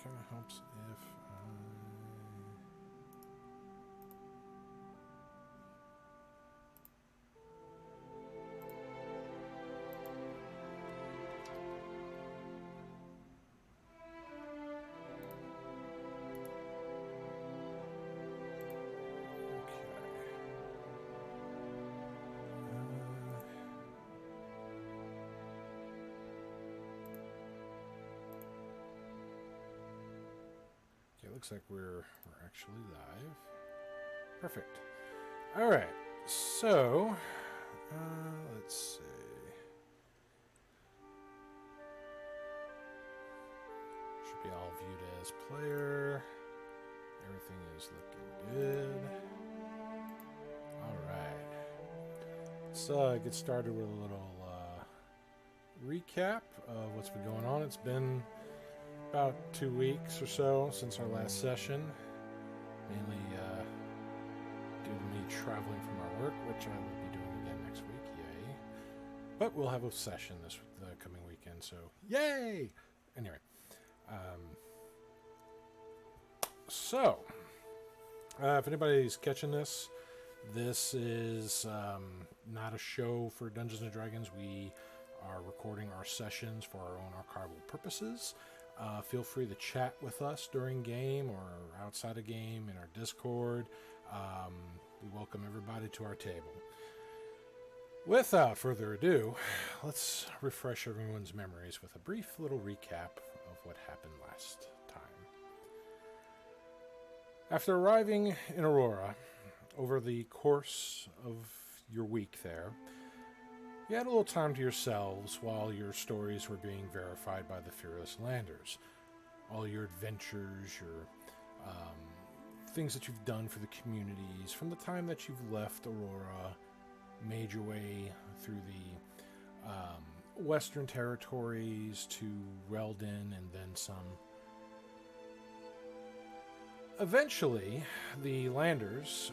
kind of helps if okay, looks like we're actually live. Perfect. All right. So, let's see. Should be all viewed as player. Everything is looking good. All right. Let's get started with a little recap of what's been going on. It's been about 2 weeks or so since our last session, mainly due to me traveling from our work, which I will be doing again next week. Yay! But we'll have a session this coming weekend, so yay! Anyway, so if anybody's catching this, this is not a show for Dungeons and Dragons. We are recording our sessions for our own archival purposes. Feel free to chat with us during game or outside of game in our Discord. We welcome everybody to our table. Without further ado, let's refresh everyone's memories with a brief little recap of what happened last time. After arriving in Aurora, over the course of your week there, you had a little time to yourselves while your stories were being verified by the Fearless Landers. All your adventures, your things that you've done for the communities, from the time that you've left Aurora, made your way through the Western Territories to Reldin and then some. Eventually, the Landers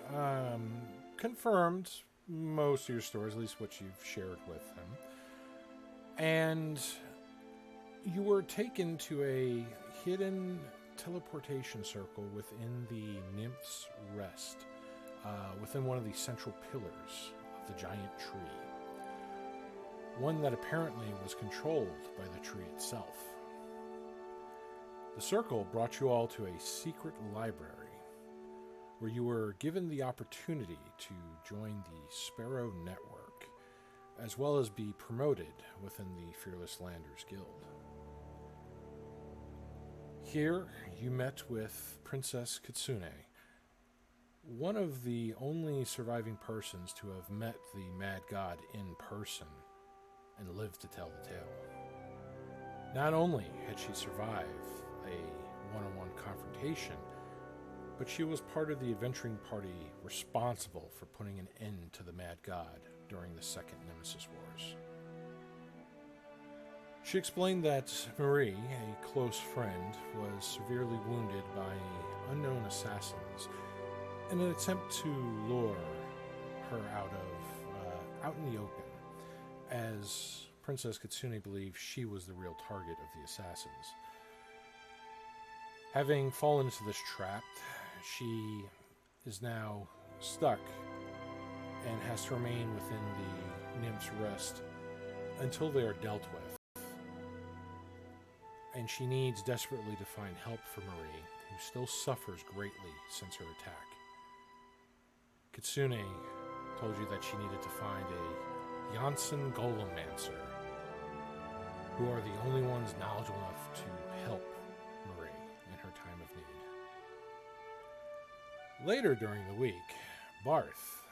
confirmed most of your stories, at least what you've shared with them. And you were taken to a hidden teleportation circle within the Nymph's Rest, within one of the central pillars of the giant tree. One that apparently was controlled by the tree itself. The circle brought you all to a secret library, where you were given the opportunity to join the Sparrow Network, as well as be promoted within the Fearless Landers Guild. Here, you met with Princess Kitsune, one of the only surviving persons to have met the Mad God in person and lived to tell the tale. Not only had she survived a one-on-one confrontation, but she was part of the adventuring party responsible for putting an end to the Mad God during the Second Nemesis Wars. She explained that Marie, a close friend, was severely wounded by unknown assassins in an attempt to lure her out in the open, as Princess Kitsune believed she was the real target of the assassins. Having fallen into this trap, she is now stuck and has to remain within the Nymph's Rest until they are dealt with. And she needs desperately to find help for Marie, who still suffers greatly since her attack. Kitsune told you that she needed to find a Janssen Golemmancer, who are the only ones knowledgeable enough to help Marie in her time of need. Later during the week, Barth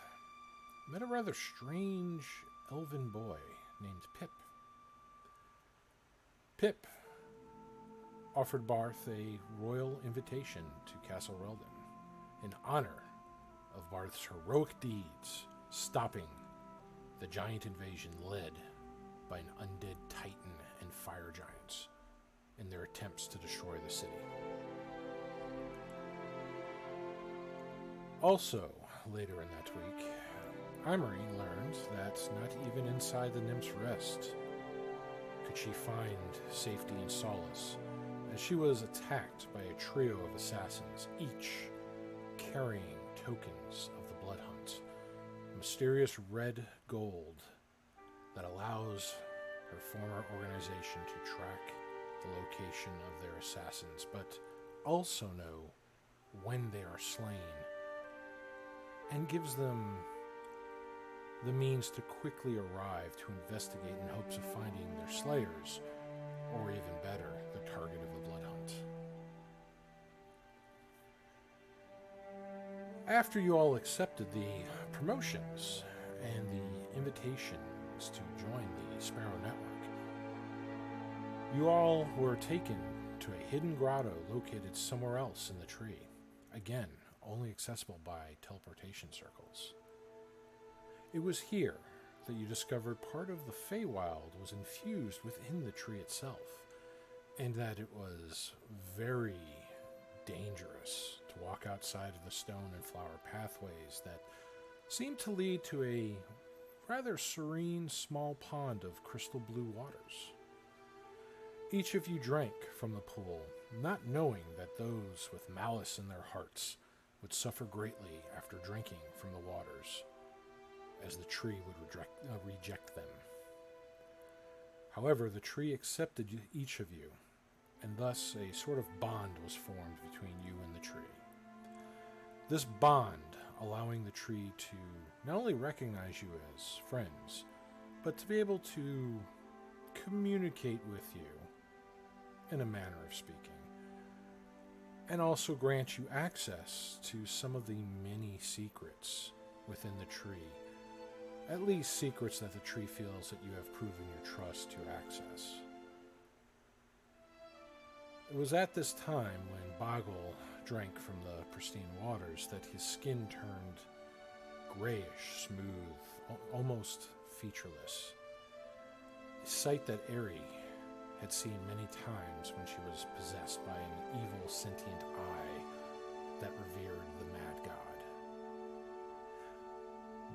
met a rather strange elven boy named Pip. Pip offered Barth a royal invitation to Castle Reldin in honor of Barth's heroic deeds, stopping the giant invasion led by an undead titan and fire giants in their attempts to destroy the city. Also, later in that week, Emery learned that not even inside the Nymph's Rest could she find safety and solace, as she was attacked by a trio of assassins, each carrying tokens of the Blood Hunt, mysterious red gold that allows her former organization to track the location of their assassins, but also know when they are slain, and gives them the means to quickly arrive to investigate in hopes of finding their slayers, or even better, the target of the Blood Hunt. After you all accepted the promotions and the invitations to join the Sparrow Network, you all were taken to a hidden grotto located somewhere else in the tree. Again, only accessible by teleportation circles. It was here that you discovered part of the Feywild was infused within the tree itself, and that it was very dangerous to walk outside of the stone and flower pathways that seemed to lead to a rather serene small pond of crystal blue waters. Each of you drank from the pool, not knowing that those with malice in their hearts would suffer greatly after drinking from the waters, as the tree would reject them. However, the tree accepted each of you, and thus a sort of bond was formed between you and the tree. This bond allowing the tree to not only recognize you as friends, but to be able to communicate with you in a manner of speaking, and also grant you access to some of the many secrets within the tree, at least secrets that the tree feels that you have proven your trust to access. It was at this time when Boggle drank from the pristine waters that his skin turned grayish, smooth, almost featureless. A sight that Aerie had seen many times when she was possessed by an evil sentient eye that revered the mad god.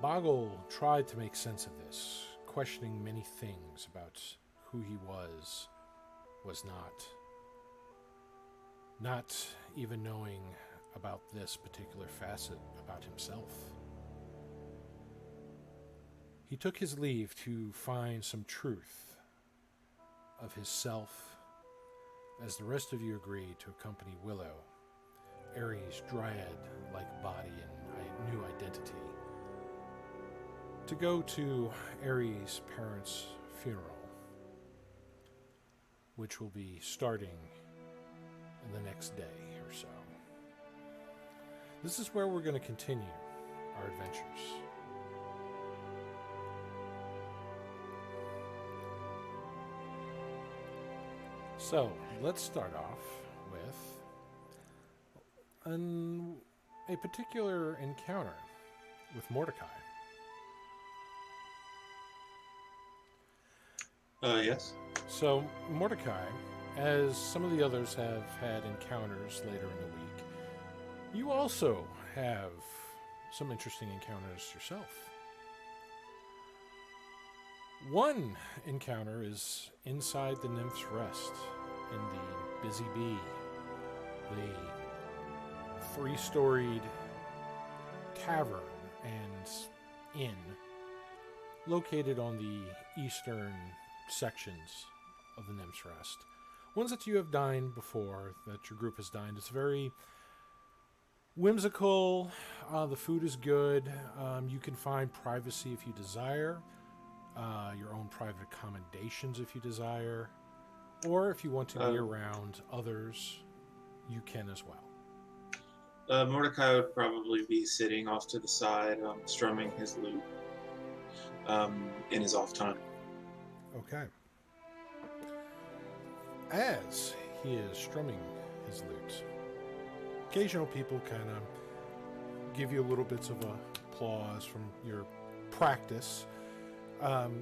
Boggle tried to make sense of this, questioning many things about who he was not even knowing about this particular facet about himself. He took his leave to find some truth of his self, as the rest of you agreed to accompany Willow, Aerie's dryad-like body and new identity, to go to Aerie's parents' funeral, which will be starting in the next day or so. This is where we're going to continue our adventures. So, let's start off with a particular encounter with Mordecai. Yes. So, Mordecai, as some of the others have had encounters later in the week, you also have some interesting encounters yourself. One encounter is inside the Nymph's Rest in the Busy Bee, the 3-storied tavern and inn located on the eastern sections of the Nymph's Rest. Ones that you have dined before, that your group has dined. It's very whimsical. The food is good. You can find privacy if you desire. Your own private accommodations if you desire. Or if you want to be around others, you can as well. Mordecai would probably be sitting off to the side, strumming his lute in his off time. Okay. As he is strumming his lute, occasional people kind of give you little bits of applause from your practice,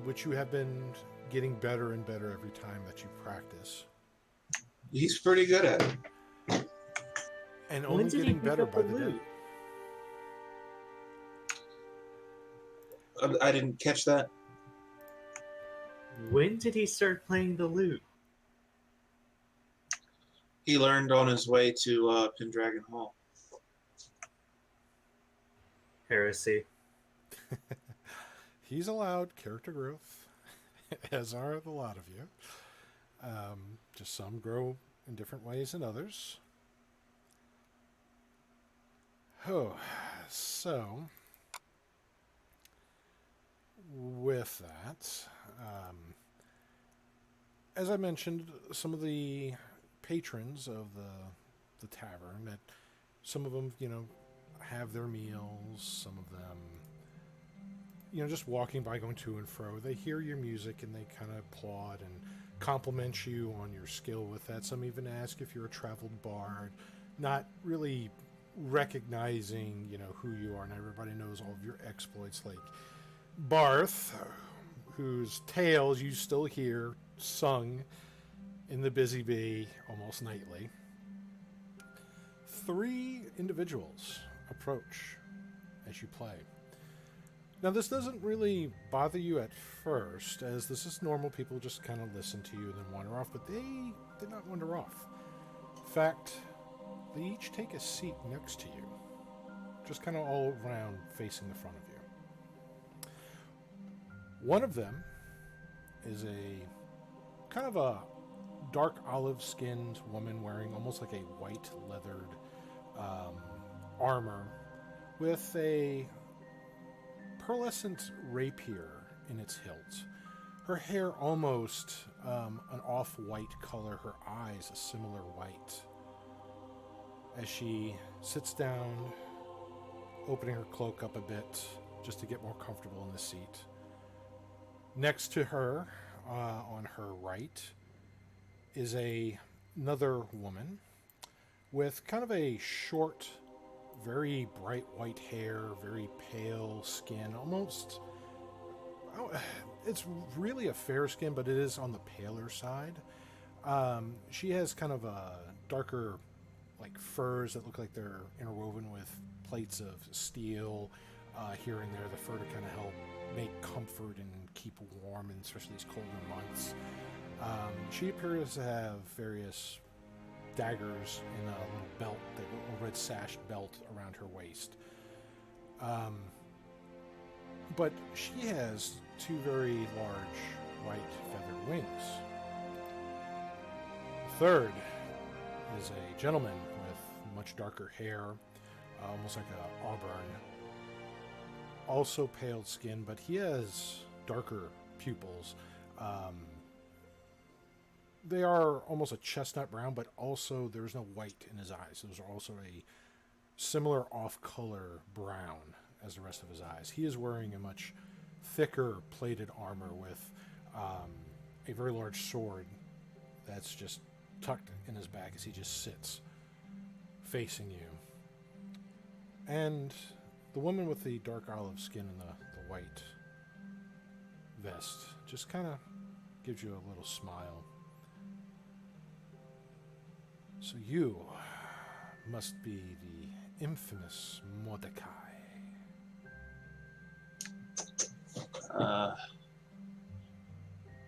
which you have been getting better and better every time that you practice. He's pretty good at it. And only getting better by the day. I didn't catch that. When did he start playing the lute? he learned on his way to Pendragon Hall. Heresy. He's allowed character growth, as are a lot of you. Just some grow in different ways than others. Oh, so with that, as I mentioned, some of the patrons of the tavern, that some of them, have their meals. Some of them, just walking by, going to and fro, they hear your music and they kind of applaud and compliment you on your skill with that. Some even ask if you're a traveled bard, not really recognizing, who you are, and everybody knows all of your exploits, like Barth, whose tales you still hear sung in the Busy Bee almost nightly. 3 individuals approach as you play. Now, this doesn't really bother you at first, as this is normal. People just kind of listen to you and then wander off, but they did not wander off. In fact, they each take a seat next to you, just kind of all around facing the front of you. One of them is a kind of a dark olive-skinned woman wearing almost like a white leathered armor with a pearlescent rapier in its hilt. Her hair almost an off-white color, her eyes a similar white. As she sits down, opening her cloak up a bit just to get more comfortable in the seat. Next to her, on her right, is another woman with kind of a short, very bright white hair, very pale skin, almost... it's really a fair skin, but it is on the paler side. She has kind of a darker, like, furs that look like they're interwoven with plates of steel here and there, the fur to kind of help make comfort and keep warm, and especially these colder months. She appears to have various daggers in a little belt, a red sash belt around her waist. But she has 2 very large white feathered wings. Third is a gentleman with much darker hair, almost like an auburn. Also pale skin, but he has darker pupils. They are almost a chestnut brown, but also there's no white in his eyes. Those are also a similar off-color brown as the rest of his eyes. He is wearing a much thicker plated armor with a very large sword that's just tucked in his back as he just sits facing you. And the woman with the dark olive skin and the white vest just kind of gives you a little smile. So you must be the infamous Mordecai.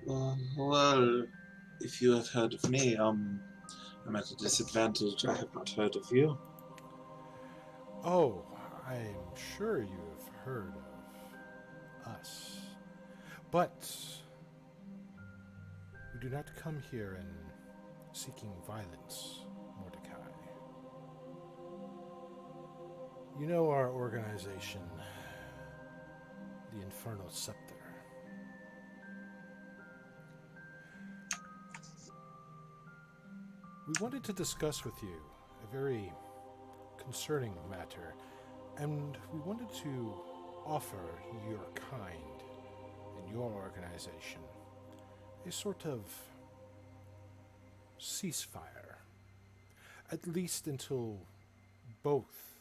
Well, if you had heard of me, I'm at a disadvantage. I have not heard of you. Oh, I'm sure you have heard of us. But we do not come here in seeking violence, Mordecai. You know our organization, the Infernal Scepter. We wanted to discuss with you a very concerning matter, and we wanted to offer your kind and your organization a sort of ceasefire, at least until both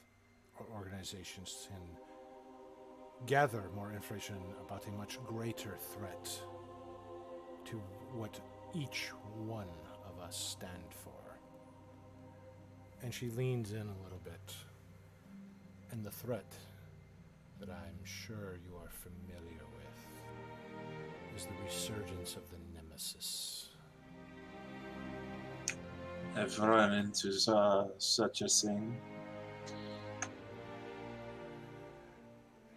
organizations can gather more information about a much greater threat to what each one of us stand for. And she leans in a little bit. And the threat that I'm sure you are familiar with is the resurgence of the Nemesis. I've run into such a thing.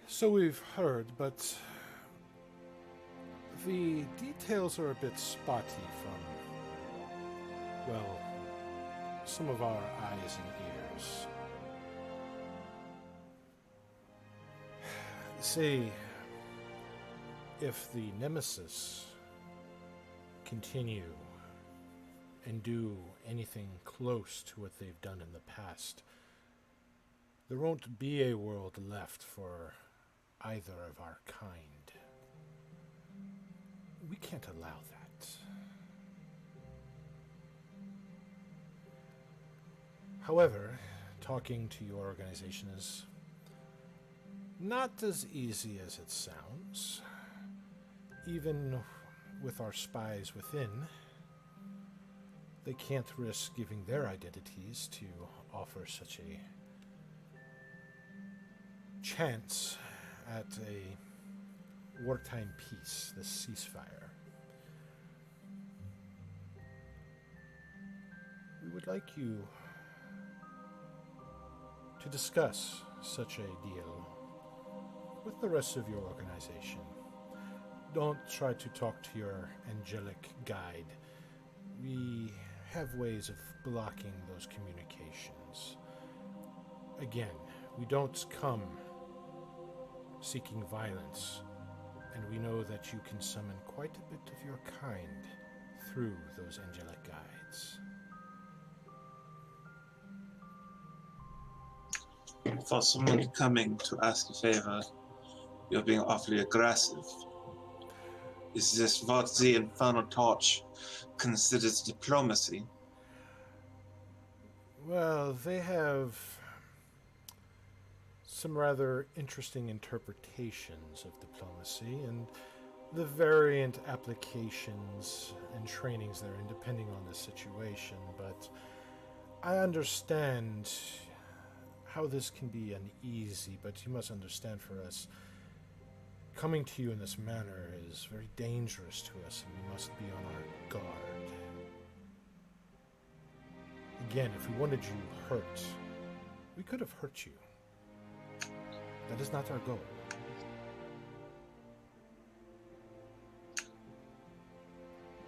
So we've heard, but the details are a bit spotty from, well, some of our eyes and ears. Say, if the Nemesis continue and do anything close to what they've done in the past, there won't be a world left for either of our kind. We can't allow that. However, talking to your organization is not as easy as it sounds. Even with our spies within, they can't risk giving their identities to offer such a chance at a wartime peace, the ceasefire. We would like you to discuss such a deal with the rest of your organization. Don't try to talk to your angelic guide. We have ways of blocking those communications. Again, we don't come seeking violence, and we know that you can summon quite a bit of your kind through those angelic guides. For someone coming to ask a favor, you're being awfully aggressive. Is this what the Infernal Torch considers diplomacy? Well, they have some rather interesting interpretations of diplomacy, and the variant applications and trainings therein, depending on the situation, but I understand how this can be uneasy, but you must understand, for us, coming to you in this manner is very dangerous to us, and we must be on our guard. Again, if we wanted you hurt, we could have hurt you. That is not our goal.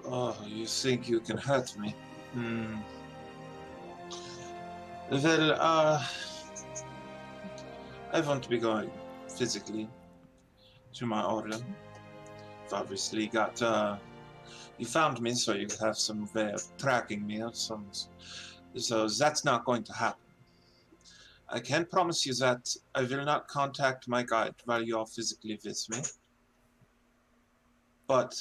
Oh, you think you can hurt me? Well, I won't be going physically to my order. You've obviously got, you found me, so you have some way of tracking me or some, so that's not going to happen. I can promise you that I will not contact my guide while you are physically with me. But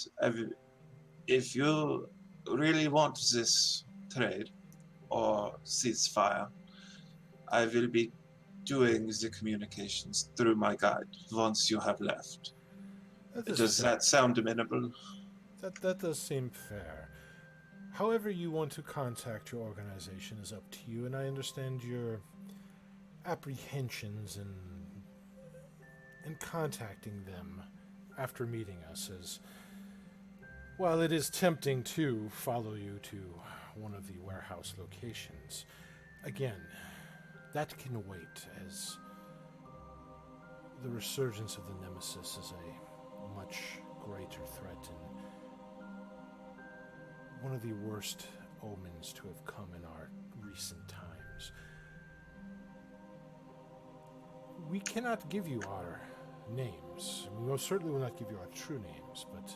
if you really want this trade or ceasefire, I will be doing the communications through my guide once you have left. Does that sound amenable? That does seem fair. However you want to contact your organization is up to you, and I understand your apprehensions in contacting them after meeting us, as while it is tempting to follow you to one of the warehouse locations, again, that can wait, as the resurgence of the Nemesis is a much greater threat and one of the worst omens to have come in our recent times. We cannot give you our names. We most certainly will not give you our true names, but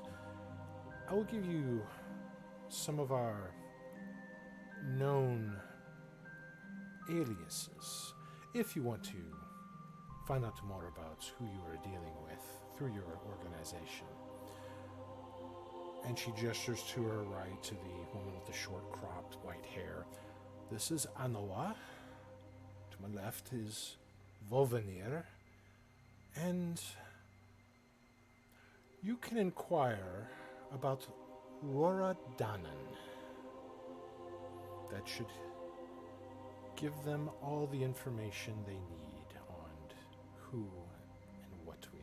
I will give you some of our known aliases if you want to find out more about who you are dealing with through your organization. And she gestures to her right, to the woman with the short cropped white hair. This is Anoa. To my left is Volvenir. And you can inquire about Rora Danan. That should give them all the information they need on who and what we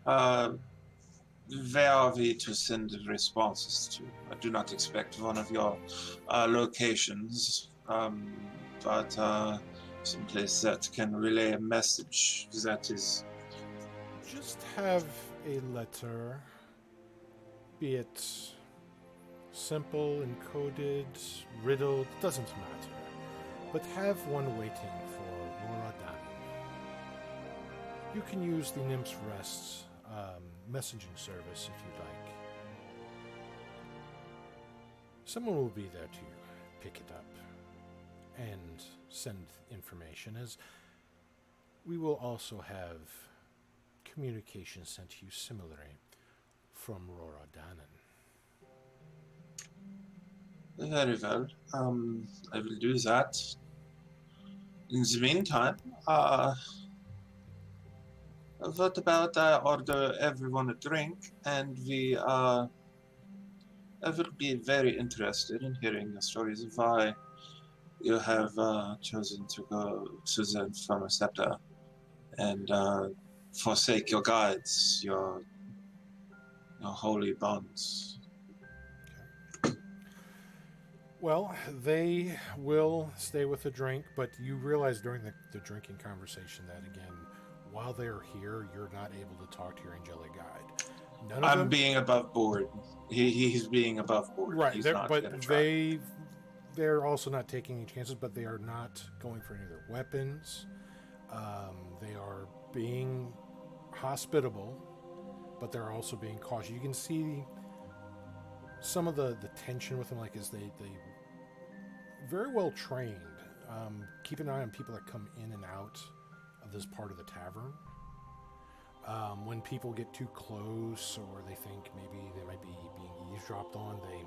are. where are we to send responses to? I do not expect one of your locations, but someplace that can relay a message that is. Just have a letter, be it simple, encoded, riddled, doesn't matter. But have one waiting for Laura Danny. You can use the Nymph's Rest messaging service if you'd like. Someone will be there to pick it up and send information, as we will also have communication sent to you similarly from Rora Dannon. Very well. I will do that. In the meantime, what about I order everyone a drink, and I will be very interested in hearing the stories of why you have chosen to go to the Pharmacepta and forsake your guides, your holy bonds. Well, they will stay with the drink, but you realize during the drinking conversation that, again, while they're here, you're not able to talk to your angelic guide. None of I'm them, being above board. He's being above board. right? He's not But gonna try. they're also not taking any chances, but they are not going for any of their weapons. They are being hospitable, but they're also being cautious. You can see some of the tension with them, like, is they very well trained. Keep an eye on people that come in and out of this part of the tavern. When people get too close or they think maybe they might be being eavesdropped on, they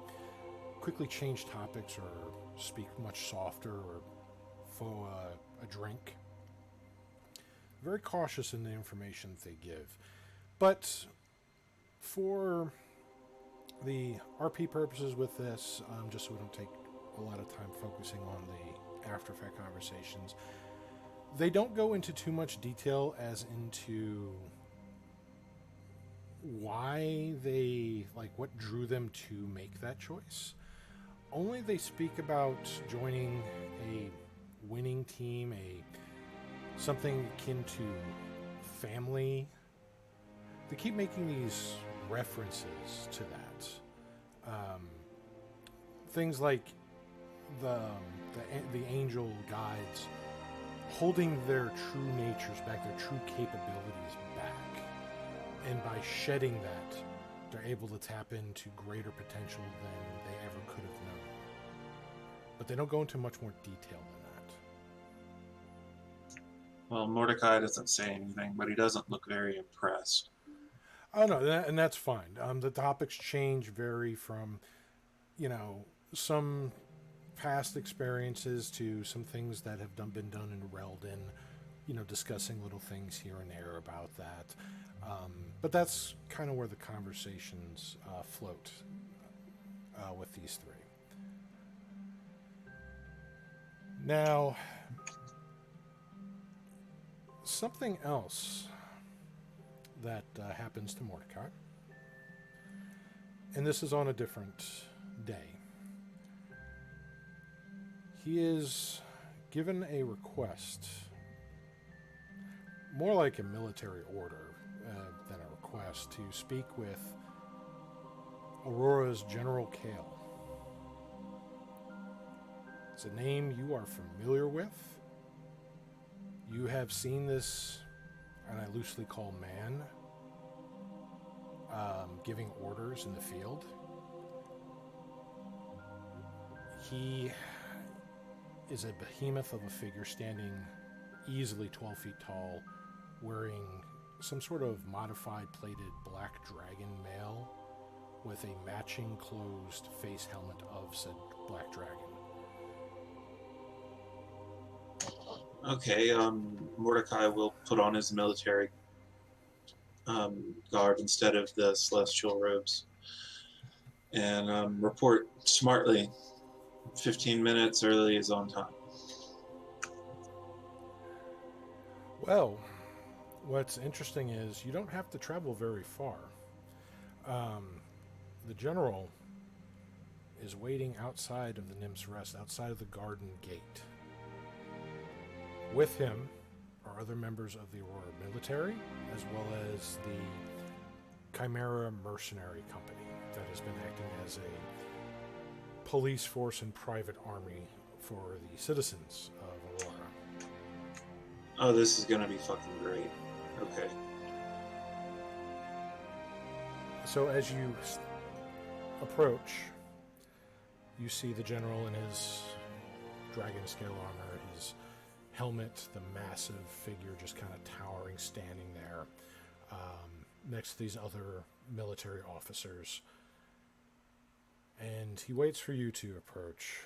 quickly change topics or speak much softer or for a drink. Very cautious in the information that they give. But for the RP purposes with this, just so we don't take a lot of time focusing on the After Effect conversations, they don't go into too much detail as into why they, like, what drew them to make that choice. Only they speak about joining a winning team, something akin to family. They keep making these references to that. Things like the angel guides holding their true natures back, their true capabilities back, and by shedding that, they're able to tap into greater potential than they ever could have known. But they don't go into much more detail than that. Well, Mordecai doesn't say anything, but he doesn't look very impressed. Oh no, and that's fine. The topics change, vary from, some past experiences to some things that have been done in Reldon. Discussing little things here and there about that. But that's kind of where the conversations float with these three. Now, something else that happens to Mordecai, and this is on a different day. He is given a request, more like a military order than a request, to speak with Aurora's General Kale. It's a name you are familiar with. You have seen this, and I loosely call man, giving orders in the field. He is a behemoth of a figure, standing easily 12 feet tall, wearing some sort of modified plated black dragon mail with a matching closed face helmet of said black dragon. Okay, Mordecai will put on his military garb instead of the celestial robes and report smartly. 15 minutes early is on time. Well, what's interesting is you don't have to travel very far. The general is waiting outside of the Nymph's Rest, outside of the garden gate. With him are other members of the Aurora military, as well as the Chimera Mercenary Company that has been acting as a police force and private army for the citizens of Aurora. Oh, this is gonna be fucking great. Okay. So as you approach, you see the general in his dragon scale armor, his helmet, the massive figure just kind of towering, standing there, next to these other military officers. And he waits for you to approach.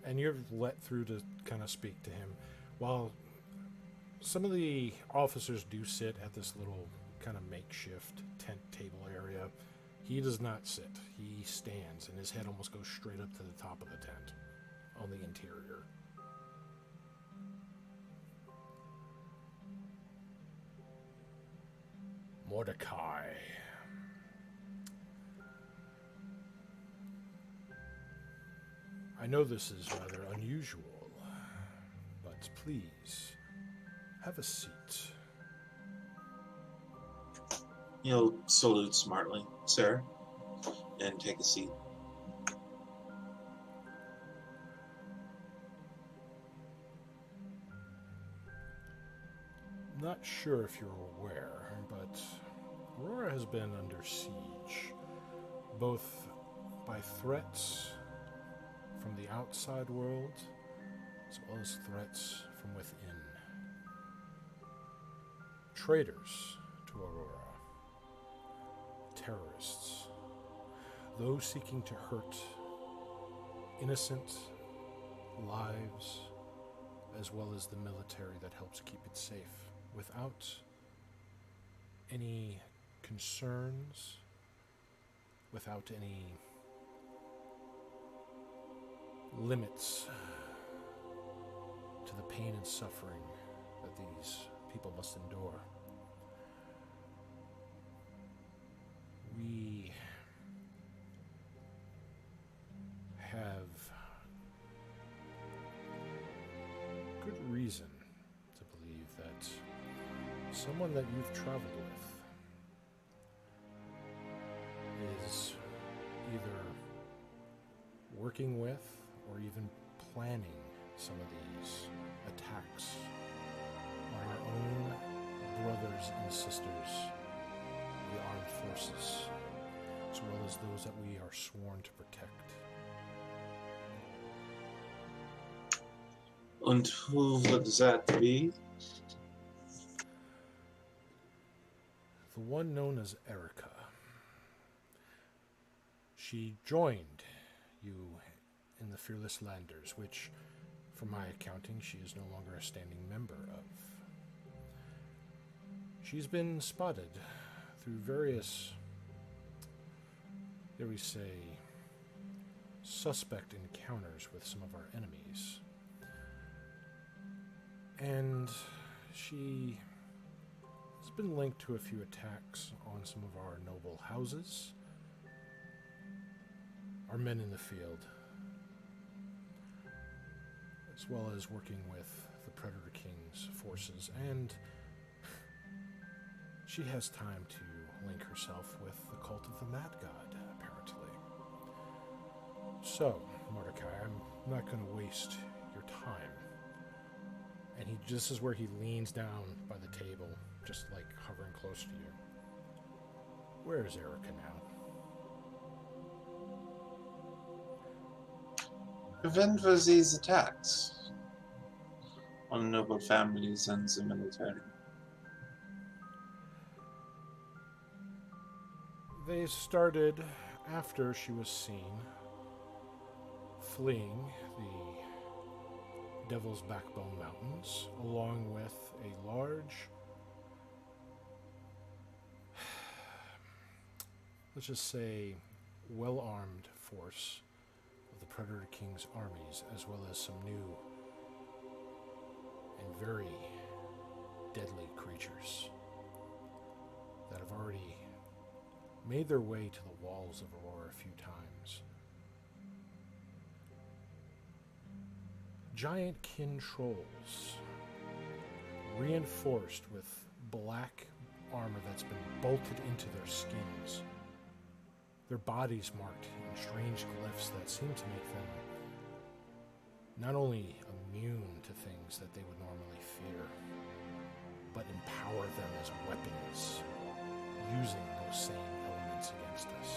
And you're let through to kind of speak to him. While some of the officers do sit at this little kind of makeshift tent table area, he does not sit. He stands, and his head almost goes straight up to the top of the tent on the interior. Mordecai. I know this is rather unusual, but please, have a seat. He'll salute smartly, sir, and take a seat. Not sure if you're aware, but Aurora has been under siege, both by threats from the outside world, as well as threats from within. Traitors to Aurora, terrorists, those seeking to hurt innocent lives, as well as the military that helps keep it safe, without any concerns, without any limits to the pain and suffering that these people must endure. We have good reason to believe that someone that you've traveled with is either working with or even planning some of these attacks on our own brothers and sisters, the armed forces, as well as those that we are sworn to protect. And who would that be? The one known as Erica. She joined you in the Fearless Landers, which, from my accounting, she is no longer a standing member of. She's been spotted through various, dare we say, suspect encounters with some of our enemies. And she has been linked to a few attacks on some of our noble houses, our men in the field, as well as working with the Predator King's forces, and she has time to link herself with the cult of the Mad God, apparently. So, Mordecai, I'm not going to waste your time. And this is where he leans down by the table, just like hovering close to you. Where is Erica now? Prevent for these attacks on noble families and the military. They started after she was seen fleeing the Devil's Backbone Mountains, along with a large, let's just say, well-armed force of the Predator King's armies, as well as some new and very deadly creatures. that have already made their way to the walls of Aurora a few times. Giant kin trolls, reinforced with black armor that's been bolted into their skins. Their bodies marked in strange glyphs that seem to make them not only immune to things that they would normally fear, but empower them as weapons, using those same elements against us.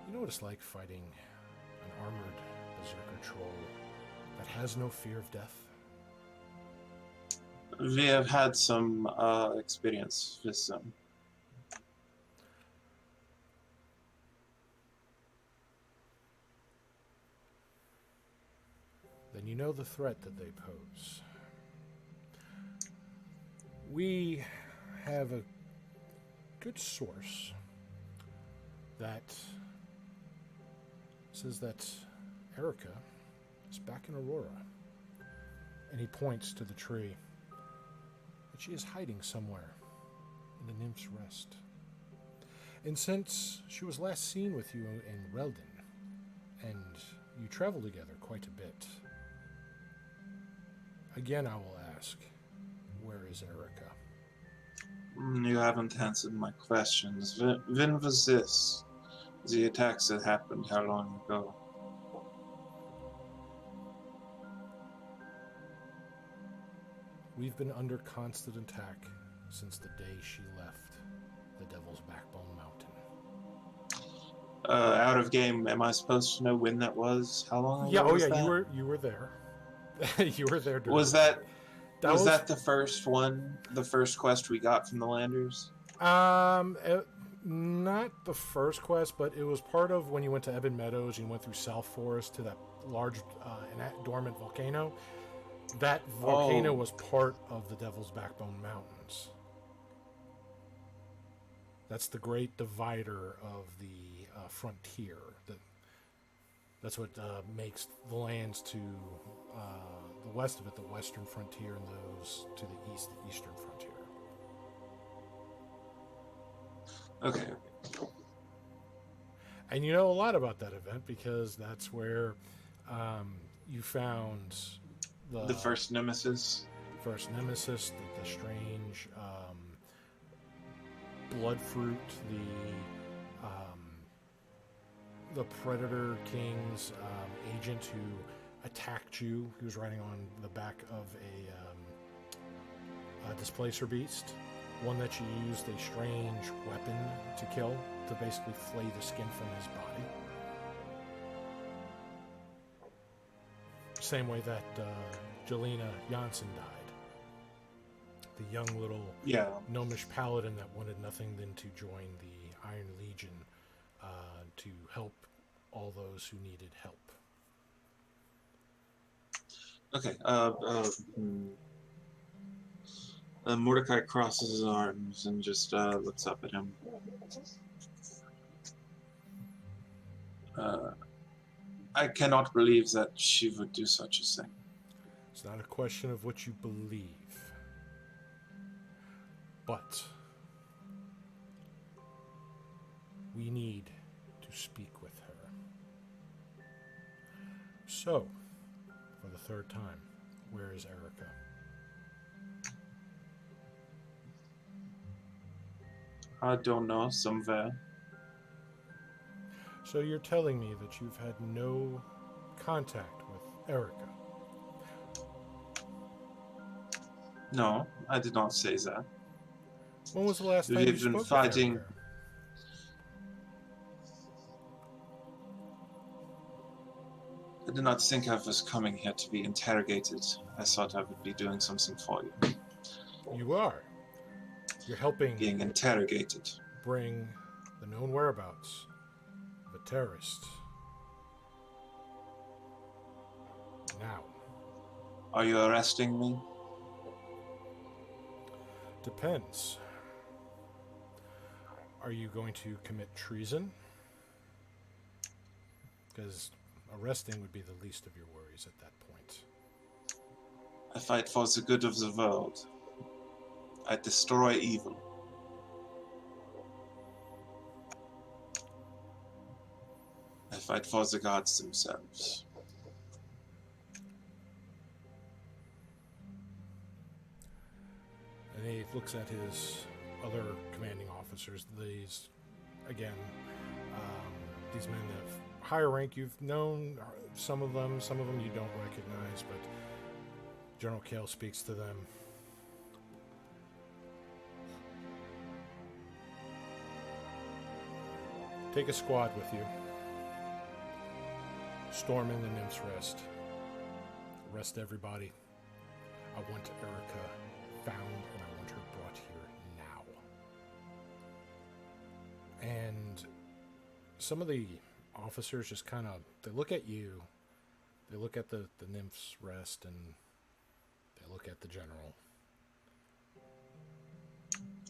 You know what it's like fighting an armored berserker troll that has no fear of death? We have had some experience with them. Then you know the threat that they pose. We have a good source that says that Erica is back in Aurora. And he points to the tree. That she is hiding somewhere in the Nymph's Rest. And since she was last seen with you in Reldin, and you travel together quite a bit, again I will ask, where is Erica? You haven't answered my questions. When was this? The attacks that happened how long ago? We've been under constant attack since the day she left the Devil's Backbone Mountain. Out of game, am I supposed to know when that was? How long Yeah, ago oh was yeah, that? you were there. You were there during Was that That was that the first one? The first quest we got from the Landers? Not the first quest, but it was part of when you went to Ebon Meadows. You went through South Forest to that large dormant volcano. That volcano was part of the Devil's Backbone Mountains. That's the great divider of the frontier. That's what makes the lands to the west of it the western frontier, and those to the east the eastern frontier. Okay. And you know a lot about that event because that's where you found The first nemesis. First nemesis, the strange blood fruit, the Predator King's agent who attacked you. He was riding on the back of a displacer beast, one that you used a strange weapon to kill, to basically flay the skin from his body. Same way that Jelena Janssen died. The young little gnomish paladin that wanted nothing than to join the Iron Legion to help all those who needed help. Okay. Mordecai crosses his arms and just looks up at him. I cannot believe that she would do such a thing. It's not a question of what you believe, but we need to speak with her. So, for the third time, where is Erica? I don't know, somewhere. So you're telling me that you've had no contact with Erica? No, I did not say that. When was the last time you We've spoke been with fighting. Erica? I did not think I was coming here to be interrogated. I thought I would be doing something for you. You are. You're helping Being interrogated. bring the known whereabouts of a terrorist. Now. Are you arresting me? Depends. Are you going to commit treason? Because arresting would be the least of your worries at that point. I fight for the good of the world. I destroy evil. I fight for the gods themselves. And he looks at his other commanding officers. These, again, these men of higher rank, you've known some of them you don't recognize, but General Kale speaks to them. Take a squad with you. Storm in the Nymph's Rest. Arrest everybody. I want Erica found, and I want her brought here now. And some of the officers just kind of, they look at you, they look at the Nymph's Rest, and they look at the general.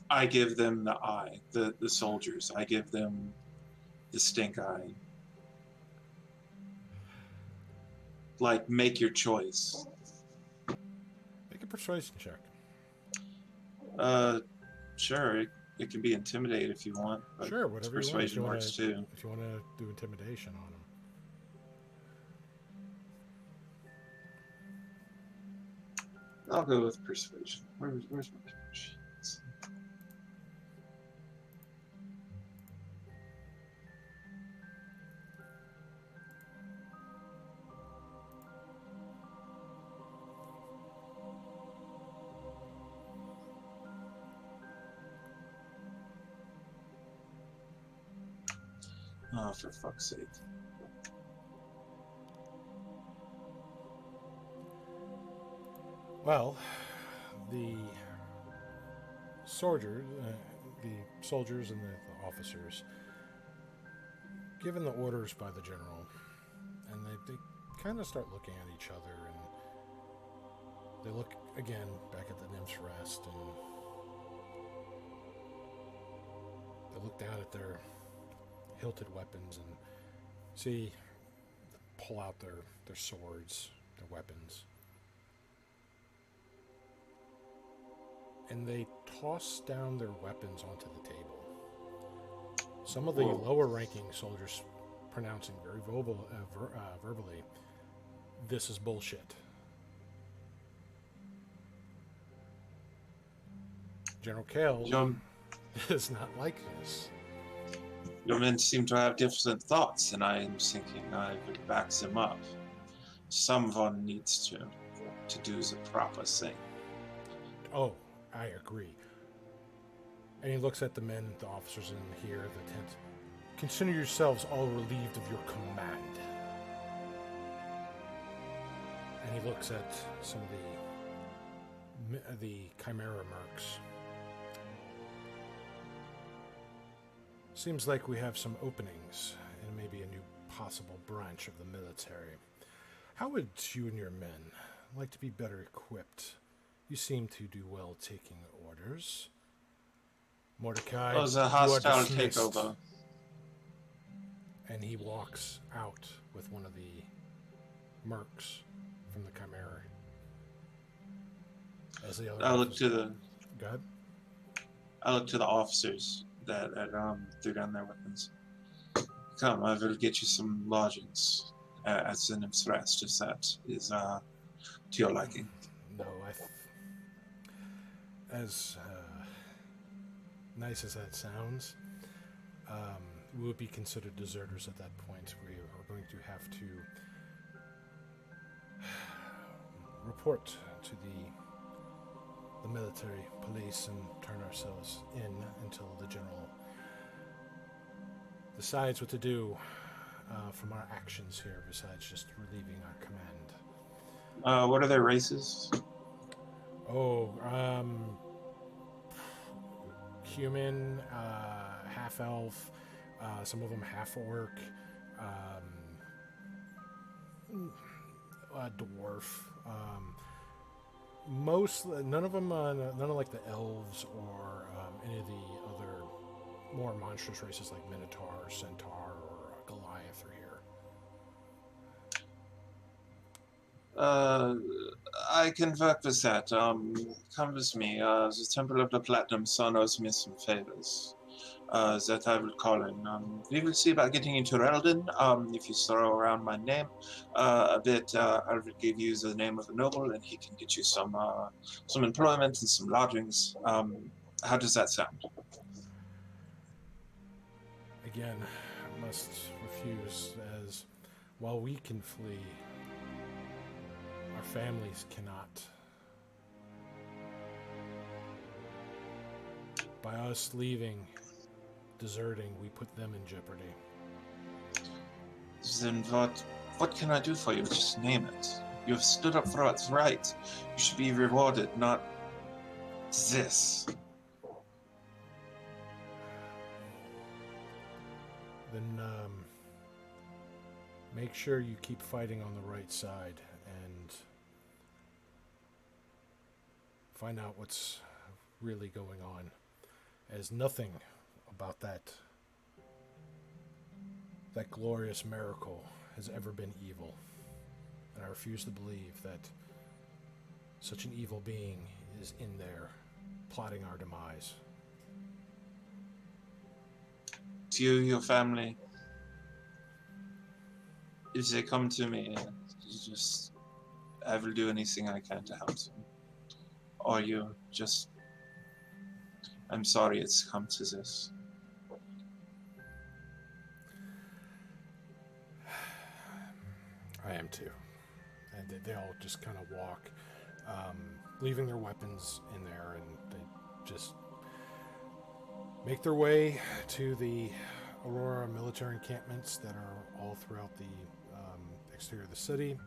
I give them the eye, the soldiers. I give them the stink eye. Like, make your choice. Make a persuasion check. Sure. It can be intimidate if you want. But Sure, whatever persuasion you want. works too. If you want to do intimidation on them. I'll go with persuasion. Where's my persuasion? Oh, for fuck's sake. Well, the soldiers and the officers, given the orders by the general, and they kind of start looking at each other, and they look again back at the Nymph's Rest, and they look down at their hilted weapons and see, pull out their swords, their weapons. And they toss down their weapons onto the table. Some of the lower-ranking soldiers pronouncing very verbally, "This is bullshit." General Kale is not like this. Your men seem to have different thoughts, and I am thinking I will back them up. Someone needs to do the proper thing. Oh, I agree. And he looks at the men, the officers in here, the tent. Consider yourselves all relieved of your command. And he looks at some of the Chimera mercs. Seems like we have some openings and maybe a new possible branch of the military. How would you and your men like to be better equipped? You seem to do well taking orders. Mordecai, It was a you are hostile dismissed. takeover. And he walks out with one of the mercs from the Chimera. As the other I look to the Go ahead. officers that threw down their weapons. Come, I will get you some lodgings at the Nymph's Rest, if that is to your liking. No, as nice as that sounds, we would be considered deserters at that point. We are going to have to report to the military police and turn ourselves in until the general decides what to do from our actions here, besides just relieving our command. What are their races? Human, half-elf, some of them half-orc, dwarf. None of like the elves or any of the other more monstrous races like Minotaur, or Centaur, or Goliath are here. I can work with that. Come with me. The Temple of the Platinum Sun owes me some favors. That I will call in. We will see about getting into Reldon. If you throw around my name a bit, I will give you the name of a noble, and he can get you some employment and some lodgings. How does that sound? Again, I must refuse, as while we can flee, our families cannot. By us leaving, deserting, we put them in jeopardy. Then what can I do for you? Just name it. You have stood up for what's right. You should be rewarded, not this. Then make sure you keep fighting on the right side and find out what's really going on, as nothing about that glorious miracle has ever been evil, and I refuse to believe that such an evil being is in there plotting our demise. To you, your family, if they come to me, just I will do anything I can to help them. Or you, just I'm sorry it's come to this. I am too. And they all just kind of walk, leaving their weapons in there, and they just make their way to the Aurora military encampments that are all throughout the exterior of the city,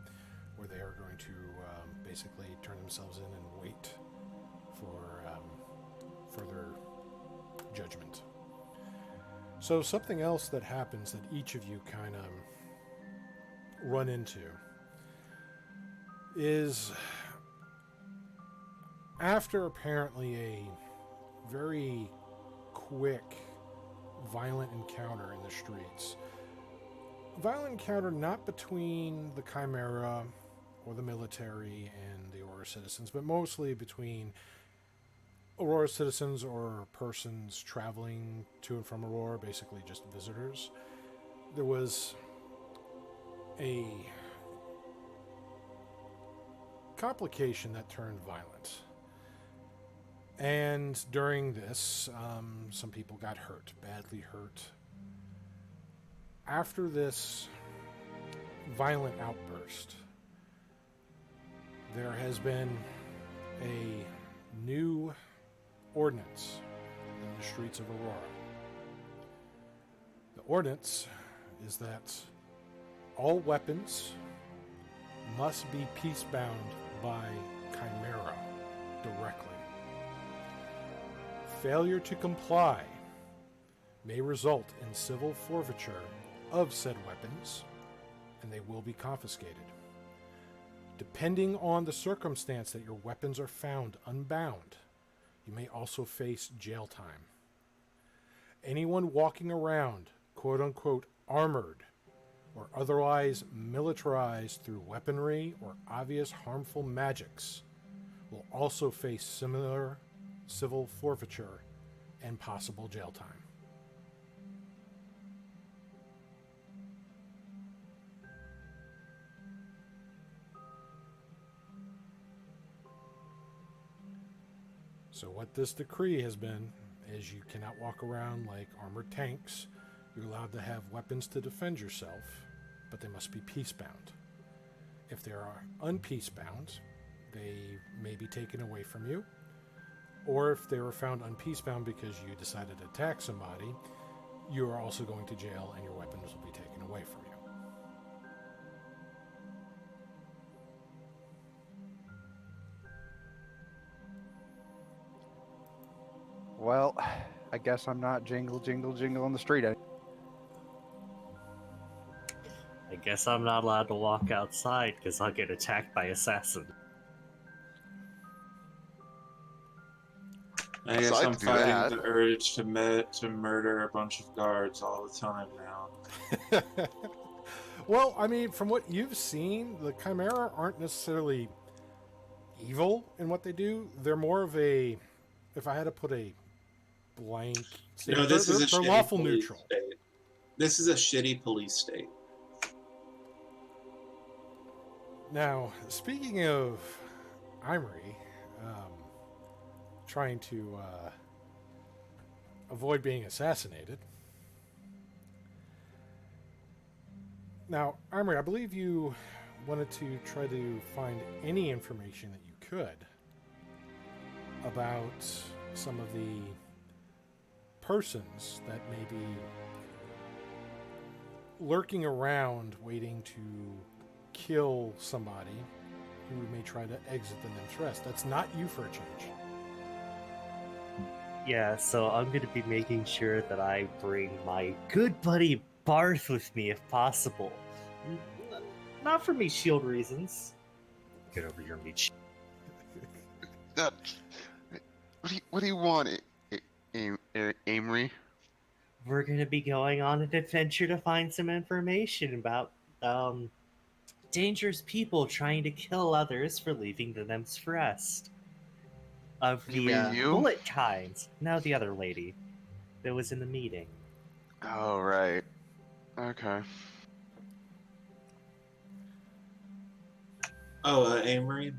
where they are going to basically turn themselves in and wait for further judgment. So something else that happens that each of you kind of run into is, after apparently a very quick violent encounter in the streets, violent encounter not between the Chimera or the military and the Aurora citizens, but mostly between Aurora citizens or persons traveling to and from Aurora, basically just visitors. There was a complication that turned violent. And during this, some people got hurt, badly hurt. After this violent outburst, there has been a new ordinance in the streets of Aurora. The ordinance is that all weapons must be peace-bound by Chimera directly. Failure to comply may result in civil forfeiture of said weapons, and they will be confiscated. Depending on the circumstance that your weapons are found unbound, you may also face jail time. Anyone walking around, quote-unquote, armored or otherwise militarized through weaponry or obvious harmful magics will also face similar civil forfeiture and possible jail time. So what this decree has been is you cannot walk around like armored tanks. You're allowed to have weapons to defend yourself, but they must be peace-bound. If they are unpeace-bound, they may be taken away from you. Or if they were found unpeace-bound because you decided to attack somebody, you are also going to jail and your weapons will be taken away from you. Well, I guess I'm not jingle, jingle, jingle on the street. I guess I'm not allowed to walk outside because I'll get attacked by assassin. I guess I'd I'm do fighting that. the urge to murder a bunch of guards all the time now. Well, I mean, from what you've seen, the Chimera aren't necessarily evil in what they do. They're more of a, if I had to put a blank No, this is a they're shitty lawful police neutral. state. This is a shitty police state. Now, speaking of Imri, trying to avoid being assassinated. Now, Imri, I believe you wanted to try to find any information that you could about some of the persons that may be lurking around waiting to kill somebody who may try to exit the Nymph's Rest. That's not you for a change. Yeah, so I'm going to be making sure that I bring my good buddy Barth with me if possible. Not for me shield reasons. Get over here, Meech. What do you want, Amory? We're going to be going on an adventure to find some information about dangerous people trying to kill others for leaving the Nymph's Rest. Of You the mean you? bullet kinds. Now the other lady that was in the meeting. Oh, right. Okay. Oh, Amory,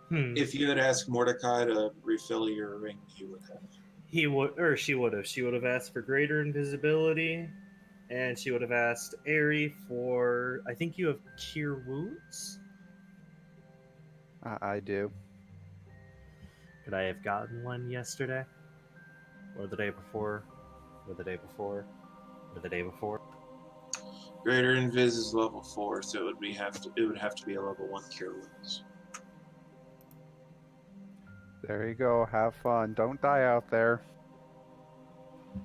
Hmm. if you had asked Mordecai to refill your ring, he would have. He would, or she would have. She would have asked for greater invisibility, and she would have asked Aerie for. I think you have cure wounds. I do. Could I have gotten one yesterday, or the day before, or the day before, or the day before? Greater Invis is level 4, so it would have to be a level 1 cure wounds. There you go. Have fun. Don't die out there.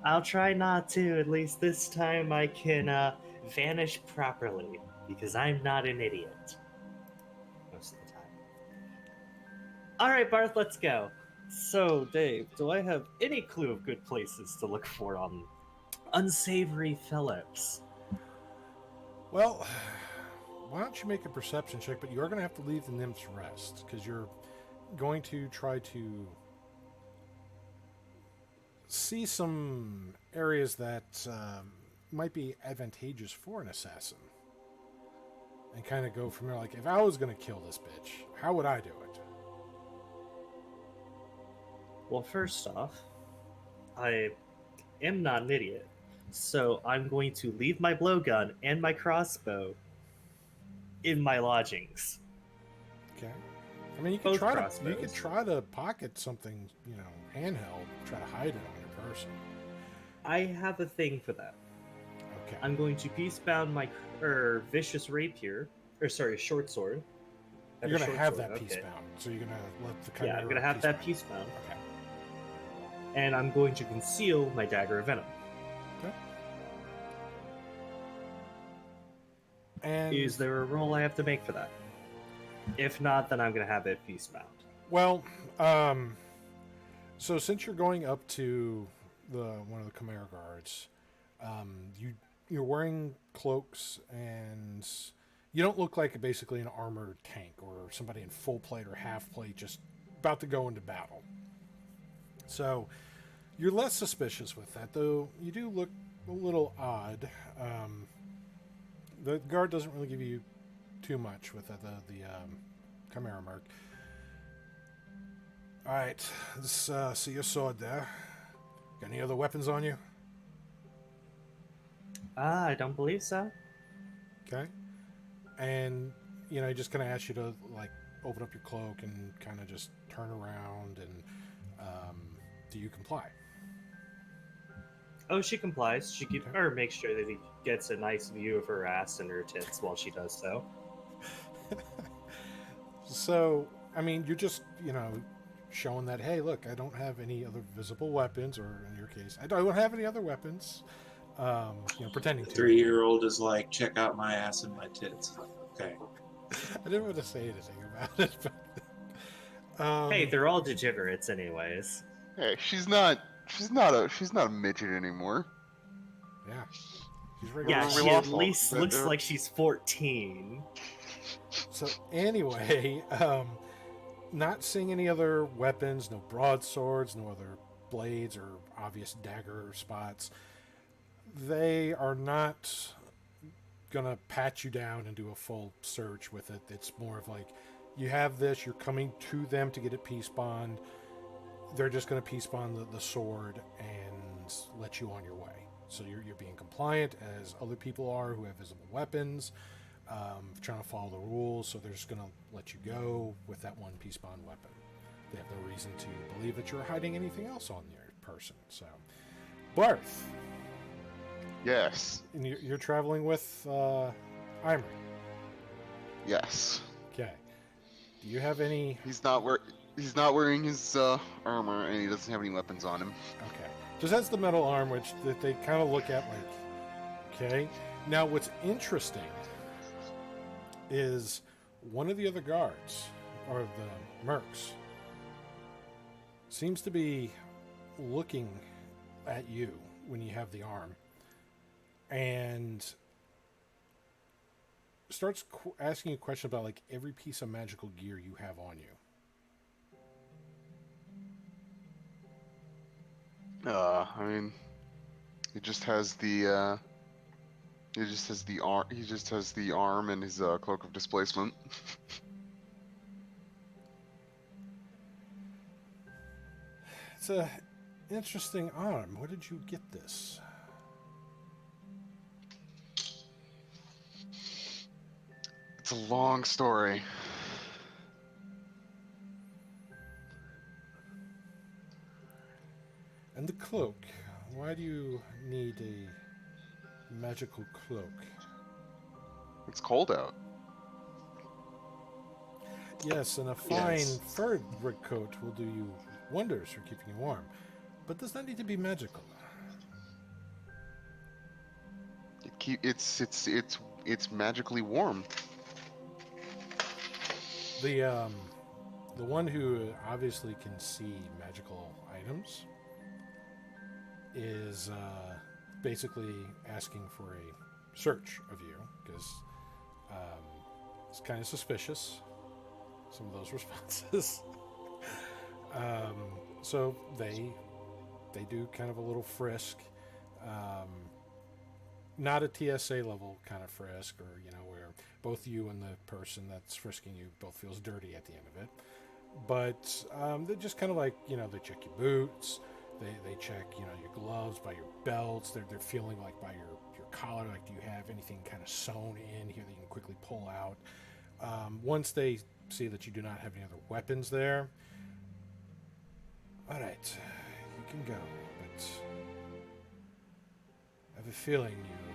I'll try not to. At least this time I can vanish properly, because I'm not an idiot. Most of the time. Alright, Barth, let's go. So, Dave, do I have any clue of good places to look for on unsavory Phillips? Well, why don't you make a perception check, but you're going to have to leave the Nymph's Rest, because you're going to try to see some areas that might be advantageous for an assassin. And kind of go from there, like, if I was going to kill this bitch, how would I do it? Well, first off, I am not an idiot. So I'm going to leave my blowgun and my crossbow in my lodgings. Okay. I mean, you could Both try crossbows. to pocket something, handheld, try to hide it on your person. I have a thing for that. Okay. I'm going to peacebound my vicious rapier, short sword. I You're a going to short have sword, that okay. peacebound, so you're going to let the Yeah, I'm going to have that peacebound. Okay. And I'm going to conceal my dagger of venom. Okay. And Is there a roll I have to make for that? If not, then I'm going to have it peacebound. well, so since you're going up to one of the Chimera guards, you're wearing cloaks and you don't look like basically an armored tank or somebody in full plate or half plate just about to go into battle. So you're less suspicious with that, though you do look a little odd. The guard doesn't really give you too much with the Chimera mark. Alright, let's see your sword there. Got any other weapons on you? I don't believe so. Okay. And, he just kind of asks you to, open up your cloak and kind of just turn around and, do you comply? Oh, she complies. She keep, Okay. or makes sure that he gets a nice view of her ass and her tits while she does so. So, I mean, you're just, showing that, hey, look, I don't have any other visible weapons, or in your case, I don't have any other weapons. Pretending The to. 3-year-old is like, check out my ass and my tits. Okay. I didn't want to say anything about it, but... Hey, they're all degenerates anyways. Hey, she's not a midget anymore. Yeah. She's regular. Yeah, we she at lost all- least looks they're- like she's 14. So, anyway, not seeing any other weapons, no broadswords, no other blades or obvious dagger spots. They are not gonna pat you down and do a full search with it. It's more of like, you have this, you're coming to them to get it peace bond. They're just gonna peace bond the sword and let you on your way. So you're being compliant as other people are who have visible weapons, trying to follow the rules. So they're just gonna let you go with that one peace bond weapon. They have no reason to believe that you're hiding anything else on your person. So, Barth, Yes. and you're traveling with Eimer. Yes. Okay. Do you have any? He's not wearing his armor, and he doesn't have any weapons on him. Okay. Just has the metal arm, which that they kind of look at like, okay. Now, what's interesting is one of the other guards, or the mercs, seems to be looking at you when you have the arm, and starts asking you a question about like every piece of magical gear you have on you. I mean, he just has the arm. He just has the arm and his cloak of displacement. It's a interesting arm. Where did you get this? It's a long story. And the cloak. Why do you need a magical cloak? It's cold out. Yes, and a fine Yes. furred red coat will do you wonders for keeping you warm, but does not need to be magical. It's magically warm. The one who obviously can see magical items is basically asking for a search of you because it's kind of suspicious, some of those responses. So they do kind of a little frisk, not a TSA level kind of frisk, or where both you and the person that's frisking you both feels dirty at the end of it. But they're just kind of like, they check your boots, they check your gloves, by your belts. They're feeling like by your collar, like, do you have anything kind of sewn in here that you can quickly pull out. Once they see that you do not have any other weapons there, all right, you can go, but I have a feeling you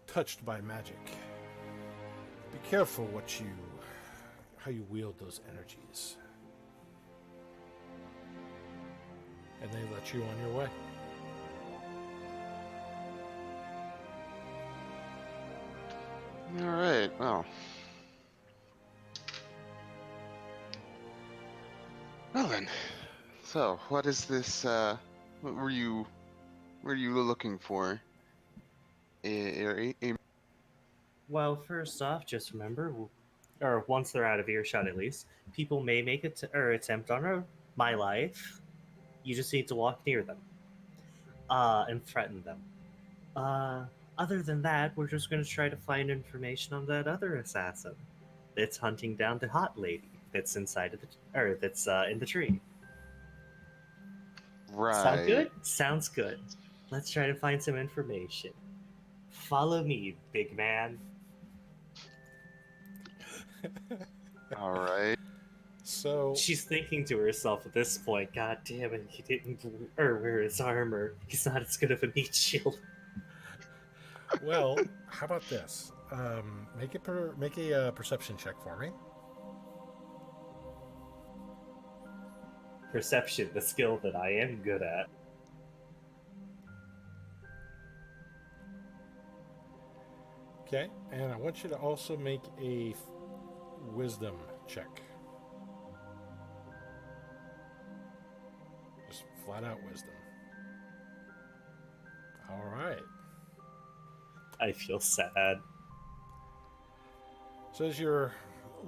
touched by magic. Be careful how you wield those energies. And they let you on your way. All right. Well. Well then. So, what is this? What were you looking for? Well, first off, just remember, or once they're out of earshot at least, people may make attempt on my life. You just need to walk near them and threaten them. Other than that, we're just going to try to find information on that other assassin that's hunting down the hot lady that's inside of that's in the tree. Right. Sound good? Sounds good. Let's try to find some information. Follow me, big man. All right. So She's thinking to herself at this point, God damn it, he didn't wear his armor. He's not as good of a meat shield. well, how about this? Make a perception check for me. Perception, the skill that I am good at. Okay, and I want you to also make a wisdom check. Just flat out wisdom. All right. I feel sad. So as you're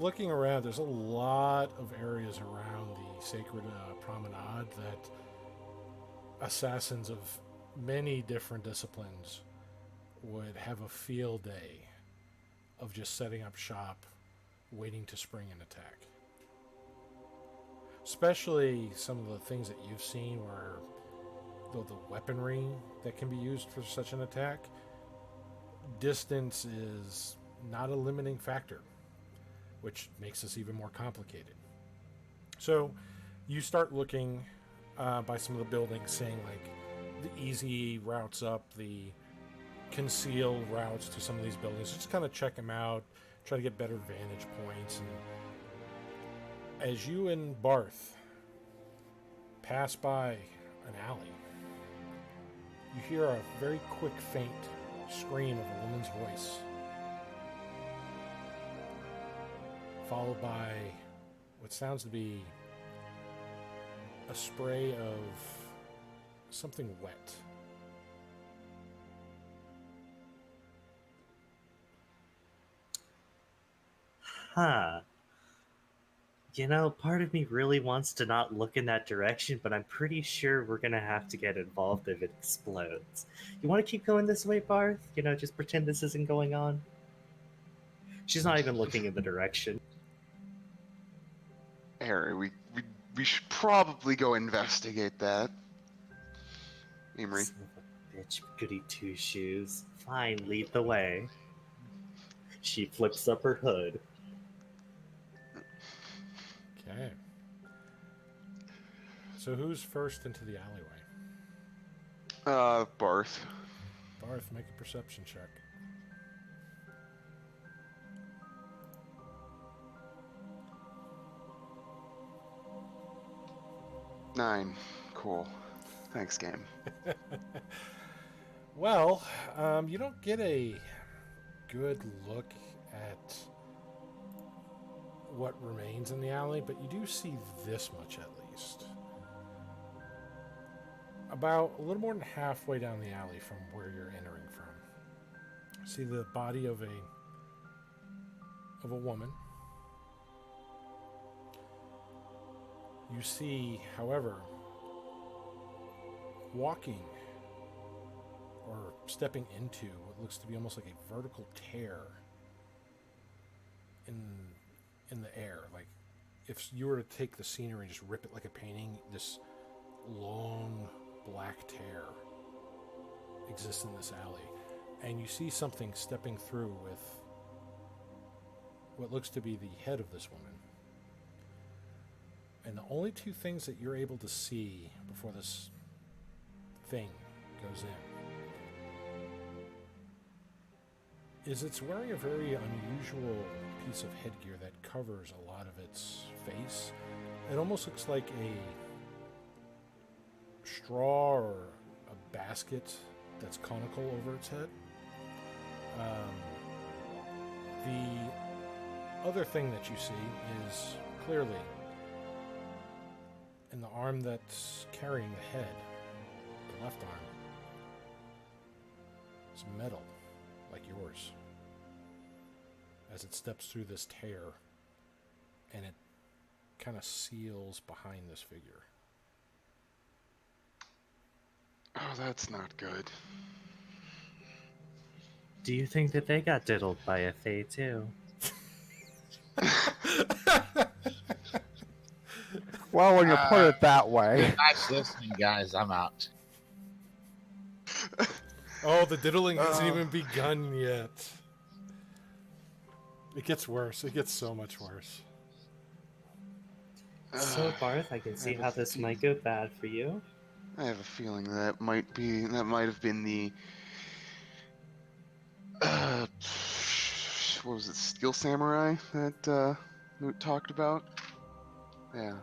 looking around, there's a lot of areas around the sacred promenade that assassins of many different disciplines would have a field day of just setting up shop, waiting to spring an attack. Especially some of the things that you've seen where the weaponry that can be used for such an attack, distance is not a limiting factor, which makes this even more complicated. So you start looking by some of the buildings, saying like the easy routes up, the concealed routes to some of these buildings. Just kind of check them out, try to get better vantage points. And as you and Barth pass by an alley, you hear a very quick, faint scream of a woman's voice, followed by what sounds to be a spray of something wet. Huh. You know, part of me really wants to not look in that direction, but I'm pretty sure we're gonna have to get involved if it explodes. You want to keep going this way, Barth? You know, just pretend this isn't going on. She's not even looking in the direction. Harry, we should probably go investigate that. Emery. Son of a bitch, goody two shoes. Fine, lead the way. She flips up her hood. Okay. So who's first into the alleyway? Barth. Barth, make a perception check. Nine. Cool. Thanks, game. Well, you don't get a good look at what remains in the alley, but you do see this much at least. About a little more than halfway down the alley from where you're entering from. See the body of a woman. You see, however, walking or stepping into what looks to be almost like a vertical tear in the air. Like if you were to take the scenery and just rip it like a painting, this long black tear exists in this alley. And you see something stepping through with what looks to be the head of this woman. And the only two things that you're able to see before this thing goes in is it's wearing a very unusual piece of headgear that covers a lot of its face. It almost looks like a straw or a basket that's conical over its head. The other thing that you see is clearly in the arm that's carrying the head, the left arm, it's metal, like yours, as it steps through this tear, and it kind of seals behind this figure. Oh, that's not good. Do you think that they got diddled by a Fae too? Well, when you put it that way. Nice listening, guys. I'm out. Oh, the diddling hasn't even begun yet. It gets worse. It gets so much worse. So, Barth, I can see how this might go bad for you. I have a feeling that might have been the what was it, Steel Samurai that Moot talked about? Yeah.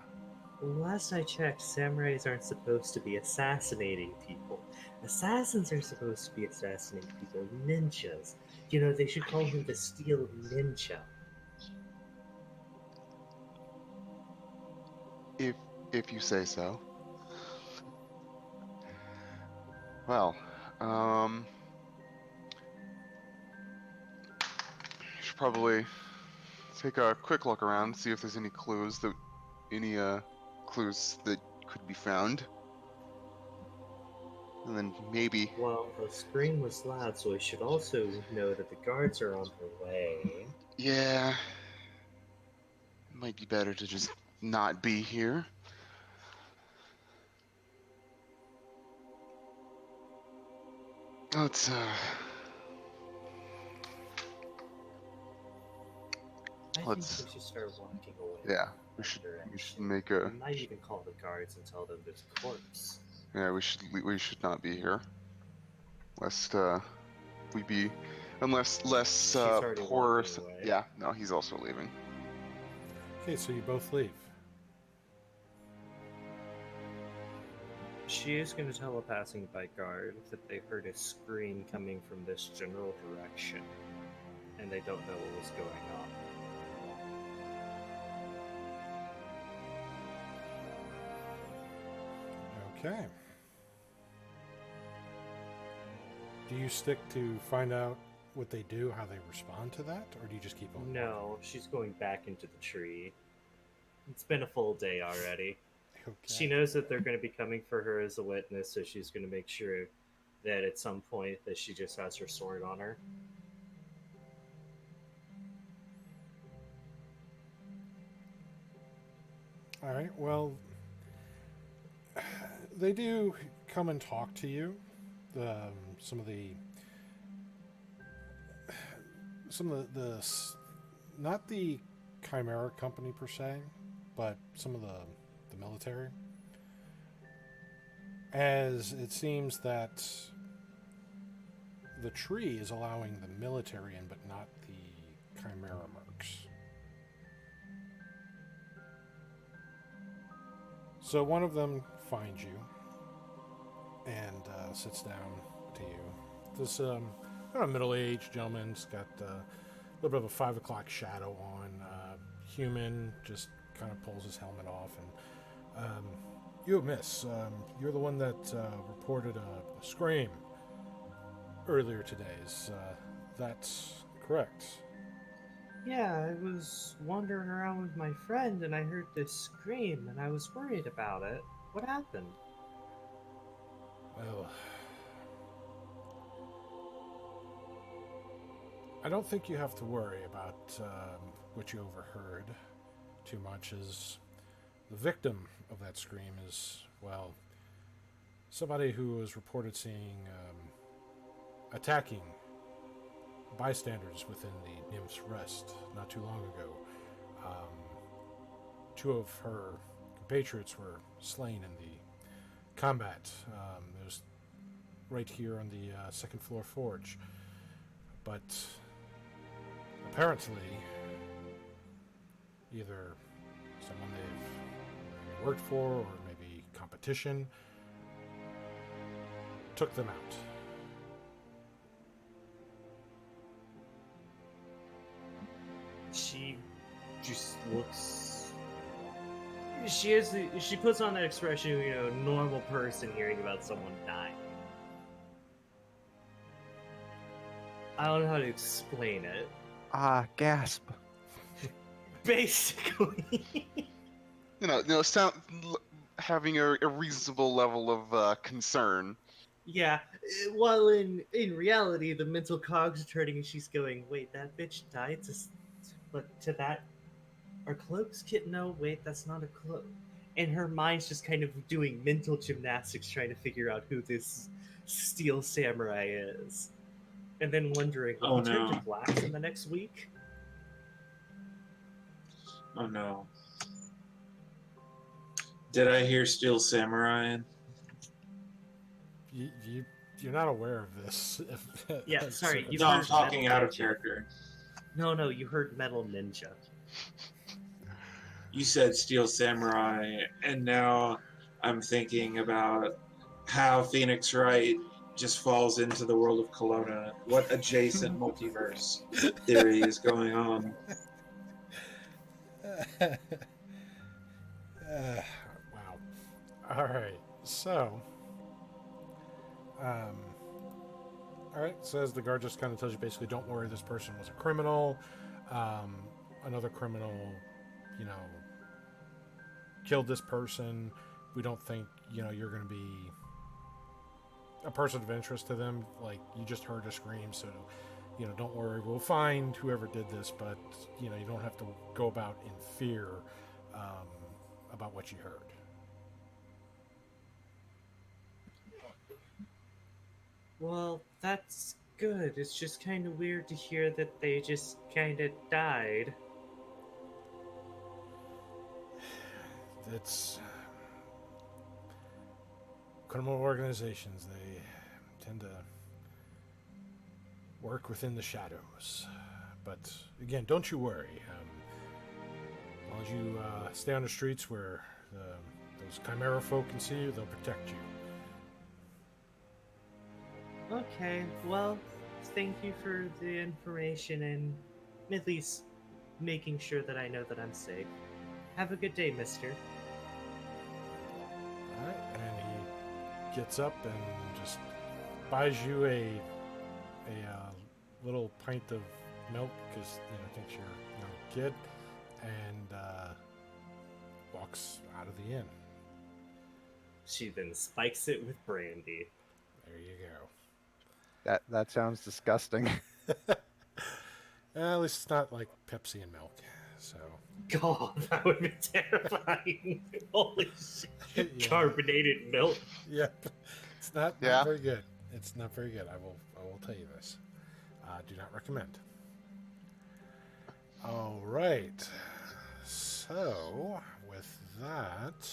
Last I checked, samurais aren't supposed to be assassinating people. Assassins are supposed to be assassinating people. Ninjas. You know, they should call him the Steel Ninja. If you say so. Well, should probably take a quick look around, see if there's any clues that could be found, and then maybe. Well, the scream was loud, so we should also know that the guards are on their way. Yeah, might be better to just not be here. Let's I think Let's- we should start walking away. yeah, we should make a. We might even call the guards and tell them there's a corpse. Yeah, we should not be here. Lest we be, unless less already poor. walking away. Yeah, no, he's also leaving. Okay, so you both leave. She is going to tell a passing by guard that they heard a scream coming from this general direction, and they don't know what was going on. Okay. Do you stick to find out what they do, how they respond to that, or do you just keep on? No, she's going back into the tree. It's been a full day already. Okay. She knows that they're going to be coming for her as a witness, so she's going to make sure that at some point that she just has her sword on her. All right. Well, they do come and talk to you. Some of the not the Chimera Company per se, but some of the military. As it seems that the tree is allowing the military in, but not the Chimera mercs. So one of them finds you and sits down to you. This kind of middle-aged gentleman's got a little bit of a 5 o'clock shadow on. Human, just kind of pulls his helmet off. And you, miss, you're the one that reported a scream earlier today. Is that's correct? Yeah, I was wandering around with my friend and I heard this scream and I was worried about it. What happened? Well, I don't think you have to worry about what you overheard too much, as the victim of that scream is, well, somebody who was reported seeing attacking bystanders within the Nymph's Rest not too long ago. Two of her compatriots were slain in the combat. It was right here on the second floor forge. But apparently, either someone they've worked for or maybe competition took them out. She just looks. She puts on that expression, normal person hearing about someone dying. I don't know how to explain it. Gasp. Basically. Having a reasonable level of concern. Yeah, while in reality, the mental cogs are turning and she's going, wait, that bitch died but to that, our cloaks kit? No, wait, that's not a cloak. And her mind's just kind of doing mental gymnastics trying to figure out who this Steel Samurai is. And then wondering, will he turn to black in the next week? Oh no. Did I hear Steel Samurai? You're not aware of this. Yeah, sorry, you- No, I'm heard talking Metal out of Ninja. character. No, you heard Metal Ninja. You said Steel Samurai, and now I'm thinking about how Phoenix Wright just falls into the world of Kelowna. What adjacent multiverse theory is going on? Wow. All right. So, all right. Says the guard just kind of tells you basically, don't worry, this person was a criminal. another criminal, you know, killed this person. We don't think, you know, you're going to be a person of interest to them. Like, you just heard a scream, so, you know, don't worry. We'll find whoever did this, but, you know, you don't have to go about in fear about what you heard. Well, that's good. It's just kind of weird to hear that they just kind of died. It's criminal organizations. They tend to work within the shadows. But again, don't you worry. As long as you stay on the streets where those Chimera folk can see you, they'll protect you. Okay, well, thank you for the information and at least making sure that I know that I'm safe. Have a good day, mister. All right, and he gets up and just buys you a little pint of milk because, you know, thinks you're a young kid, and walks out of the inn. She then spikes it with brandy. There you go. That sounds disgusting. At least it's not like Pepsi and milk. So God, that would be terrifying. Holy shit. Yeah. Carbonated milk. Yep, it's not Yeah. very good. It's not very good. I will tell you this. Do not recommend. All right. So with that,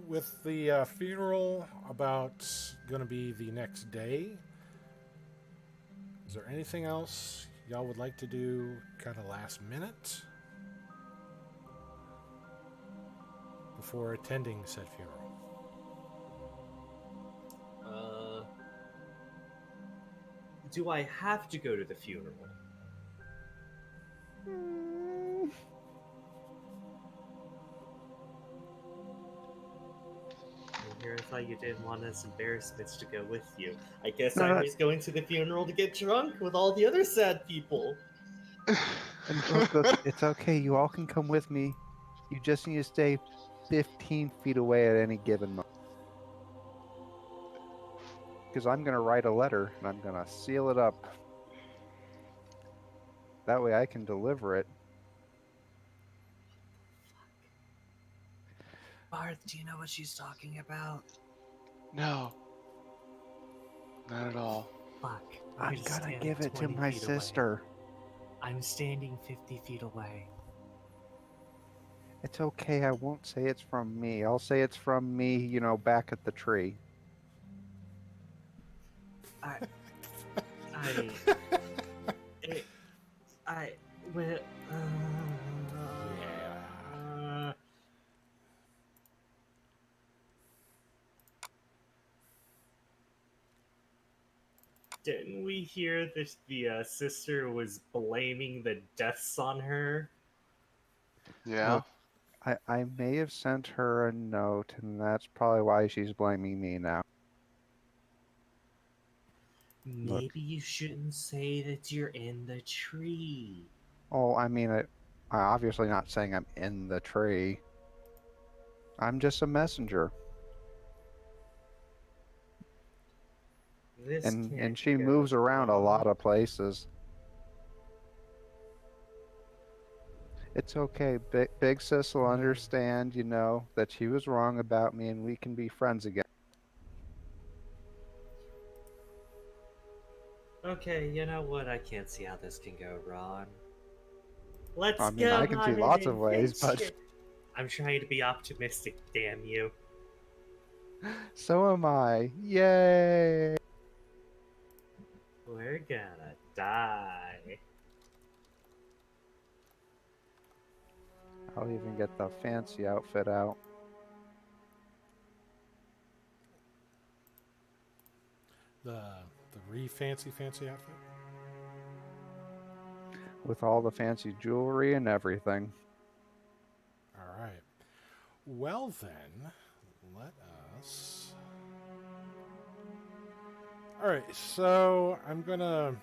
with the funeral about going to be the next day, is there anything else y'all would like to do kind of last minute before attending said funeral? Do I have to go to the funeral? Here, I thought you didn't want us embarrassments to go with you. I guess No, I'm that- just going to the funeral to get drunk with all the other sad people. And look, it's okay. You all can come with me. You just need to stay 15 feet away at any given moment. Because I'm going to write a letter and I'm going to seal it up. That way I can deliver it. Barth, do you know what she's talking about? No. Not at all. Fuck. I'm just going to stand give it to 20 my feet away. sister. I'm standing 50 feet away. It's okay. I won't say it's from me. I'll say it's from me, you know, back at the tree. Well, didn't we hear that the sister was blaming the deaths on her? Yeah. Look, I may have sent her a note, and that's probably why she's blaming me now. Maybe you shouldn't say that you're in the tree. Oh, I mean, I'm obviously not saying I'm in the tree. I'm just a messenger. This And can't she go moves around a wrong. lot of places. It's okay. Big Sis will understand, you know, that she was wrong about me and we can be friends again. Okay, you know what? I can't see how this can go wrong. Let's I mean, go I can see on lots an of ways, but adventure. I'm trying to be optimistic, damn you. so am I. Yay! We're gonna die. I'll even get the fancy outfit out. The fancy outfit. With all the fancy jewelry and everything. All right. Well then, let us All right, so I'm gonna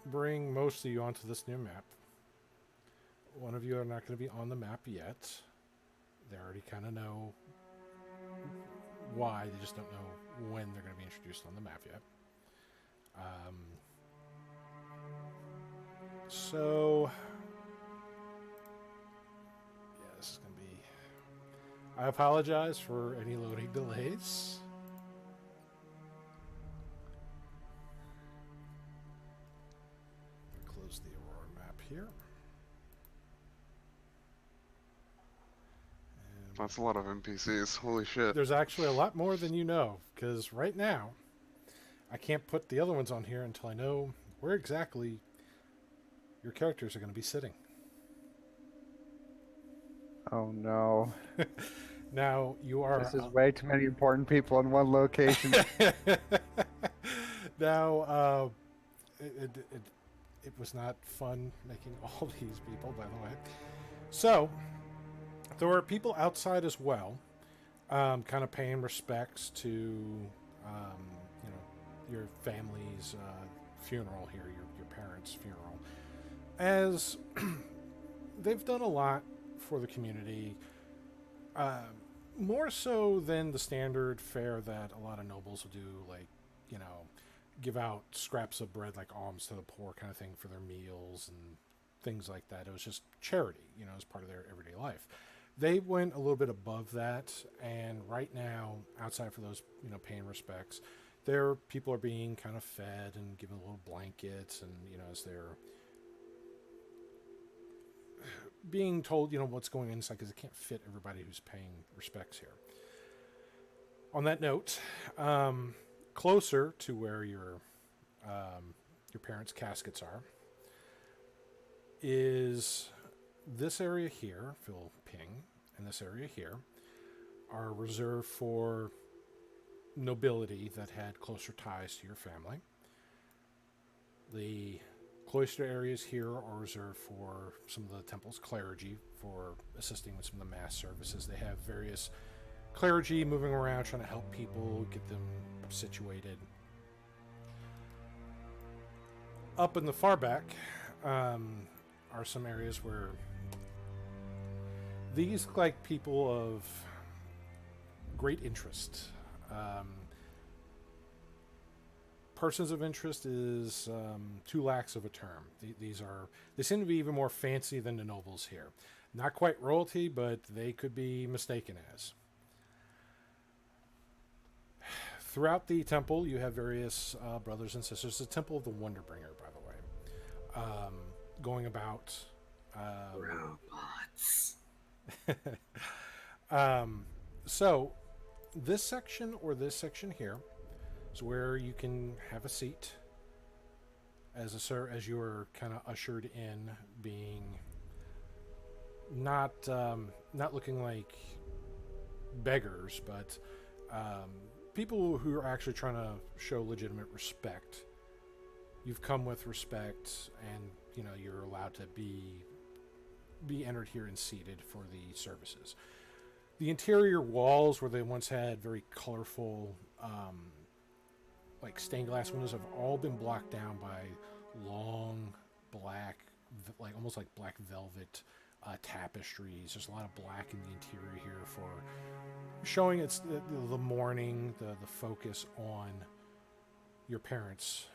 bring most of you onto this new map. One of you are not going to be on the map yet. They already kind of know why. They just don't know when they're going to be introduced on the map yet. So, yeah, this is going to be... I apologize for any loading delays. Close the Aurora map here. And That's a lot of NPCs. Holy shit. there's actually a lot more than you know, because right now, I can't put the other ones on here until I know where exactly your characters are going to be sitting. Oh no. Now, you are... This is way too many important people in one location. Now, it was not fun making all these people, by the way. So, there were people outside as well, kind of paying respects to, your family's funeral here, your parents' funeral. As they've done a lot for the community, more so than the standard fare that a lot of nobles will do, like, give out scraps of bread like alms to the poor kind of thing for their meals and things like that. It was just charity, as part of their everyday life. They went a little bit above that, and right now, outside for those, paying respects, their people are being kind of fed and given little blankets, and, as they're being told, what's going on inside, because it can't fit everybody who's paying respects here. On that note, closer to where your parents' caskets are is this area here. Phil Ping, and this area here are reserved for nobility that had closer ties to your family. The cloister areas here are reserved for some of the temple's clergy for assisting with some of the mass services. They have various clergy moving around trying to help people, get them situated. Up in the far back are some areas where these look like people of great interest. Persons of interest is too lax of a term. They seem to be even more fancy than the nobles here. Not quite royalty, but they could be mistaken as. Throughout the temple, you have various brothers and sisters. The Temple of the Wonderbringer, by the way, going about. Robots. So, this section or this section here is where you can have a seat as you're kind of ushered in, being not looking like beggars, but people who are actually trying to show legitimate respect. You've come with respect, and you're allowed to be entered here and seated for the services. The interior walls, where they once had very colorful, like stained glass windows, have all been blocked down by long black, like almost like black velvet tapestries. There's a lot of black in the interior here for showing it's the mourning, the focus on your parents,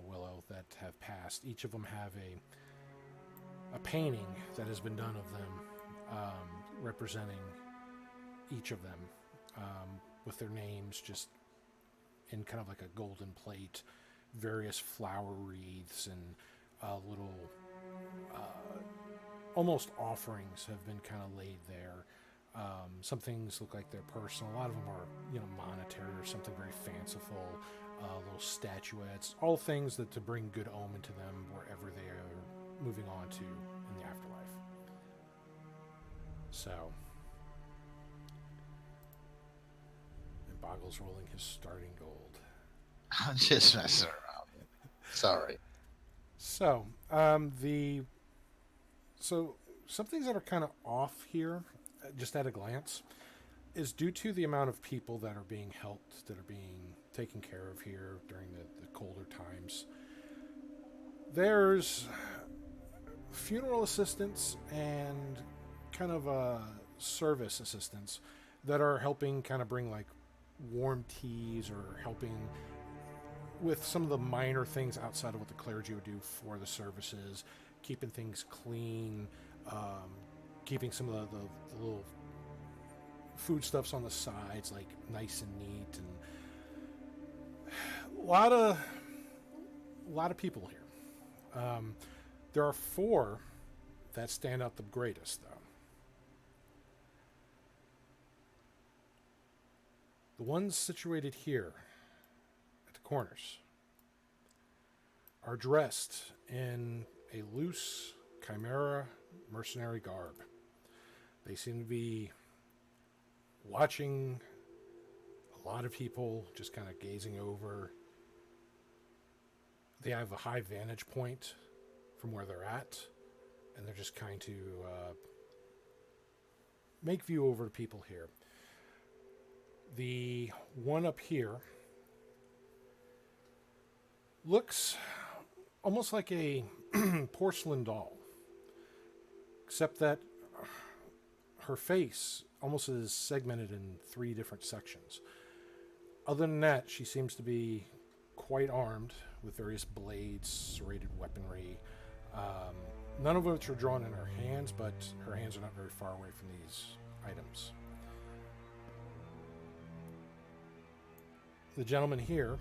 Willow, that have passed. Each of them have a painting that has been done of them, representing each of them, with their names just in kind of like a golden plate, various flower wreaths and little almost offerings have been kind of laid there. Some things look like they're personal. A lot of them are, monetary or something very fanciful. Little statuettes, all things that to bring good omen to them wherever they are moving on to in the afterlife. So, and Boggle's rolling his starting gold. I'm just messing around. Sorry. So, so some things that are kind of off here, just at a glance. is due to the amount of people that are being helped, that are being taken care of here during the colder times. There's funeral assistants and kind of service assistants that are helping kind of bring like warm teas or helping with some of the minor things outside of what the clergy would do for the services, keeping things clean, keeping some of the little foodstuffs on the sides like nice and neat, and a lot of people here. There are 4 that stand out the greatest, though. The ones situated here at the corners are dressed in a loose chimera mercenary garb. They seem to be watching a lot of people, just kind of gazing over. They have a high vantage point from where they're at, and they're just trying to make view over to people here. The one up here looks almost like a porcelain doll, except that her face almost is segmented in 3 different sections. Other than that, she seems to be quite armed with various blades, serrated weaponry, none of which are drawn in her hands, but her hands are not very far away from these items. The gentleman here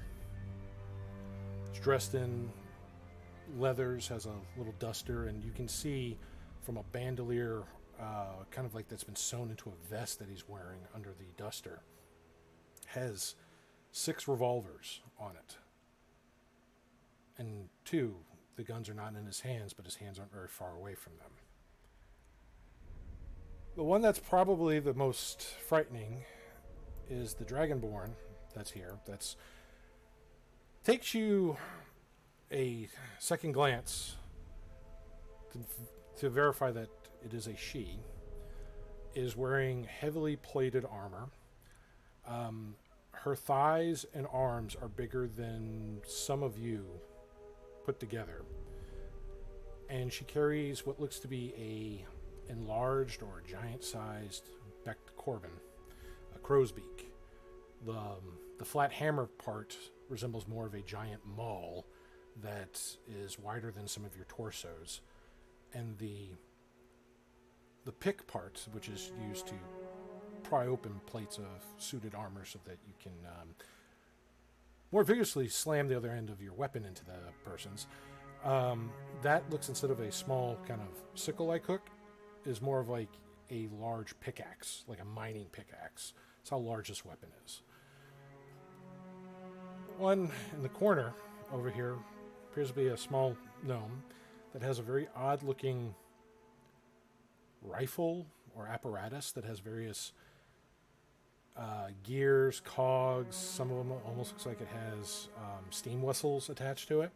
is dressed in leathers, has a little duster, and you can see from a bandolier kind of like that's been sewn into a vest that he's wearing under the duster, has 6 revolvers on it. And 2, the guns are not in his hands, but his hands aren't very far away from them. The one that's probably the most frightening is the Dragonborn that's here. That's takes you a second glance to verify that it is a she. Is wearing heavily plated armor. Her thighs and arms are bigger than some of you put together, and she carries what looks to be a enlarged or giant-sized Becht Corbin, a crow's beak. The flat hammer part resembles more of a giant maul that is wider than some of your torsos, and the pick part, which is used to pry open plates of suited armor so that you can more vigorously slam the other end of your weapon into the person's. That looks, instead of a small kind of sickle-like hook, is more of like a large pickaxe, like a mining pickaxe. That's how large this weapon is. One in the corner over here appears to be a small gnome that has a very odd-looking rifle or apparatus that has various gears, cogs. Some of them almost looks like it has steam whistles attached to it.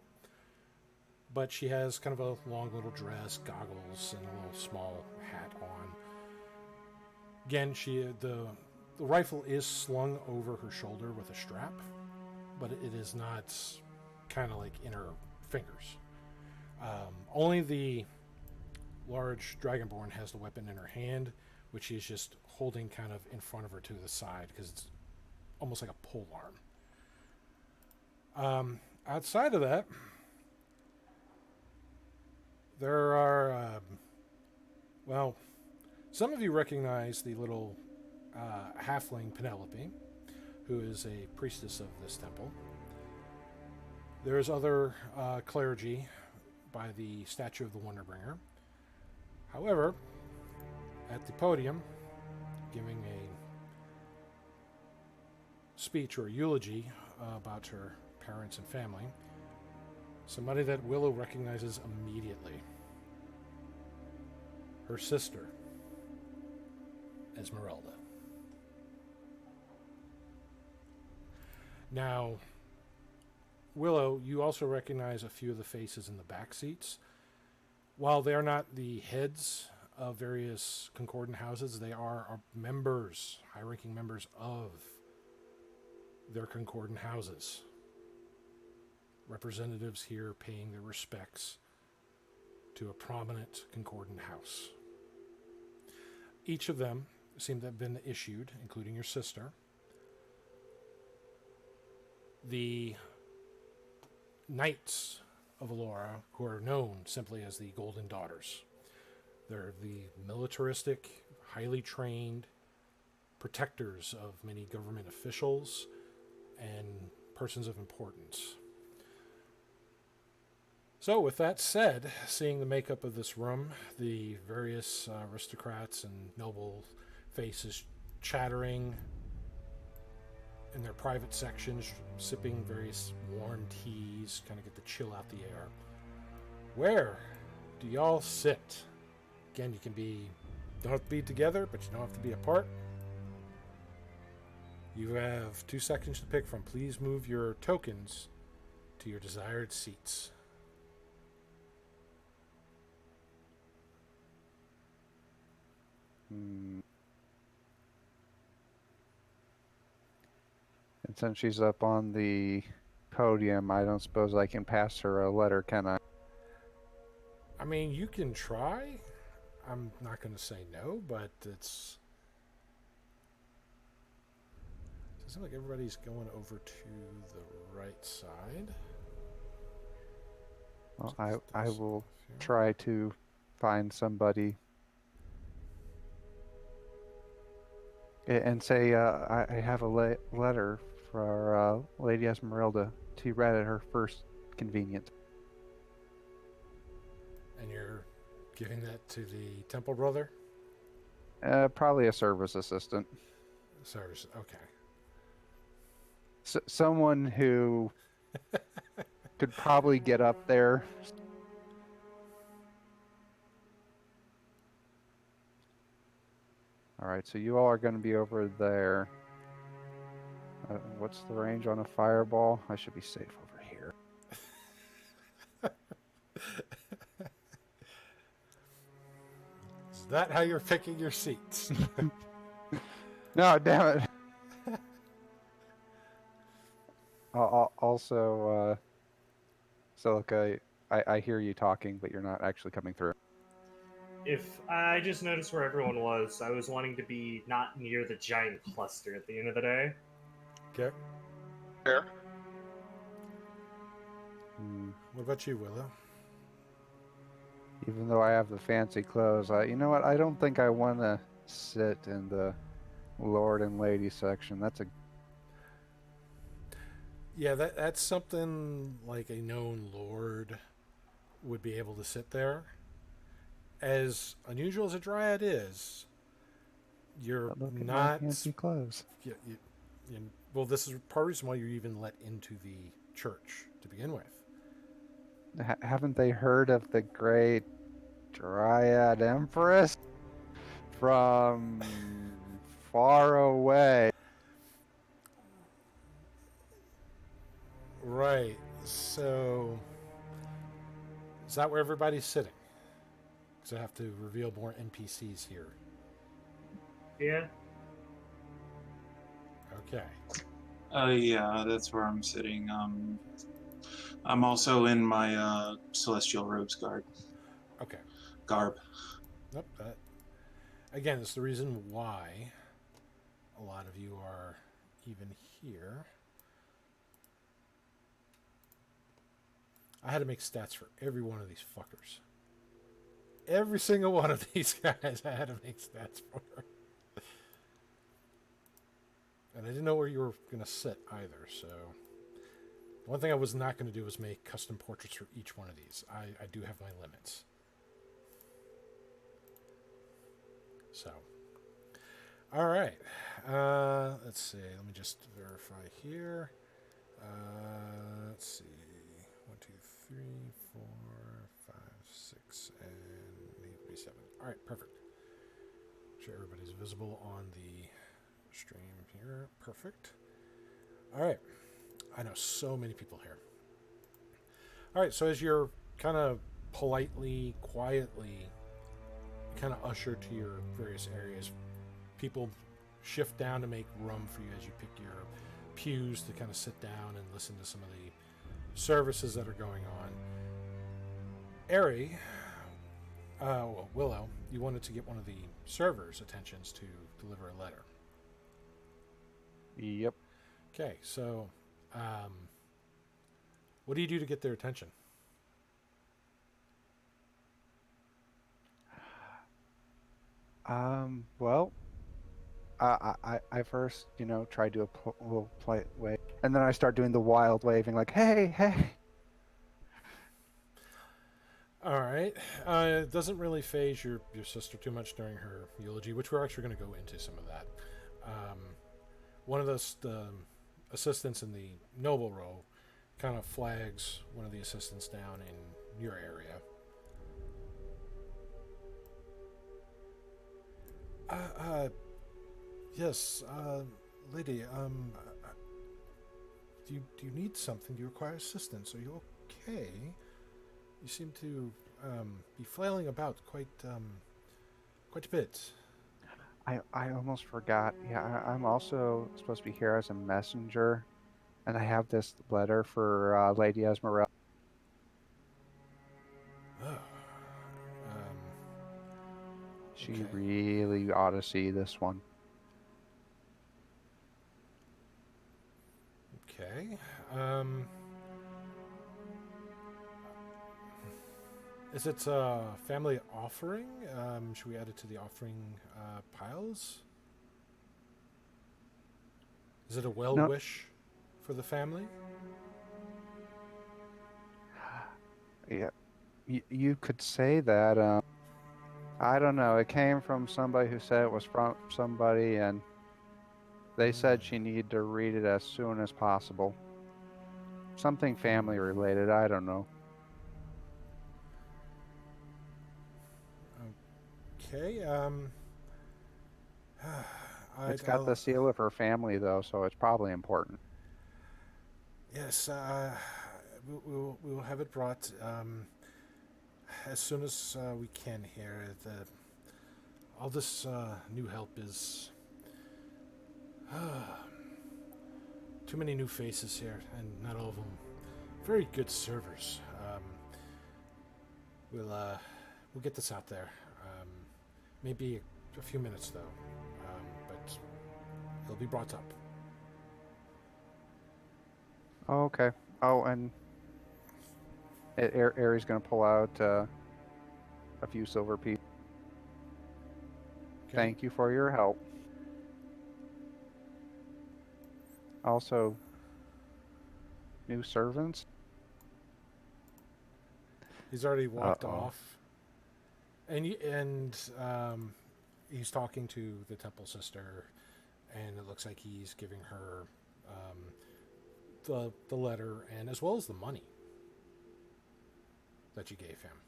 But she has kind of a long little dress, goggles, and a little small hat on. Again, the rifle is slung over her shoulder with a strap, but it is not kind of like in her fingers. Only the large Dragonborn has the weapon in her hand, which she's just holding kind of in front of her to the side because it's almost like a pole arm. Outside of that, there are, some of you recognize the little halfling Penelope, who is a priestess of this temple. There's other clergy by the statue of the Wonderbringer. However, at the podium, giving a speech or a eulogy about her parents and family, somebody that Willow recognizes immediately. Her sister, Esmeralda. Now, Willow, you also recognize a few of the faces in the back seats. While they are not the heads of various concordant houses. They are members, high-ranking members of their concordant houses. Representatives here paying their respects to a prominent concordant house. Each of them seem to have been issued, including your sister, the Knights of Alora, who are known simply as the Golden Daughters. They're the militaristic, highly trained protectors of many government officials and persons of importance. So, with that said, seeing the makeup of this room, the various aristocrats and noble faces chattering in their private sections, sipping various warm teas, kind of get the chill out the air. Where do y'all sit? Again, you don't have to be together, but you don't have to be apart. You have 2 seconds to pick from. Please move your tokens to your desired seats. And since she's up on the podium, I don't suppose I can pass her a letter, can I? I mean, you can try. I'm not going to say no, but it seems like everybody's going over to the right side. Well, I will try to find somebody and say I have a letter for Lady Esmeralda to be read at her first convenience. And you're giving that to the Temple Brother? Probably a service assistant. Service, okay. Someone who could probably get up there. Alright, so you all are going to be over there. What's the range on a fireball? I should be safe over here. Is that how you're picking your seats? No, damn it. Also, Silica, I hear you talking, but you're not actually coming through. If I just noticed where everyone was, I was wanting to be not near the giant cluster at the end of the day. Okay. Fair. What about you, Willow? Even though I have the fancy clothes, you know what? I don't think I want to sit in the Lord and Lady section. Yeah, that's something like a known lord would be able to sit there. As unusual as a dryad is, you're Look at my not. fancy clothes. Well, this is part of the reason why you're even let into the church to begin with. Haven't they heard of the great Dryad Empress from far away? Right. So, is that where everybody's sitting? Because I have to reveal more NPCs here. Yeah. Okay. Yeah, that's where I'm sitting. I'm also in my celestial robes garb. Okay. Nope. That again, it's the reason why a lot of you are even here. I had to make stats for every one of these fuckers. Every single one of these guys I had to make stats for. And I didn't know where you were going to sit either, so... One thing I was not going to do was make custom portraits for each one of these. I do have my limits. So. Alright. Let's see. Let me just verify here. Let's see. 1, 2, 3, 4, 5, 6, and maybe 7. Alright, perfect. Make sure everybody's visible on the stream here. Perfect. Alright. I know so many people here. Alright, so as you're kind of politely, quietly kind of usher to your various areas. People shift down to make room for you as you pick your pews to kind of sit down and listen to some of the services that are going on. Ari, Willow, you wanted to get one of the servers' attentions to deliver a letter. Yep. Okay, so what do you do to get their attention? Well, I first, try to do a little polite wave, and then I start doing the wild waving, like, hey, hey. All right. It doesn't really phase your sister too much during her eulogy, which we're actually going to go into some of that. One of the assistants in the noble row kind of flags one of the assistants down in your area. Yes, lady, do you need something? Do you require assistance? Are you okay? You seem to be flailing about quite a bit. I almost forgot. Yeah, I'm also supposed to be here as a messenger, and I have this letter for Lady Esmeralda. Oh. She Okay. really ought to see this one. Okay. Is it a family offering? Should we add it to the offering piles? Is it a well No. wish for the family? Yeah, you could say that. I don't know. It came from somebody who said it was from somebody, and they said she needed to read it as soon as possible. Something family related. I don't know. Okay. It's got the seal of her family, though, so it's probably important. Yes. We'll have it brought as soon as we can here. All this new help is too many new faces here, and not all of them very good servers. We'll get this out there. Maybe a few minutes though, but it'll be brought up. Oh, okay. Oh, and Aries gonna pull out a few silver pieces. Okay. Thank you for your help. Also, new servants. He's already walked Uh-oh. off, and he's talking to the temple sister, and it looks like he's giving her the letter and as well as the money that you gave him.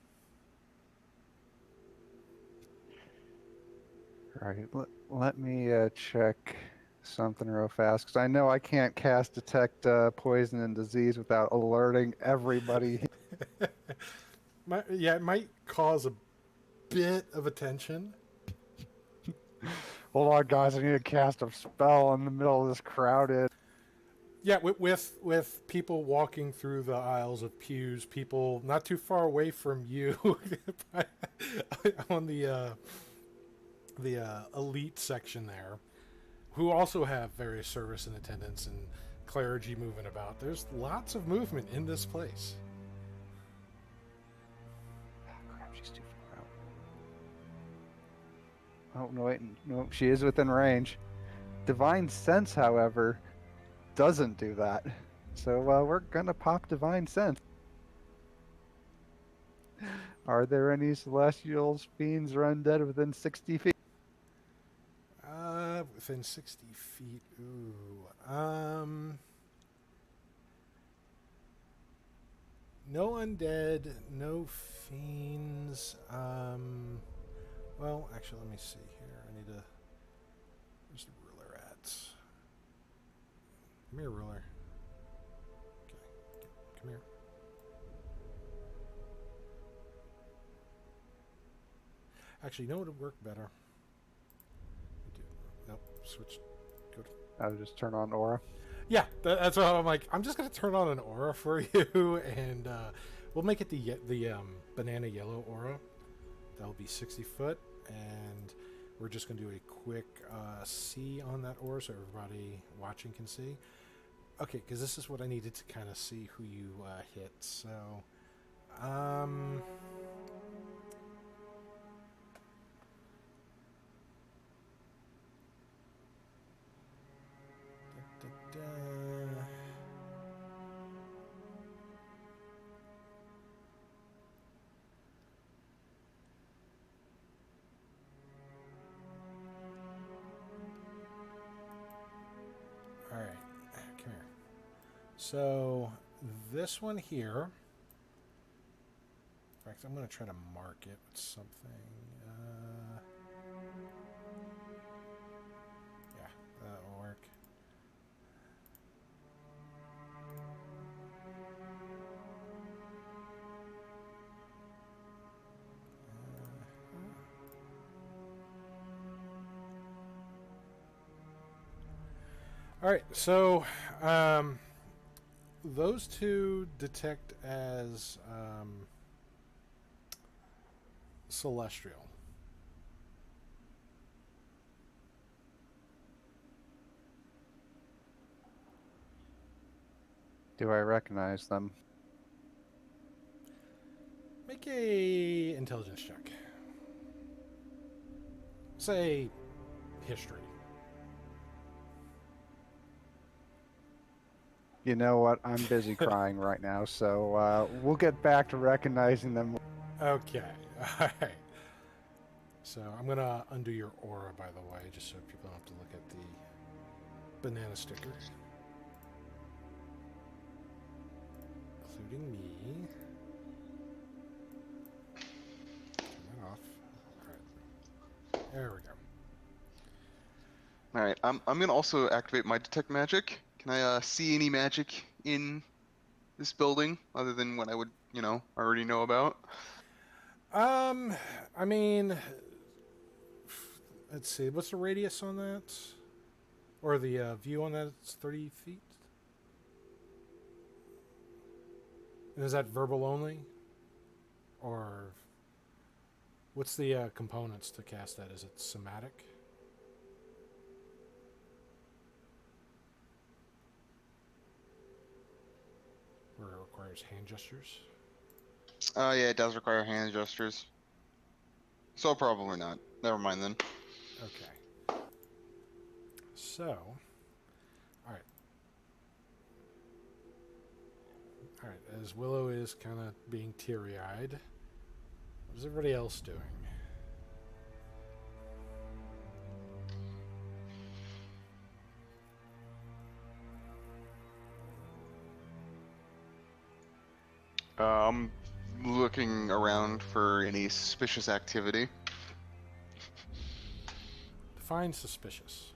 Right. Let me check something real fast, because I know I can't cast detect poison and disease without alerting everybody. It might cause a bit of attention. Hold on, guys. I need to cast a spell in the middle of this crowded. Yeah, with people walking through the aisles of pews, people not too far away from you, on the elite section there, who also have various service and attendants and clergy moving about. There's lots of movement in this place. Oh, crap, she's too far out. Oh, no, wait. No, she is within range. Divine Sense, however, doesn't do that. So we're going to pop Divine Sense. Are there any celestials, fiends, or undead within 60 feet? Within 60 feet. Ooh. No undead, no fiends. Well, actually, let me see here. I need to. Where's the ruler at? Come here, ruler. Okay, come here. Actually, you know what would work better? Nope. Switch. Go to. I'll just turn on aura. Yeah, that's what I'm like. I'm just gonna turn on an aura for you, and we'll make it the banana yellow aura. That'll be 60 foot, and we're just gonna do a quick see on that aura so everybody watching can see. Okay, because this is what I needed to kind of see who you hit. So, da, da, da. All right, come here. So this one here. In fact, I'm going to try to mark it with something. Yeah, that'll work. All right, so those two detect as celestial. Do I recognize them? Make a intelligence check. Say history. You know what? I'm busy crying right now, so we'll get back to recognizing them. Okay. All right. So I'm going to undo your aura, by the way, just so people don't have to look at the banana sticker. Including me. Turn that off. All right. There we go. All right, I'm gonna also activate my detect magic. Can I see any magic in this building other than what I would, already know about? I mean, let's see. What's the radius on that? Or the view on that? It's 30 feet. And is that verbal only? Or what's the components to cast that? Is it somatic? Or it requires hand gestures? Yeah, it does require hand gestures. So probably not. Never mind then. Okay. So, all right. All right, as Willow is kind of being teary-eyed, what is everybody else doing? I'm looking around for any suspicious activity. Define suspicious.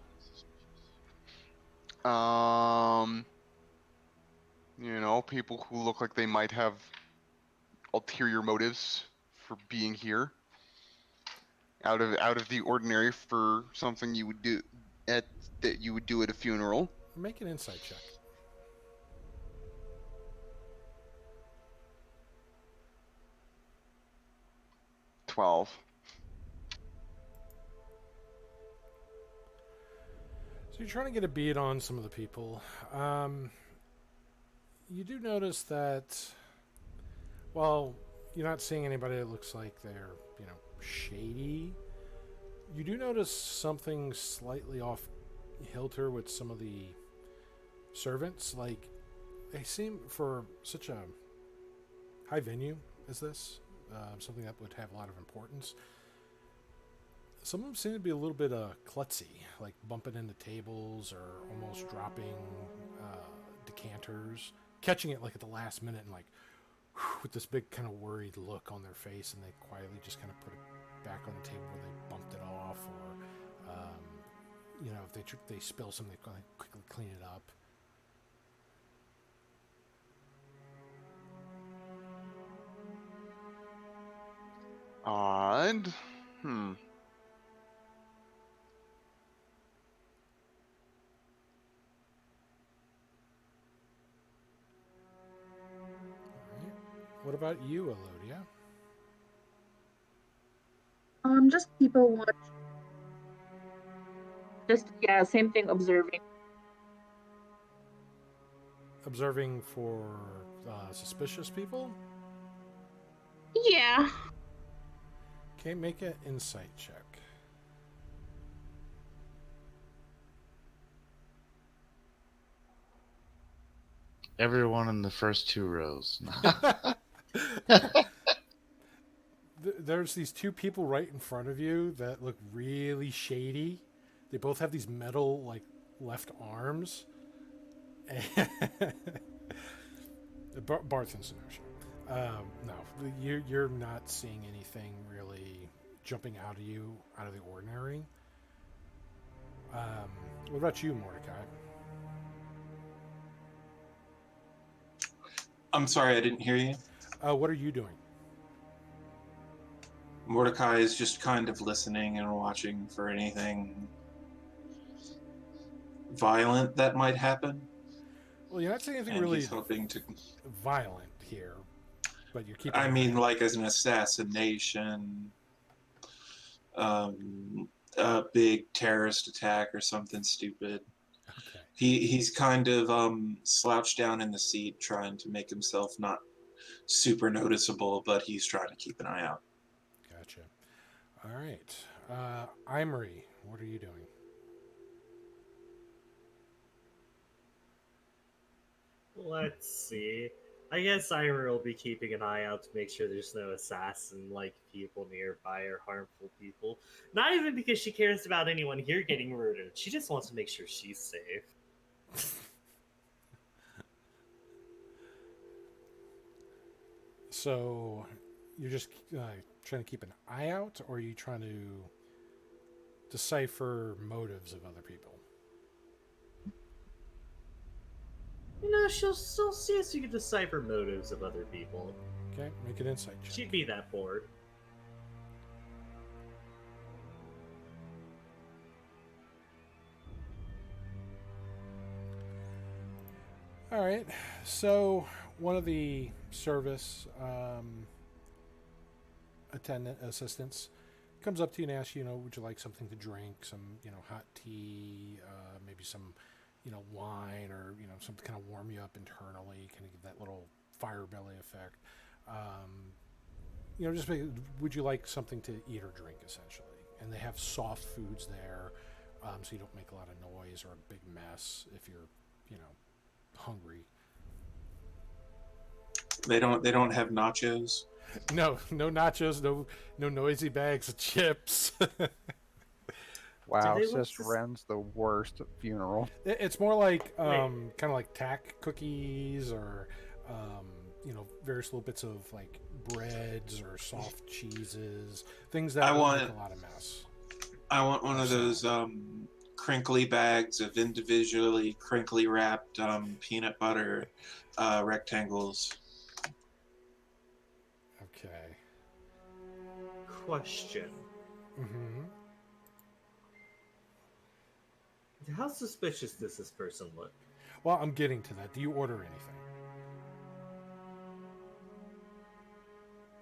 People who look like they might have ulterior motives for being here. Out of the ordinary for something you would do at a funeral. Make an insight check. 12. So you're trying to get a beat on some of the people. You do notice that, while you're not seeing anybody that looks like they're, shady, you do notice something slightly off kilter with some of the servants. Like, they seem, for such a high venue as this, something that would have a lot of importance, some of them seem to be a little bit klutzy, like bumping into tables or almost dropping decanters, catching it like at the last minute and like with this big kind of worried look on their face, and they quietly just kind of put it back on the table where they bumped it off, or if they spill something, they quickly clean it up. Odd. Hmm. All right. What about you, Elodia? Just people watch. Just yeah, same thing. Observing. Observing for suspicious people? Yeah. Okay, make an insight check. Everyone in the first 2 rows. There's these two people right in front of you that look really shady. They both have these metal, like, left arms. Barth and Sinosha. No, you're not seeing anything really jumping out of you, out of the ordinary. What about you, Mordecai? I'm sorry, I didn't hear you. What are you doing? Mordecai is just kind of listening and watching for anything violent that might happen. Well, you're not seeing anything And really he's hoping to. violent here, but you're keeping. I an mean, eye. like as an assassination, a big terrorist attack or something stupid. Okay. He's kind of slouched down in the seat, trying to make himself not super noticeable, but he's trying to keep an eye out. Gotcha. All right. Imri, what are you doing? Let's see. I guess Ira will be keeping an eye out to make sure there's no assassin-like people nearby or harmful people. Not even because she cares about anyone here getting murdered. She just wants to make sure she's safe. So, you're just trying to keep an eye out, or are you trying to decipher motives of other people? You know, she'll see if she can decipher motives of other people. Okay, make an insight check. She'd be that bored. All right. So, one of the service attendant assistants comes up to you and asks you, would you like something to drink? Some, hot tea, maybe some, wine, or something kind of warm you up internally, kind of give that little fire belly effect. Just would you like something to eat or drink, essentially? And they have soft foods there, so you don't make a lot of noise or a big mess if you're, hungry. They don't have nachos. No nachos, no noisy bags of chips. Wow, Do they look Sis Ren's the worst funeral. It's more like kind of like tack cookies or various little bits of like breads or soft cheeses, things that make a lot of mess. I want one of those crinkly bags of individually crinkly wrapped peanut butter rectangles. Okay. Question. Mm-hmm. How suspicious does this person look? Well, I'm getting to that. Do you order anything?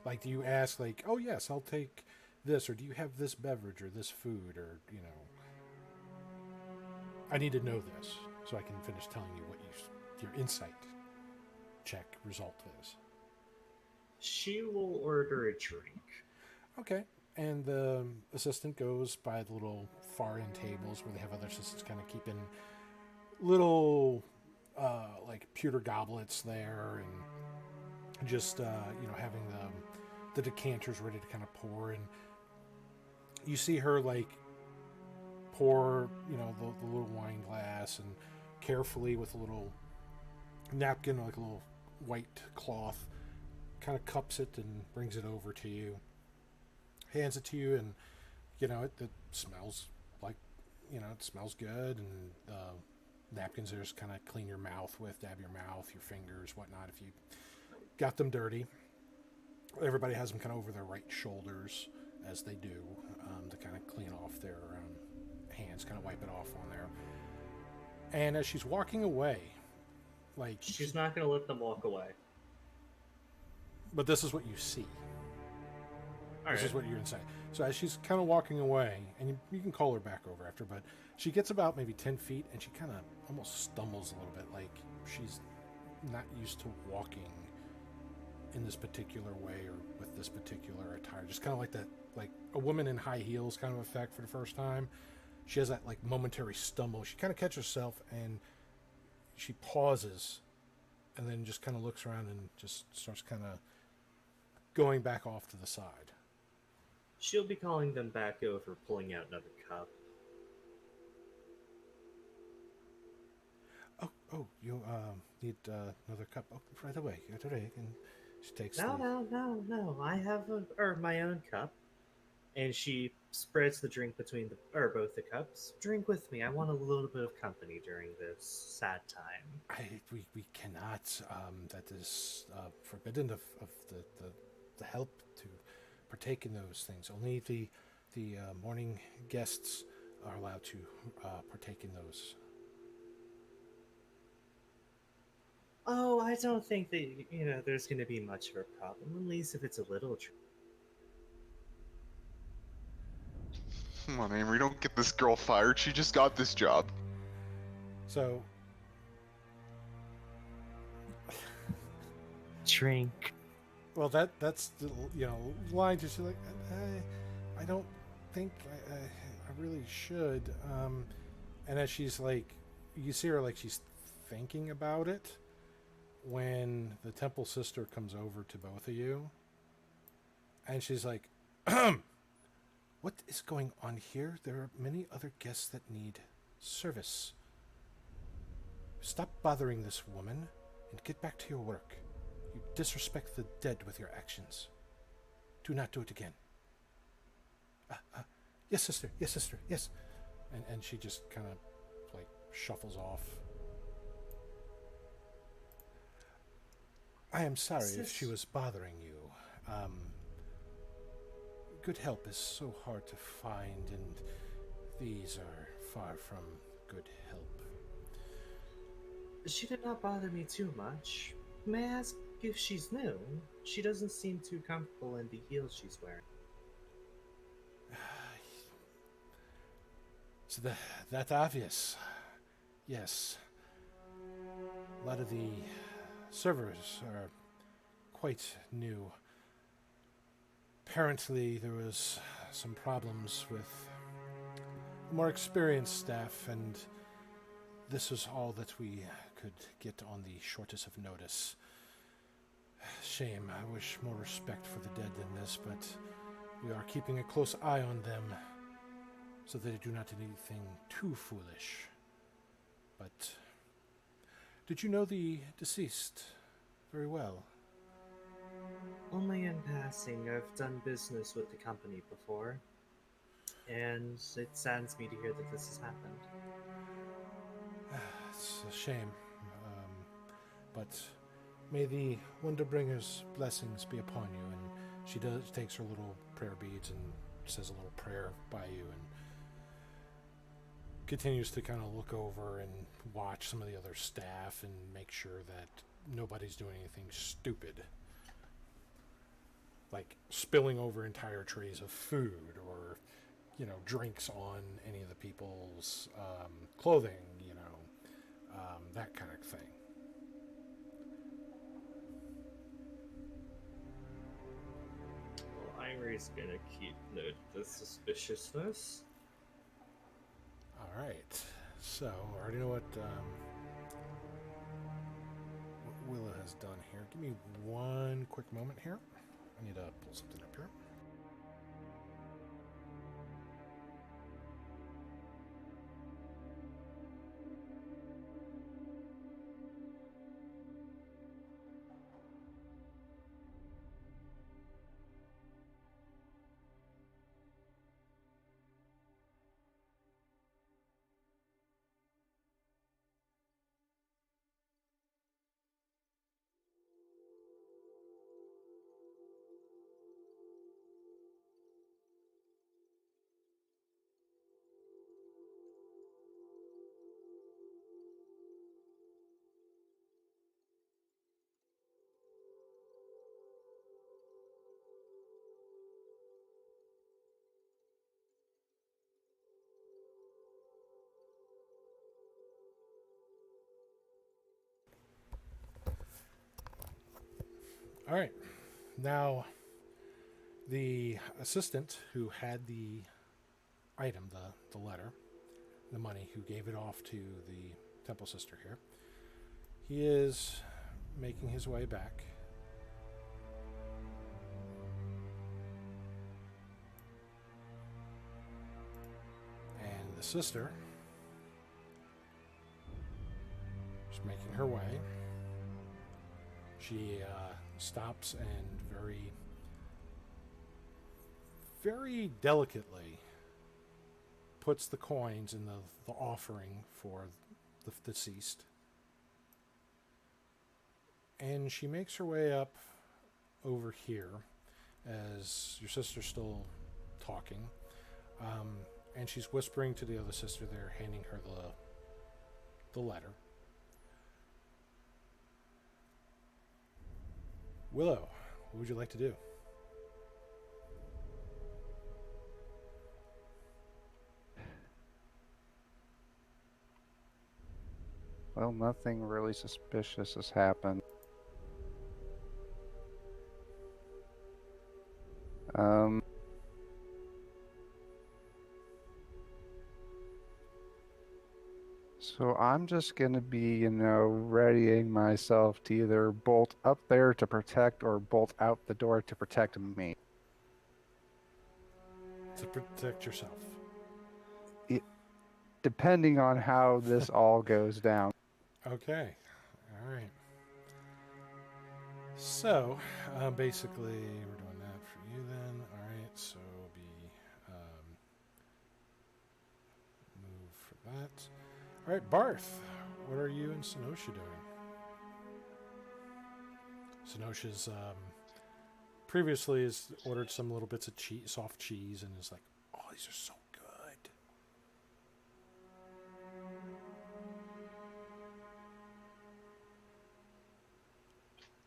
Like, do you ask, like, oh, yes, I'll take this, or do you have this beverage or this food, or, I need to know this so I can finish telling you what your insight check result is. She will order a drink. Okay. And the assistant goes by the little far end tables where they have other assistants kind of keeping little, like, pewter goblets there, and just, having the decanters ready to kind of pour. And you see her, like, pour, the little wine glass, and carefully with a little napkin, like a little white cloth, kind of cups it and brings it over to you, hands it to you, and it smells like, it smells good, and napkins are just kind of clean your mouth with, dab your mouth, your fingers, whatnot, if you got them dirty. Everybody has them kind of over their right shoulders, as they do, to kind of clean off their hands, kind of wipe it off on there. And as she's walking away, like She's not gonna let them walk away. but this is what you see. All This right. is what you're gonna say. So as she's kind of walking away, and you can call her back over after, but she gets about maybe 10 feet, and she kind of almost stumbles a little bit, like she's not used to walking in this particular way or with this particular attire. Just kind of like that, like a woman in high heels kind of effect for the first time. She has that like momentary stumble. She kind of catches herself, and she pauses, and then just kind of looks around and just starts kind of going back off to the side. She'll be calling them back over, pulling out another cup. Oh, you need another cup? Oh, right away, right away. And she takes No, the... no. I have my own cup. And she spreads the drink between both the cups. Drink with me. I want a little bit of company during this sad time. We cannot. That is forbidden of the help to partake in those things. Only the morning guests are allowed to partake in those. Oh, I don't think that there's going to be much of a problem. At least if it's a little. Come on, Amory, don't get this girl fired. She just got this job. So Drink. well, that's the line. Just like I don't think I really should. And as she's like, you see her like she's thinking about it, when the temple sister comes over to both of you, and she's like, "What is going on here? There are many other guests that need service. Stop bothering this woman and get back to your work. You disrespect the dead with your actions. Do not do it again." Yes, sister. Yes, sister. Yes. And she just kind of like shuffles off. I am sorry if she was bothering you. Good help is so hard to find, and these are far from good help. She did not bother me too much. May I ask if she's new? She doesn't seem too comfortable in the heels she's wearing. So that obvious. Yes. A lot of the servers are quite new. Apparently there was some problems with more experienced staff, and this was all that we could get on the shortest of notice. Shame. I wish more respect for the dead than this, but we are keeping a close eye on them so that they do not do anything too foolish. But did you know the deceased very well? Only in passing. I've done business with the company before, and it saddens me to hear that this has happened. It's a shame, but may the Wonderbringer's blessings be upon you. And she takes her little prayer beads and says a little prayer by you, and continues to kind of look over and watch some of the other staff and make sure that nobody's doing anything stupid, like spilling over entire trays of food or drinks on any of the people's clothing, that kind of thing. Well, Ivory's gonna keep note of the suspiciousness. All right, so I already know what Willa has done here. Give me one quick moment here. I need to pull something up here. All right. Now, the assistant who had the item, the letter, the money, who gave it off to the temple sister here, he is making his way back. And the sister is making her way. She stops and very delicately puts the coins in the offering for the deceased. And she makes her way up over here as your sister's still talking. And she's whispering to the other sister there, handing her the letter. Willow, what would you like to do? Well, nothing really suspicious has happened. So I'm just gonna be, readying myself to either bolt up there to protect or bolt out the door to protect me. To protect yourself. Depending on how this all goes down. Okay. All right. So, basically, we're doing that for you then. All right. So be move for that. All right, Barth. What are you and Senosha doing? Senosha's previously has ordered some little bits of soft cheese, and is like, "Oh, these are so good."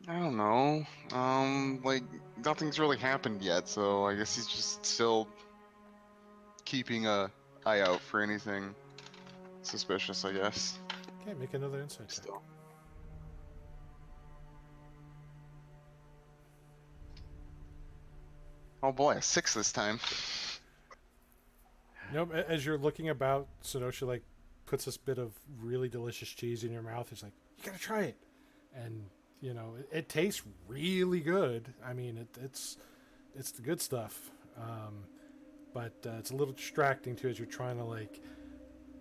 I don't know. Like, nothing's really happened yet, so I guess he's just still keeping a eye out for anything suspicious, I guess. Okay, make another insight check. Still. Oh boy, a 6 this time. Nope. As you're looking about, Senosha like puts this bit of really delicious cheese in your mouth. It's like, you gotta try it, and it tastes really good. I mean, it's the good stuff, but it's a little distracting too as you're trying to like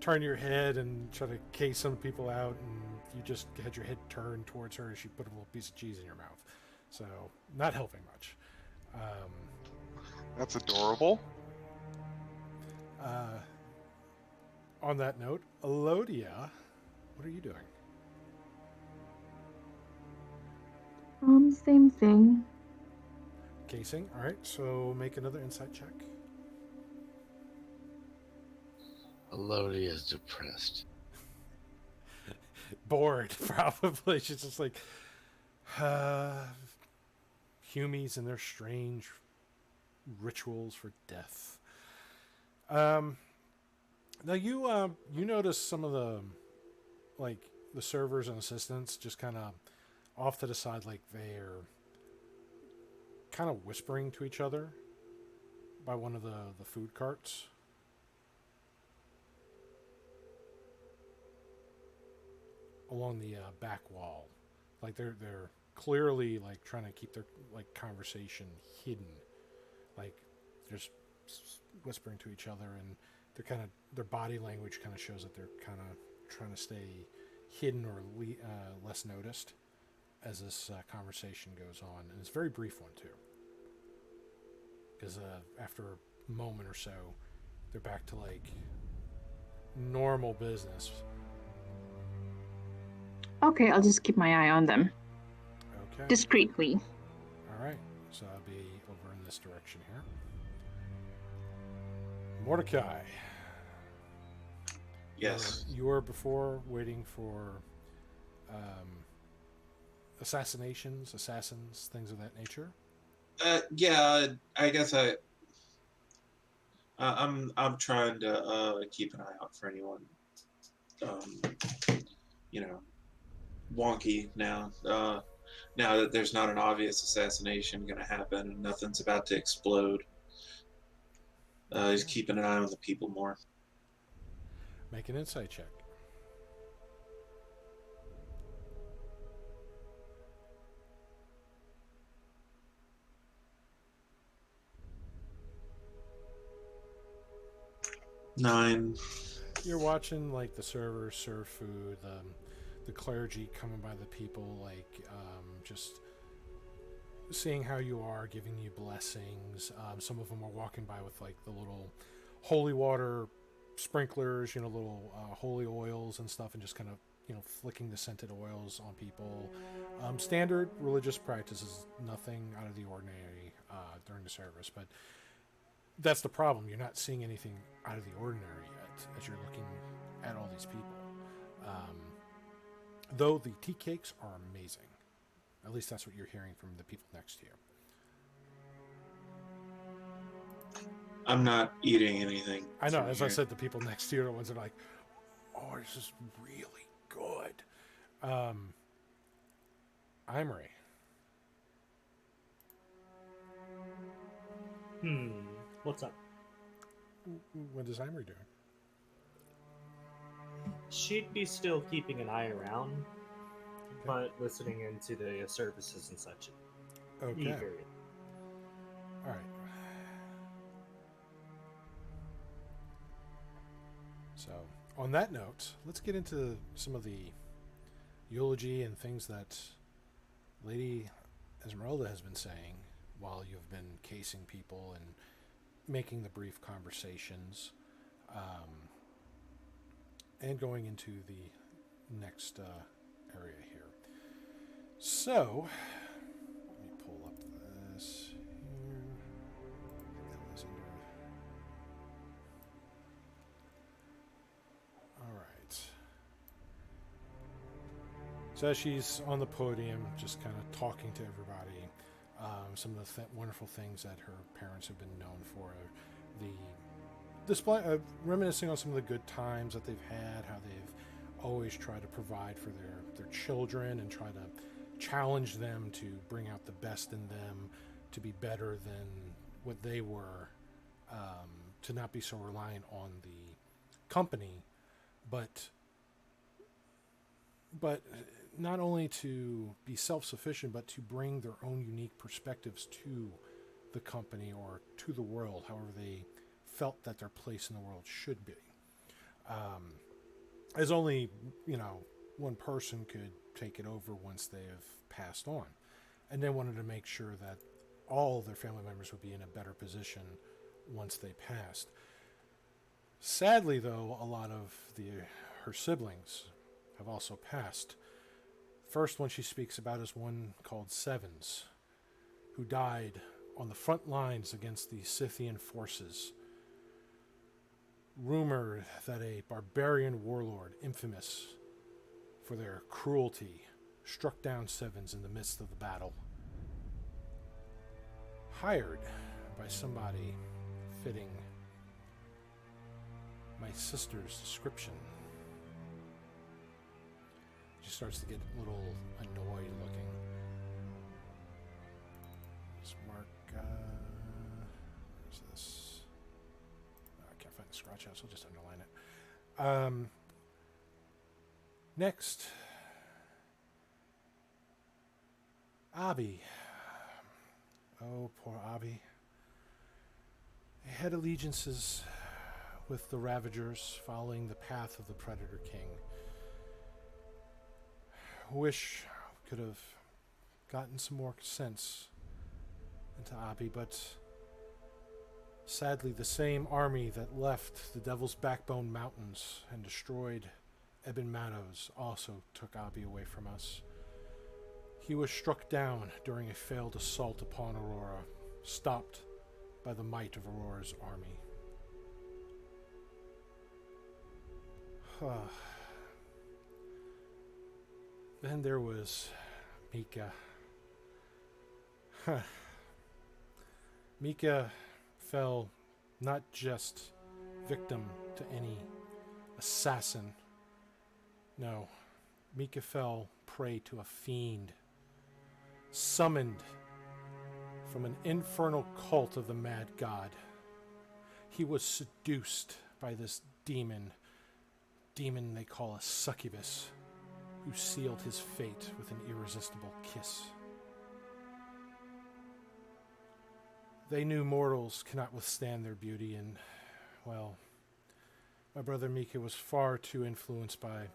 turn your head and try to case some people out, and you just had your head turned towards her as she put a little piece of cheese in your mouth. So not helping much. That's adorable. On that note, Elodia, what are you doing? Same thing. Casing. All right, so make another insight check. Elodia is depressed. Bored, probably. She's just like, Humies and their strange rituals for death. Now you notice some of the servers and assistants just kind of off to the side, like they're kind of whispering to each other by one of the food carts. Along the back wall. Like they're clearly like trying to keep their like conversation hidden. Like they're just whispering to each other, and they're their body language kind of shows that they're kind of trying to stay hidden or less noticed as this conversation goes on. And it's a very brief one too, because after a moment or so they're back to like normal business. Okay, I'll just keep my eye on them. Okay. Discreetly. All right. So I'll be over in this direction here. Mordecai. Yes. You were before waiting for assassins, things of that nature. Yeah, I guess I'm trying to keep an eye out for anyone, wonky now. Now that there's not an obvious assassination going to happen and nothing's about to explode, he's keeping an eye on the people more. Make an insight check. Nine. You're watching like the servers serve food, the clergy coming by the people, like just seeing how you are, giving you blessings. Some of them are walking by with like the little holy water sprinklers, little holy oils and stuff, and just kind of flicking the scented oils on people. Standard religious practices, nothing out of the ordinary during the service, but that's the problem. You're not seeing anything out of the ordinary yet as you're looking at all these people. Though the tea cakes are amazing. At least that's what you're hearing from the people next to you. I'm not eating anything. I know, from as here. I said, the people next to you are the ones that are like, oh, this is really good. Imri. What's up? What is Imri doing? She'd be still keeping an eye around, but listening into the services and such. Okay. Eager. All right. So, on that note, let's get into some of the eulogy and things that Lady Esmeralda has been saying while you've been casing people and making the brief conversations, and going into the next area here. So, let me pull up this here. That was under. All right. So as she's on the podium, just kind of talking to everybody, some of the wonderful things that her parents have been known for, the display, reminiscing on some of the good times that they've had, how they've always tried to provide for their children and try to challenge them to bring out the best in them, to be better than what they were, to not be so reliant on the company, but not only to be self-sufficient, but to bring their own unique perspectives to the company or to the world, however they felt that their place in the world should be. As only, one person could take it over once they have passed on. And they wanted to make sure that all their family members would be in a better position once they passed. Sadly, though, a lot of her siblings have also passed. First one she speaks about is one called Sevens, who died on the front lines against the Scythian forces. Rumored that a barbarian warlord, infamous for their cruelty, struck down Sevens in the midst of the battle. Hired by somebody fitting my sister's description. She starts to get a little annoyed looking. Let's mark, where's this? Oh, I can't find the scratch out, so I'll just underline it. Next, Abby. Oh, poor Abby. They had allegiances with the Ravagers, following the path of the Predator King. Wish we could have gotten some more sense into Abby, but sadly the same army that left the Devil's Backbone Mountains and destroyed Ebon Meadows also took Abby away from us. He was struck down during a failed assault upon Aurora, stopped by the might of Aurora's army. Then there was Mika. Mika fell not just victim to any assassin. No, Mika fell prey to a fiend summoned from an infernal cult of the mad god. He was seduced by this demon they call a succubus, who sealed his fate with an irresistible kiss. They knew mortals cannot withstand their beauty, and, well, my brother Mika was far too influenced by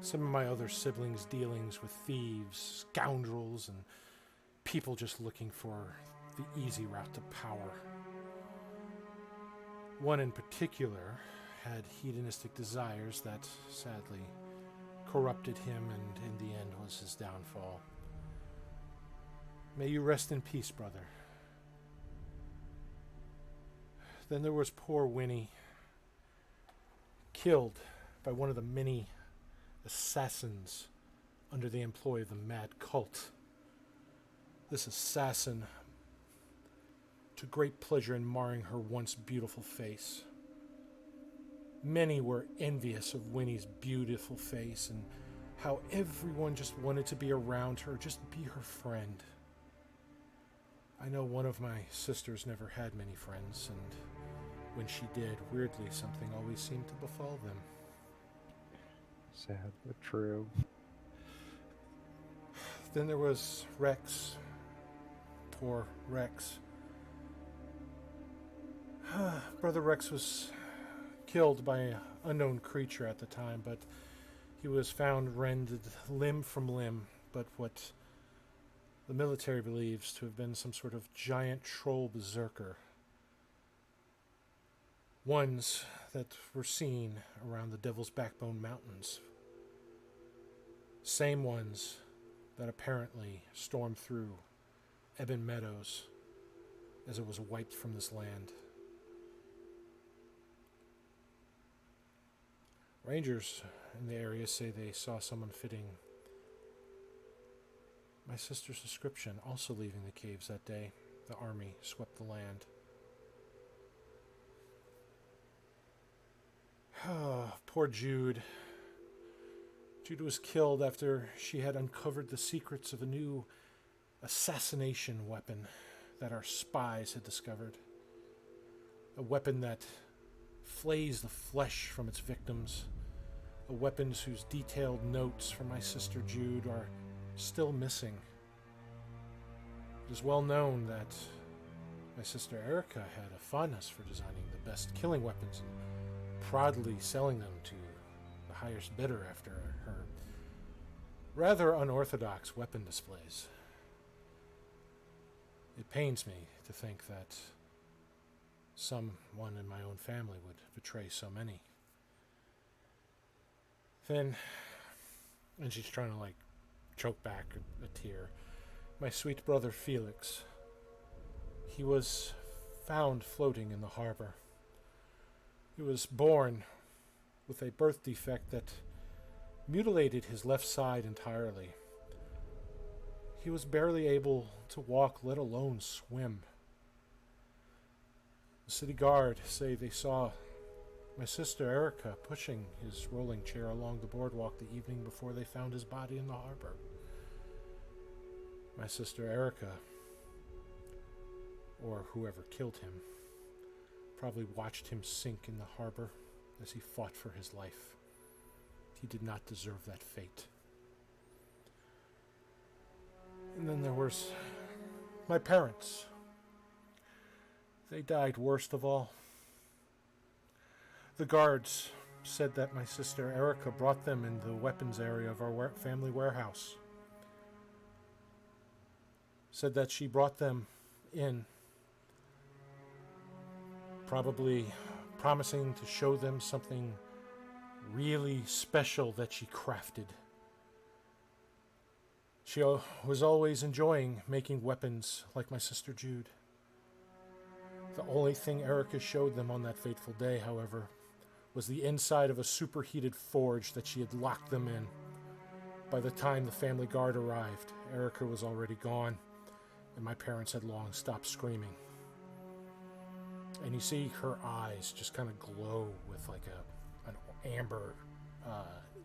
some of my other siblings' dealings with thieves, scoundrels, and people just looking for the easy route to power. One in particular had hedonistic desires that, sadly, corrupted him, and in the end was his downfall. May you rest in peace, brother. Then there was poor Winnie, killed by one of the many assassins under the employ of the mad cult. This assassin took great pleasure in marring her once beautiful face. Many were envious of Winnie's beautiful face and how everyone just wanted to be around her, just be her friend. I know one of my sisters never had many friends, and when she did, weirdly, something always seemed to befall them. Sad but true. Then there was Rex. Poor Rex. Brother Rex was killed by an unknown creature at the time, but he was found rended limb from limb, but what the military believes to have been some sort of giant troll berserker. Ones that were seen around the Devil's Backbone Mountains. Same ones that apparently stormed through Ebon Meadows as it was wiped from this land. Rangers in the area say they saw someone fitting my sister's description, also leaving the caves that day. The army swept the land. Poor Jude. Jude was killed after she had uncovered the secrets of a new assassination weapon that our spies had discovered. A weapon that flays the flesh from its victims. A weapon whose detailed notes from my sister Jude are still missing. It is well known that my sister Erica had a fondness for designing the best killing weapons and proudly selling them to the highest bidder after her rather unorthodox weapon displays. It pains me to think that someone in my own family would betray so many. Then, and she's trying to choke back a tear, my sweet brother Felix, he was found floating in the harbor. He was born with a birth defect that mutilated his left side entirely. He was barely able to walk, let alone swim. The city guard say they saw my sister Erica pushing his rolling chair along the boardwalk the evening before they found his body in the harbor. My sister Erica, or whoever killed him, probably watched him sink in the harbor as he fought for his life. He did not deserve that fate. And then there was my parents. They died worst of all. The guards said that my sister Erica brought them in the weapons area of our family warehouse. Said that she brought them in, probably promising to show them something really special that she crafted. She was always enjoying making weapons like my sister Jude. The only thing Erica showed them on that fateful day, however, was the inside of a superheated forge that she had locked them in. By the time the family guard arrived, Erica was already gone, and my parents had long stopped screaming. And you see her eyes just kind of glow with an amber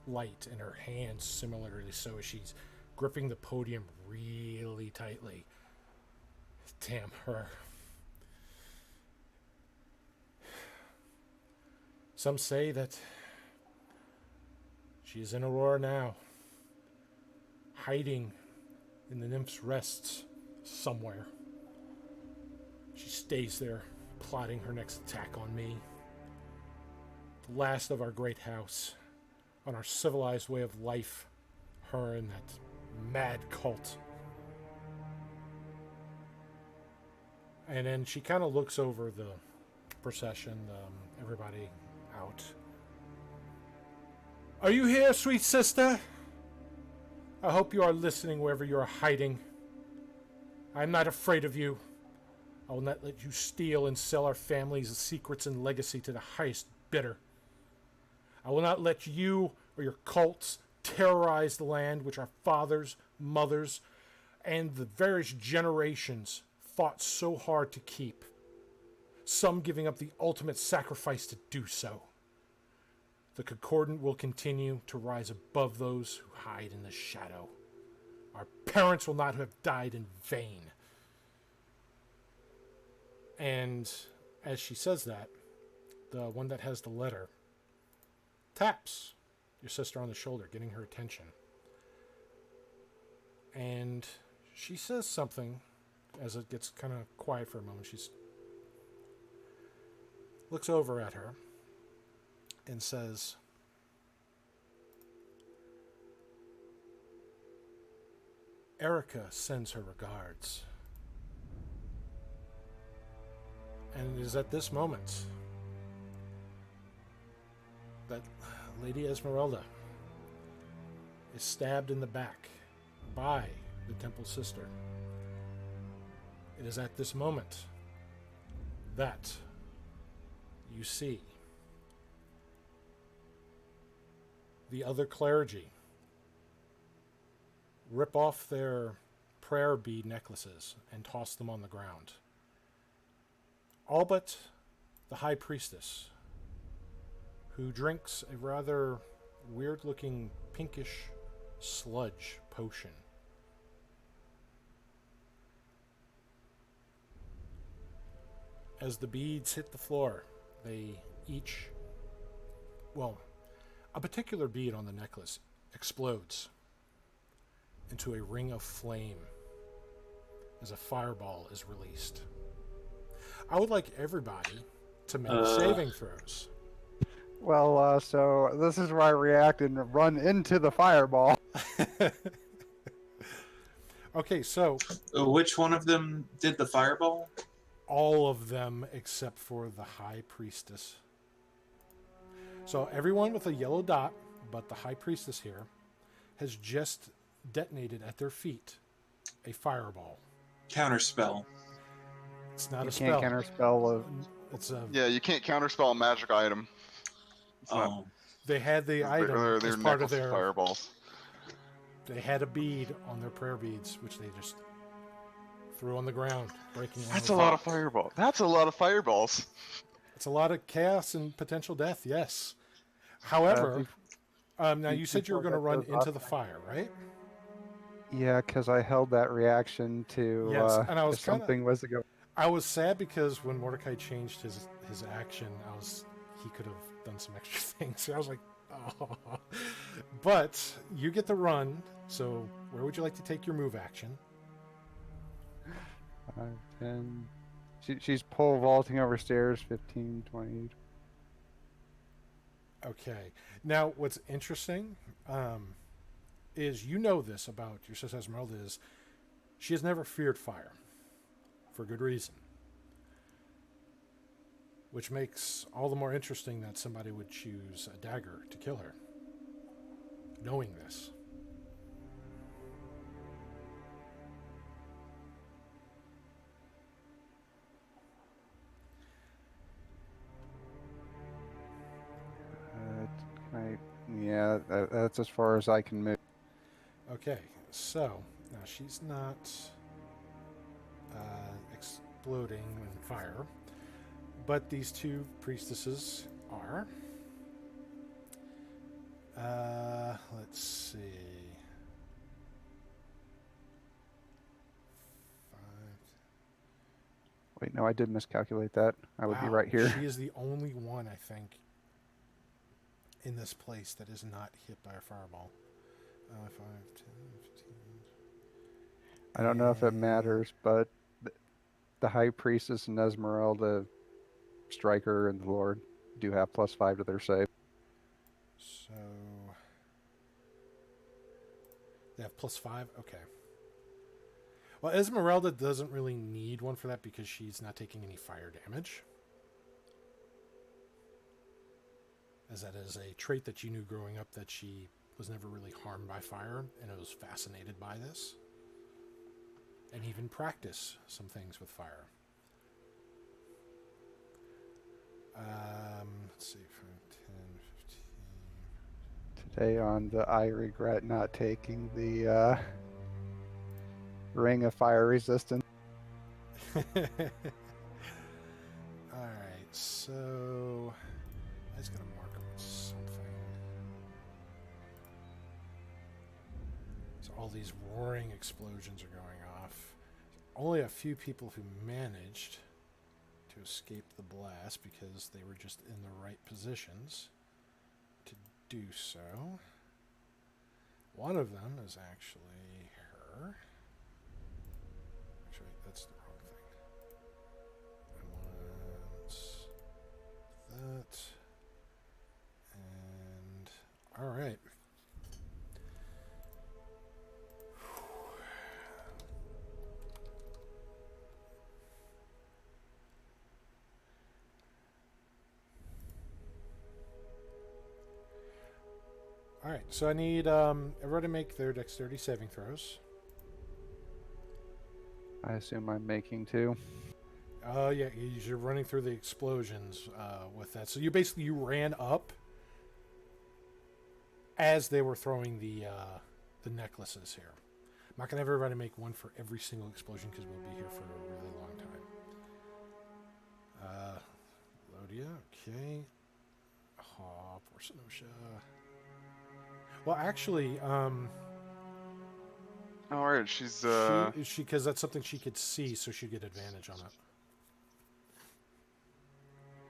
light, and her hands similarly so as she's gripping the podium really tightly. Damn her. Some say that she is in Aurora now, hiding in the Nymph's Rests somewhere. She stays there, plotting her next attack on me. The last of our great house, on our civilized way of life, her and that mad cult. And then she kind of looks over the procession, everybody out. Are you here, sweet sister? I hope you are listening wherever you are hiding. I am not afraid of you. I will not let you steal and sell our family's secrets and legacy to the highest bidder. I will not let you or your cults terrorize the land which our fathers, mothers, and the various generations fought so hard to keep, some giving up the ultimate sacrifice to do so. The Concordant will continue to rise above those who hide in the shadow. Our parents will not have died in vain. And as she says that, the one that has the letter taps your sister on the shoulder, getting her attention. And she says something as it gets kind of quiet for a moment. She looks over at her and says, Erica sends her regards. And it is at this moment that Lady Esmeralda is stabbed in the back by the Temple Sister. It is at this moment that you see the other clergy rip off their prayer bead necklaces and toss them on the ground. All but the High Priestess, who drinks a rather weird-looking pinkish sludge potion. As the beads hit the floor, they each, a particular bead on the necklace explodes into a ring of flame as a fireball is released. I would like everybody to make saving throws. Well, so this is where I react and run into the fireball. Okay, so Which one of them did the fireball? all of them except for the High Priestess. So everyone with a yellow dot, but the High Priestess here, has just detonated at their feet a fireball. Counterspell. It's not You a can't spell. counterspell It's a. Yeah, you can't counterspell a magic item. It's not- Oh, They had the item they're as part of necklace their. fireballs. They had a bead on their prayer beads, which they just threw on the ground, breaking. one That's a of lot them. of fireballs. That's a lot of fireballs. It's a lot of chaos and potential death. Yes. However, now you said you were going to run into the fire, right? Yeah, because I held that reaction to Yes, and I was if kinda- something was to go. I was sad because when Mordecai changed his action, he could have done some extra things. So I was like, oh. But you get the run. So where would you like to take your move action? 5, 10. She's pole vaulting over stairs, 15, 20. Okay. Now, what's interesting is you know this about your sister Esmeralda is she has never feared fire for good reason. Which makes all the more interesting that somebody would choose a dagger to kill her, knowing this. That's as far as I can move. Okay, so now she's not exploding in fire, but these two priestesses are. Let's see. Wait, no, I did miscalculate that. I would be Wow, right here. She is the only one, I think, in this place that is not hit by a fireball. 5, 10, 15. I don't know if it And- matters, but the High Priestess and Esmeralda, Striker, and the Lord do have +5 to their save. So they have +5. Okay. Well, Esmeralda doesn't really need one for that because she's not taking any fire damage. As that is a trait that you knew growing up, that she was never really harmed by fire and was fascinated by this. And even practice some things with fire. Let's see, 5, 10, 15. Today on the I regret not taking the Ring of Fire Resistance. Alright, so I was gonna mark them with something. So all these roaring explosions are going off. Only a few people who managed to escape the blast because they were just in the right positions to do so. One of them is actually her. Actually, that's the wrong thing. I want that. And all right. All right, so I need everybody to make their dexterity saving throws. I assume I'm making 2. Yeah, you're running through the explosions with that. So you ran up as they were throwing the necklaces here. I'm not gonna have everybody make one for every single explosion because we'll be here for a really long time. Lodia, okay. Porcenosha. Well, actually, Alright, she's she because that's something she could see, so she'd get advantage on it.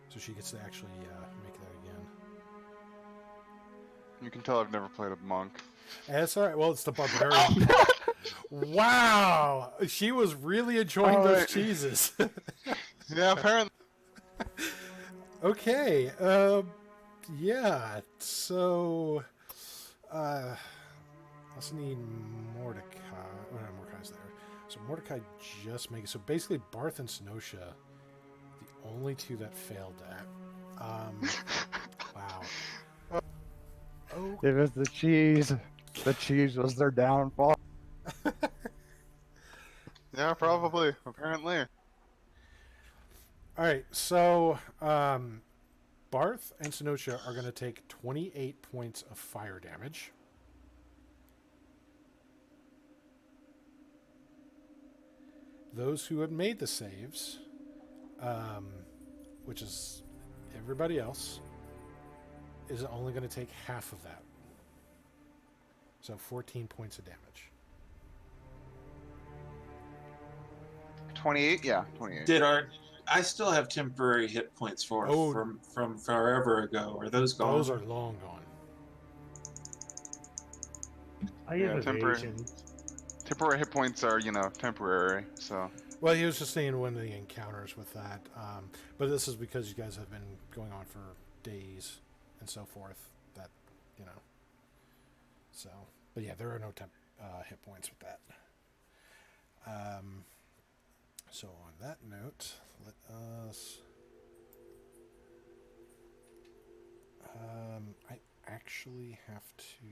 So she gets to actually make that again. you can tell I've never played a monk. That's all right. Well, it's the barbarian. Wow, she was really enjoying those Alright. cheeses. Yeah, apparently. Okay. Yeah. So, also need Mordecai. Oh, no, Mordecai's there. So Mordecai just makes. So basically, Barth and Snosha, the only two that failed that. Wow. Oh. It was the cheese. The cheese was their downfall. Yeah, probably. Apparently. All right. So, Barth and Snosha are going to take 28 points of fire damage. Those who have made the saves, which is everybody else, is only going to take half of that. So 14 points of damage. 28? Yeah, 28. I still have temporary hit points Oh. from forever ago. Are those gone? Those are long gone. I Yeah, have temporary. evasion. Temporary hit points are, temporary, so. Well, he was just saying one of the encounters with that. But this is because you guys have been going on for days and so forth. That, So, but yeah, there are no hit points with that. So on that note, let us. I actually have to.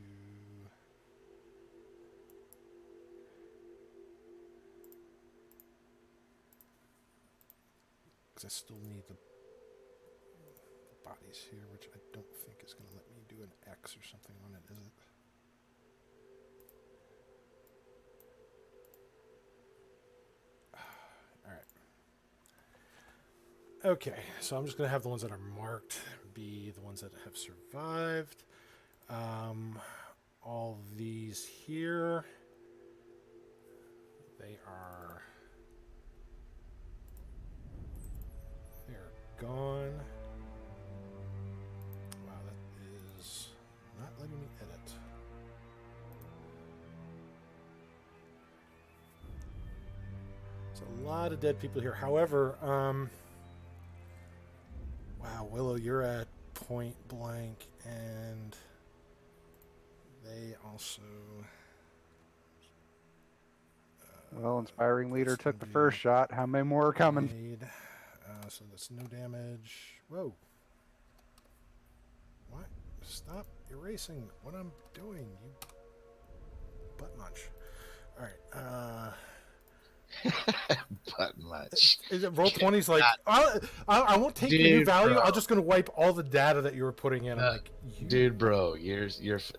Because I still need the bodies here, which I don't think is going to let me do an X or something on it, is it? Alright. Okay, so I'm just going to have the ones that are marked be the ones that have survived. All these here, they are gone. Wow, that is not letting me edit. There's a lot of dead people here. However, wow, Willow, you're at point blank, and they also. Well, Inspiring Leader It's took the gonna first be shot. How many more are coming? made. So that's no damage. Whoa. What? Stop erasing what I'm doing, you butt munch. Alright, But much. is it roll 20's like I won't take the new Dude, value, bro. I'm just gonna wipe all the data that you were putting in. I'm like, Dude, bro, you're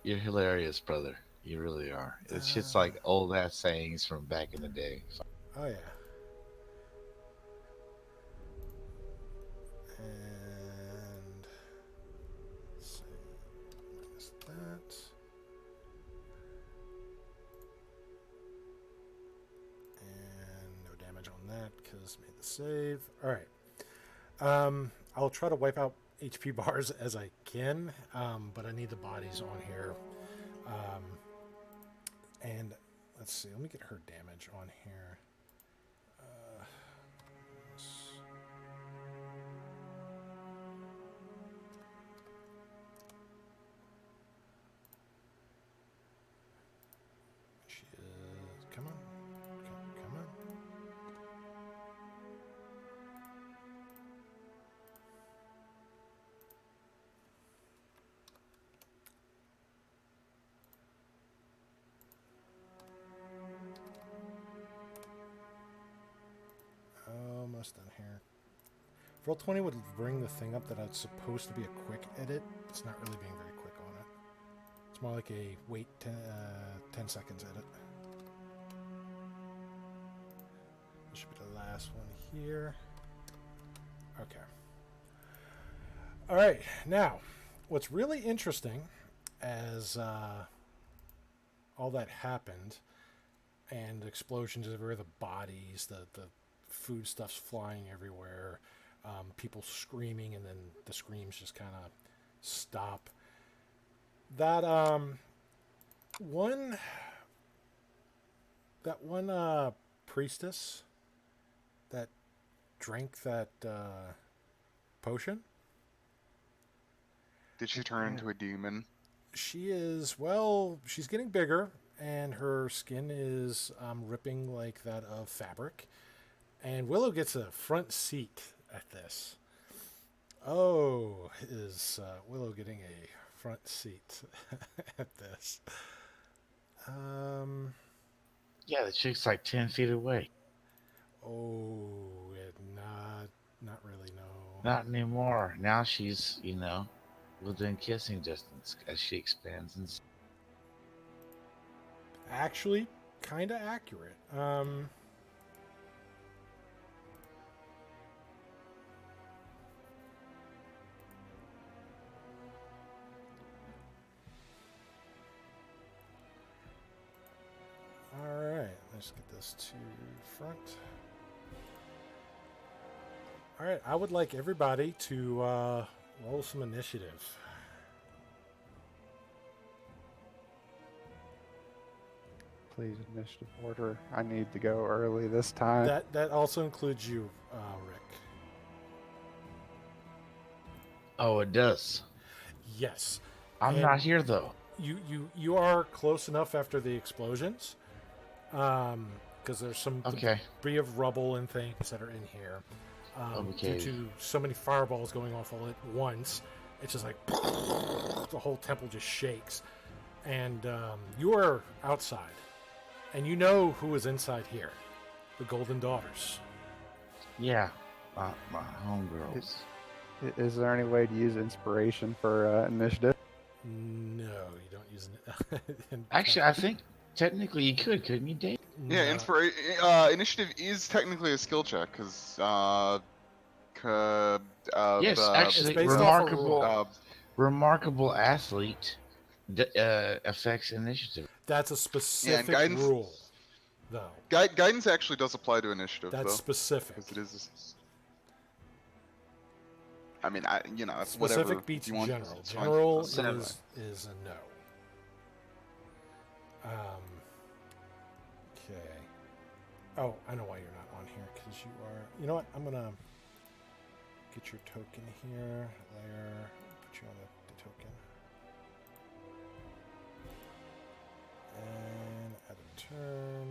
hilarious, brother. You really are. It's just like old ass sayings from back in the day. Oh yeah. And let's see, minus that. And no damage on that because made the save. All right. I'll try to wipe out HP bars as I can, but I need the bodies on here. And let's see. Let me get her damage on here. She is. Come on. Come on. Almost done here. Roll 20 would bring the thing up that it's supposed to be a quick edit. It's not really being very quick on it. It's more like a wait 10 seconds edit. This should be the last one here. Okay. All right. Now, what's really interesting as all that happened and explosions everywhere, the bodies, the foodstuffs flying everywhere, people screaming, and then the screams just kind of stop. That one priestess that drank that potion. Did she turn into a demon? She is, well, she's getting bigger, and her skin is ripping like that of fabric. And Willow gets a front seat at this. Oh, is Willow getting a front seat at this? Yeah, the chick's like 10 feet away. Oh, not really, no. Not anymore. Now she's, within kissing distance as she expands. And Actually, kind of accurate. All right, let's get this to front. All right, I would like everybody to roll some initiative. Please, initiative order. I need to go early this time. That also includes you, Rick. oh, it does. Yes. I'm And not here though. You are close enough after the explosions, because there's some Okay. debris of rubble and things that are in here. Okay. Due to so many fireballs going off all at once, it's just like the whole temple just shakes, and you are outside, and you know who is inside here, the Golden Daughters. Yeah, my homegirls. Is there any way to use inspiration for initiative? No, you don't use it. Actually, I think technically you could, couldn't you, Dave? Yeah, initiative is technically a skill check because Yes, actually, based off of remarkable, remarkable athlete affects initiative. That's a specific guidance- rule, though. guidance actually does apply to initiative That's though, specific. because it is. I mean, it's Specific whatever beats you want. general. It's fine. General Seven. is a no. Okay. Oh, I know why you're not on here, because you are... You know what? I'm going to get your token here. There. Put you on the token. And add a turn.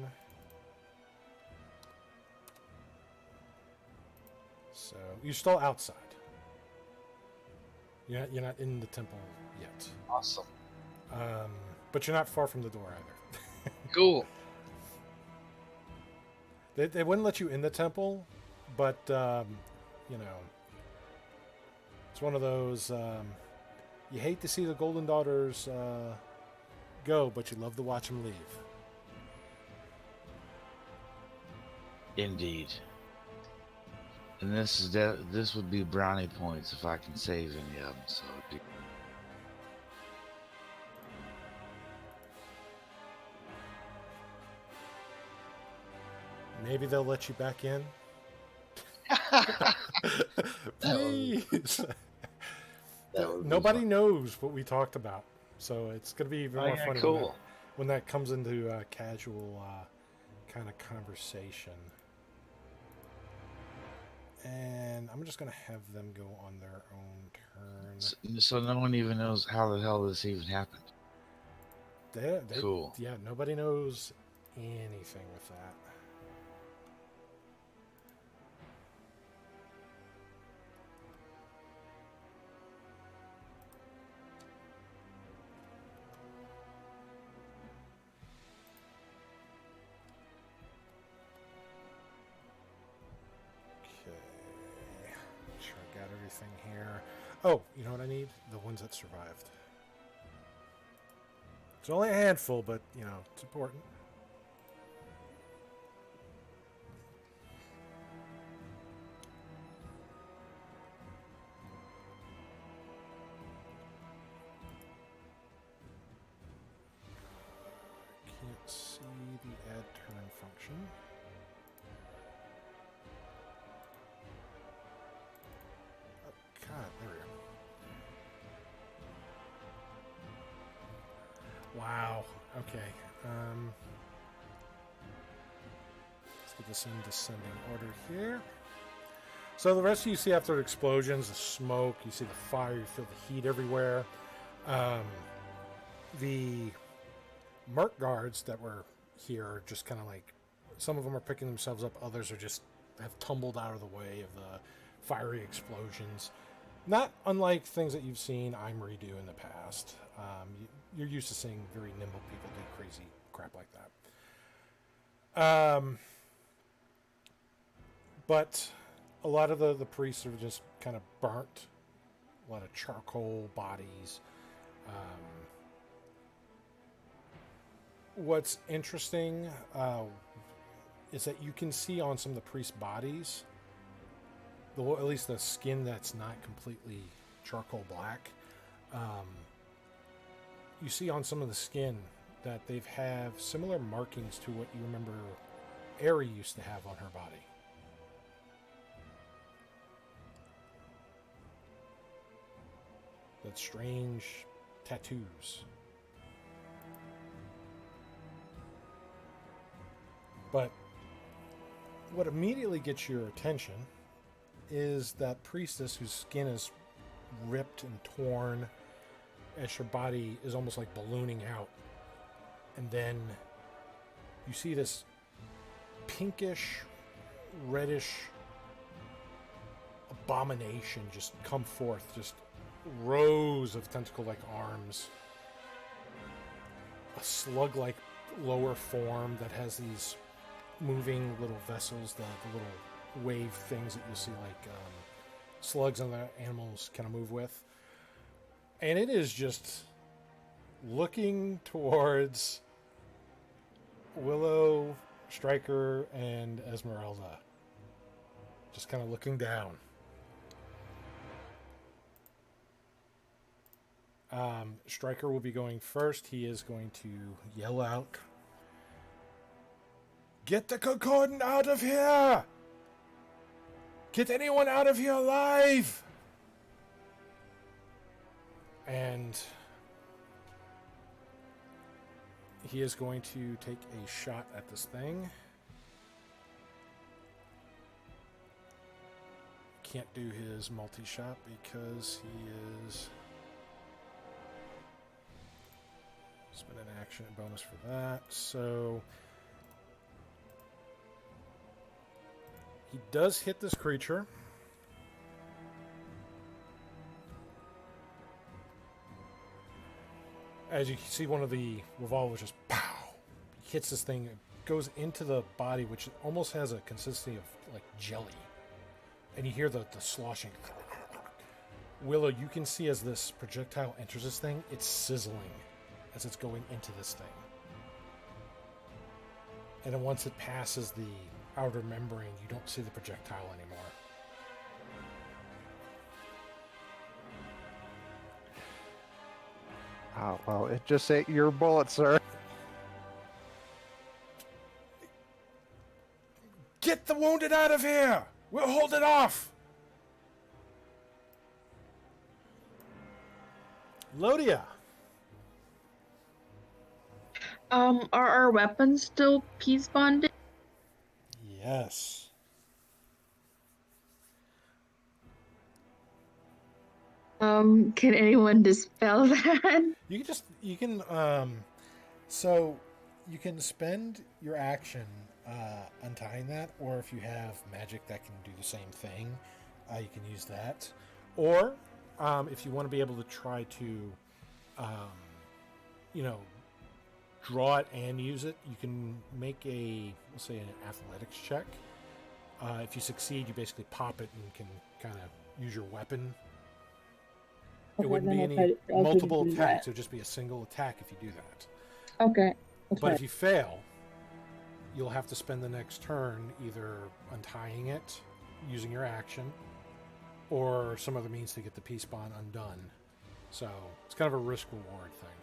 So, you're still outside. You're not in the temple yet. Awesome. But you're not far from the door either. Cool. They wouldn't let you in the temple, but, it's one of those, you hate to see the Golden Daughters go, but you love to watch them leave. Indeed. And this would be brownie points if I can save any of them. So it'd be... Maybe they'll let you back in. Please. Nobody knows what we talked about, so it's going to be even more funny cool. when that comes into casual kind of conversation. And I'm just going to have them go on their own turn. So no one even knows how the hell this even happened. Cool. Yeah, nobody knows anything with that. Here. Oh, you know what I need? The ones that survived. It's only a handful, but, it's important. Can't see the add turn function. God, there we go. Wow. Okay. Let's get this in descending order here. So the rest of you see after the explosions, the smoke, you see the fire, you feel the heat everywhere. The merc guards that were here are just kind of like, some of them are picking themselves up, others are just have tumbled out of the way of the fiery explosions. Not unlike things that you've seen Imri do in the past. You're used to seeing very nimble people do crazy crap like that. But a lot of the priests are just kind of burnt. A lot of charcoal bodies. What's interesting is that you can see on some of the priests' bodies, at least the skin that's not completely charcoal black, you see on some of the skin that they've have similar markings to what you remember Aerie used to have on her body. That strange tattoos. But what immediately gets your attention is that priestess whose skin is ripped and torn as her body is almost like ballooning out. And then you see this pinkish, reddish abomination just come forth, just rows of tentacle-like arms, a slug-like lower form that has these moving little vessels, the little wave things that you'll see like slugs and the animals kind of move with. And it is just looking towards Willow, Stryker, and Esmeralda. Just kind of looking down. Stryker will be going first. He is going to yell out, "Get the Concordant out of here! Get anyone out of here alive!" he is going to take a shot at this thing. Can't do his multi-shot because he is... Spend an action bonus for that. So he does hit this creature. As you can see, one of the revolvers just pow hits this thing. It goes into the body, which almost has a consistency of like jelly. And you hear the sloshing. Willow, you can see as this projectile enters this thing, it's sizzling as it's going into this thing. And then once it passes the outer membrane, you don't see the projectile anymore. Oh, well, it just ate your bullet, sir. Get the wounded out of here! We'll hold it off! Lodia. Are our weapons still peace bonded? Yes. Can anyone dispel that? You can so you can spend your action untying that, or if you have magic that can do the same thing, you can use that. Or if you want to be able to try to draw it and use it, you can make let's say an athletics check. If you succeed, you basically pop it and can kind of use your weapon. It wouldn't be any multiple attacks. It would just be a single attack if you do that. Okay. But if you fail, you'll have to spend the next turn either untying it, using your action, or some other means to get the peace bond undone. So it's kind of a risk-reward thing.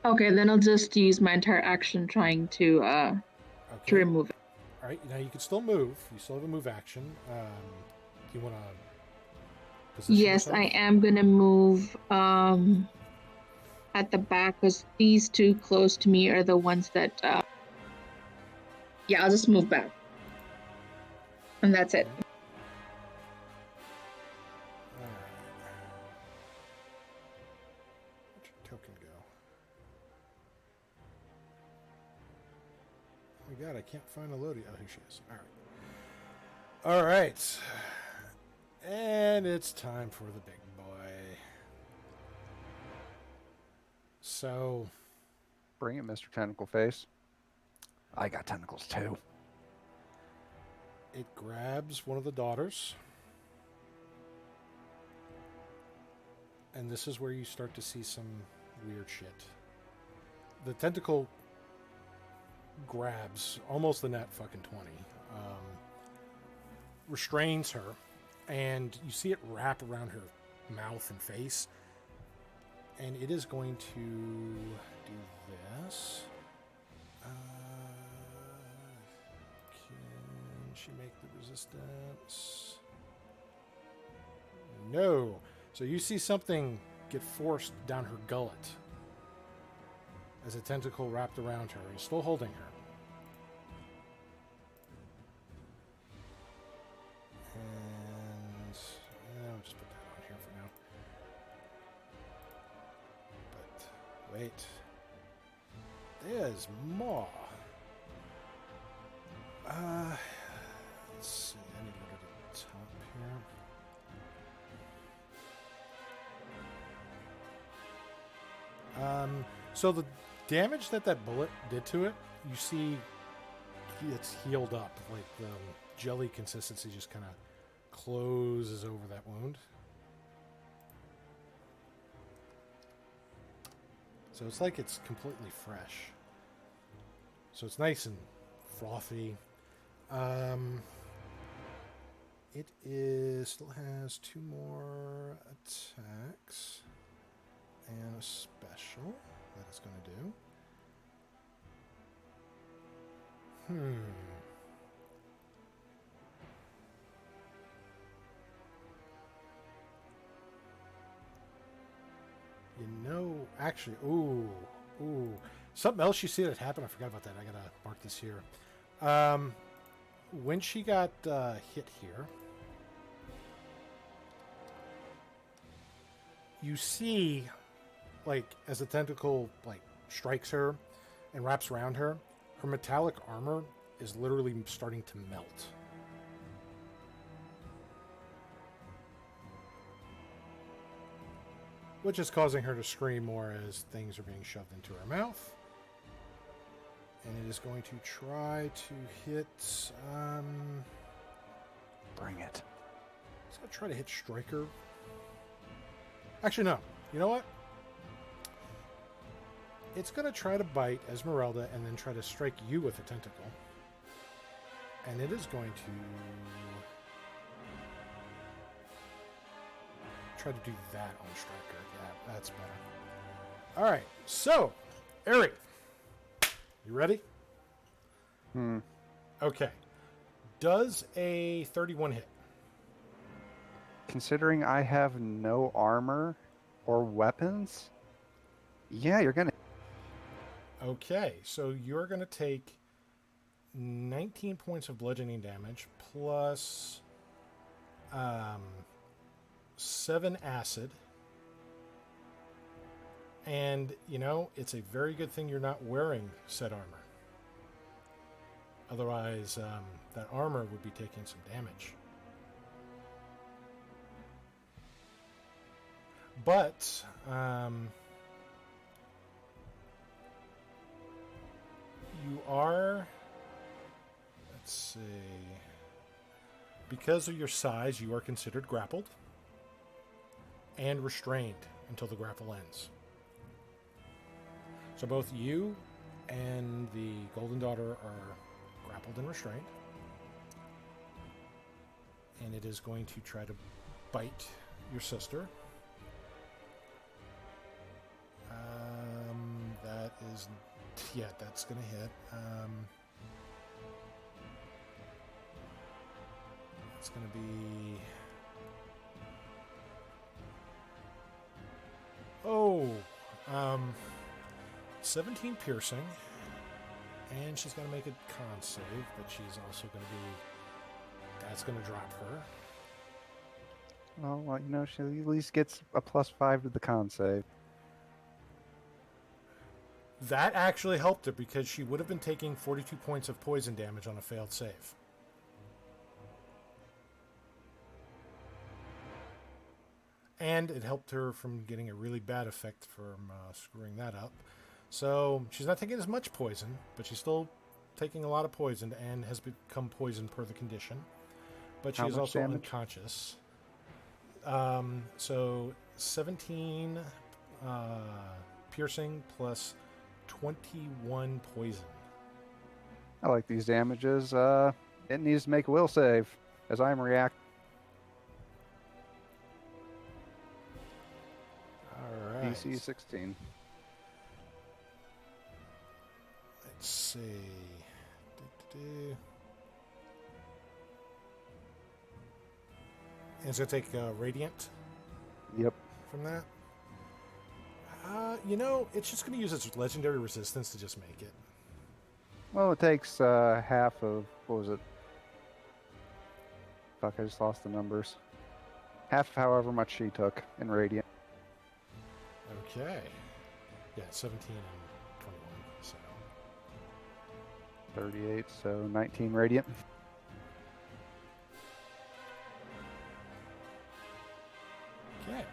Okay, then I'll just use my entire action trying to remove it. All right, now you can still move. You still have a move action. Do you want to position Yes, yourself? I am gonna move at the back because these two close to me are the ones that. Yeah, I'll just move back, and that's it. All right. Where'd your token go? Oh my god, I can't find Elodie. Oh, here she is. All right. All right. And it's time for the big boy. So, Bring it, Mr. Tentacle Face. I got tentacles too. it grabs one of the daughters. And this is where you start to see some weird shit. The tentacle grabs almost the net fucking 20. Restrains her. And you see it wrap around her mouth and face. And it is going to do this. Can she make the resistance? No. So you see something get forced down her gullet as a tentacle wrapped around her. He's still holding her. And I'll just put that on here for now. But wait. There's more. Let's see. I need to go to the top here. So the damage that bullet did to it, you see it's healed up. Like the jelly consistency just kind of closes over that wound. So it's like it's completely fresh. So it's nice and frothy. It still has 2 more attacks and a special that it's going to do. Actually, ooh. Something else you see that happened. I forgot about that. I gotta mark this here. When she got hit here, you see, like, as the tentacle like strikes her and wraps around her, her metallic armor is literally starting to melt. Which is causing her to scream more as things are being shoved into her mouth. And it is going to try to hit... Bring it. It's going to try to hit Striker. Actually, no. You know what? It's going to try to bite Esmeralda and then try to strike you with a tentacle. And it is going to try to do that on Striker. Yeah, that's better. All right. So, Ari, you ready? Okay. Does a 31 hit? Considering I have no armor or weapons, yeah, you're gonna. Okay, so you're going to take 19 points of bludgeoning damage plus 7 acid. And, you know, it's a very good thing you're not wearing said armor. Otherwise, that armor would be taking some damage. But, you are, let's see, because of your size, you are considered grappled and restrained until the grapple ends. So both you and the Golden Daughter are grappled and restrained. And it is going to try to bite your sister. That is... Yeah, that's going to hit. It's going to be... Oh! 17 piercing. And she's going to make a con save, but she's also going to be... That's going to drop her. Well, you know, she at least gets a +5 to the con save. That actually helped her because she would have been taking 42 points of poison damage on a failed save. And it helped her from getting a really bad effect from screwing that up. So she's not taking as much poison, but she's still taking a lot of poison and has become poisoned per the condition. But she is also unconscious. So 17 piercing plus 21 poison. I like these damages. It needs to make a will save as I'm reacting. All right. DC 16. Let's see. And it's going to take Radiant Yep. from that. You know, it's just going to use its legendary resistance to just make it. Well, it takes half of, what was it? Fuck, I just lost the numbers. Half of however much she took in Radiant. Okay. Yeah, 17 and 21, so... 38, so 19 Radiant. Okay.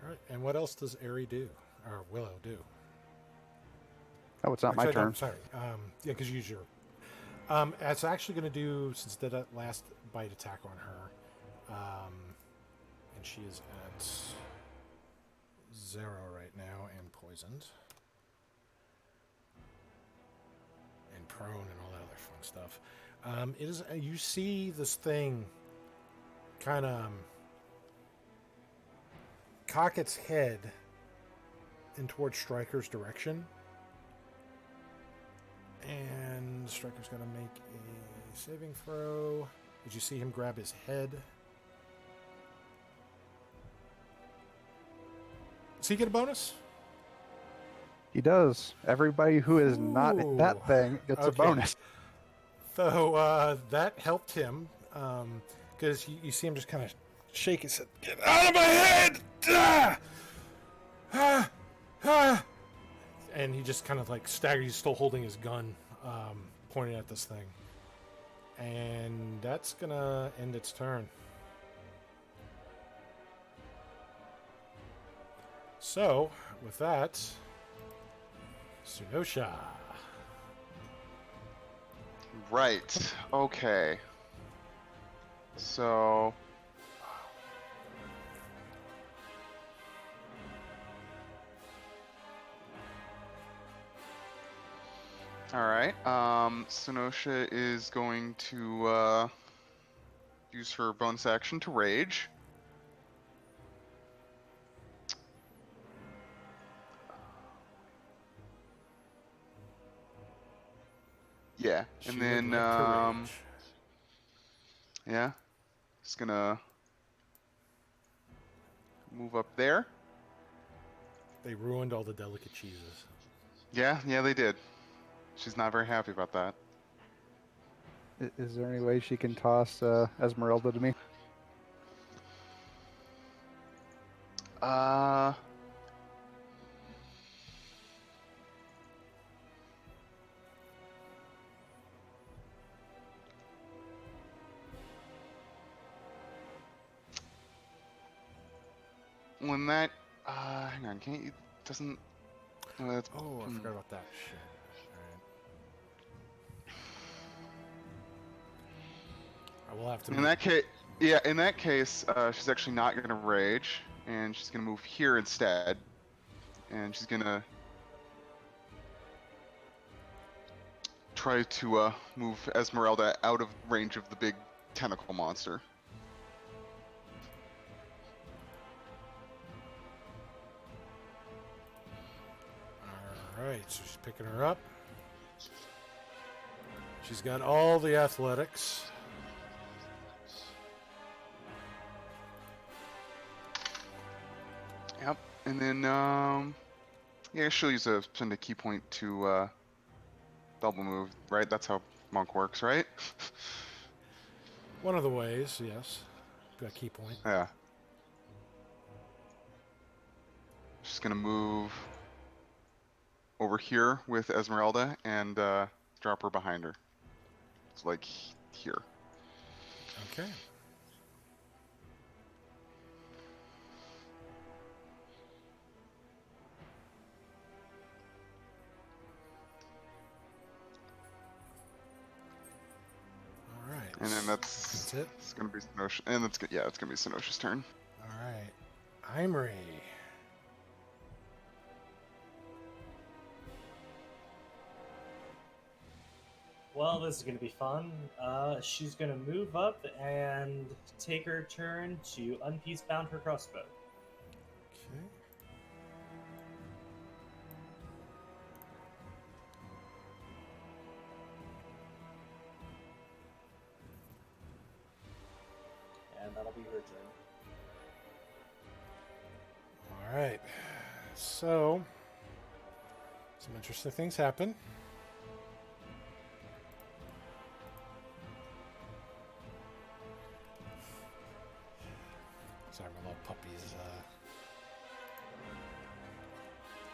All right, and what else does Ari do? Or Willow do? Oh, it's not my Actually, no, turn. I'm sorry. Yeah, because you use your... it's actually going to do, since it did that last bite attack on her, and she is at 0 right now and poisoned. And prone and all that other fun stuff. It is, you see this thing kind of cock its head in towards Striker's direction. And Striker's got to make a saving throw. Did you see him grab his head? Does he get a bonus? He does. Everybody who is not Ooh, that thing gets a okay. bonus. So that helped him because you see him just kind of shake his head. Get out of my head! Ah! Ah! Ah! And he just kind of like staggers. He's still holding his gun, pointing at this thing. And that's gonna end its turn. So, with that, Sunosha. Right. Okay. So. Alright. Sunosha is going to use her bonus action to rage. Yeah, She and would then like to rage. yeah, just gonna move up there. They ruined all the delicate cheeses. Yeah, they did. She's not very happy about that. Is there any way she can toss Esmeralda to me? When that, hang on, can't you, doesn't, that's, Oh, I forgot about that shit. Alright. I will have to. in that case, yeah, in that case, she's actually not gonna rage, and she's gonna move here instead, and she's gonna try to move Esmeralda out of range of the big tentacle monster. Alright, so she's picking her up. She's got all the athletics. Yep, and then yeah, she'll spend a key point to double move, right? That's how Monk works, right? One of the ways, yes. Got key point. Yeah. She's gonna move over here with Esmeralda and drop her behind her. It's like here. Okay. All right. And then that's it. It's gonna be Senosha, and it's gonna be Senosha's turn. All right. Imri. Well, this is going to be fun. She's going to move up and take her turn to unpeacebound her crossbow. Okay. And that'll be her turn. All right. So, some interesting things happen. Sorry, my little puppy's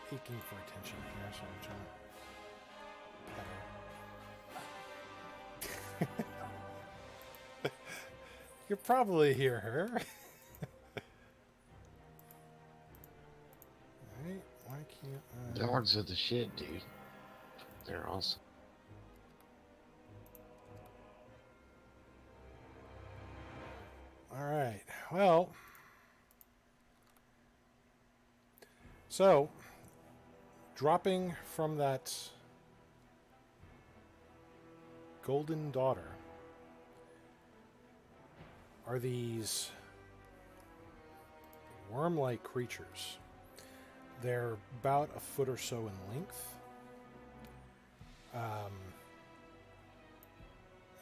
aching for attention here, so I'm trying to pet her. You could probably hear her. Right? Why can't Dogs are the shit, dude. They're awesome. All right. Well, so dropping from that golden daughter are these worm-like creatures. They're about a foot or so in length. One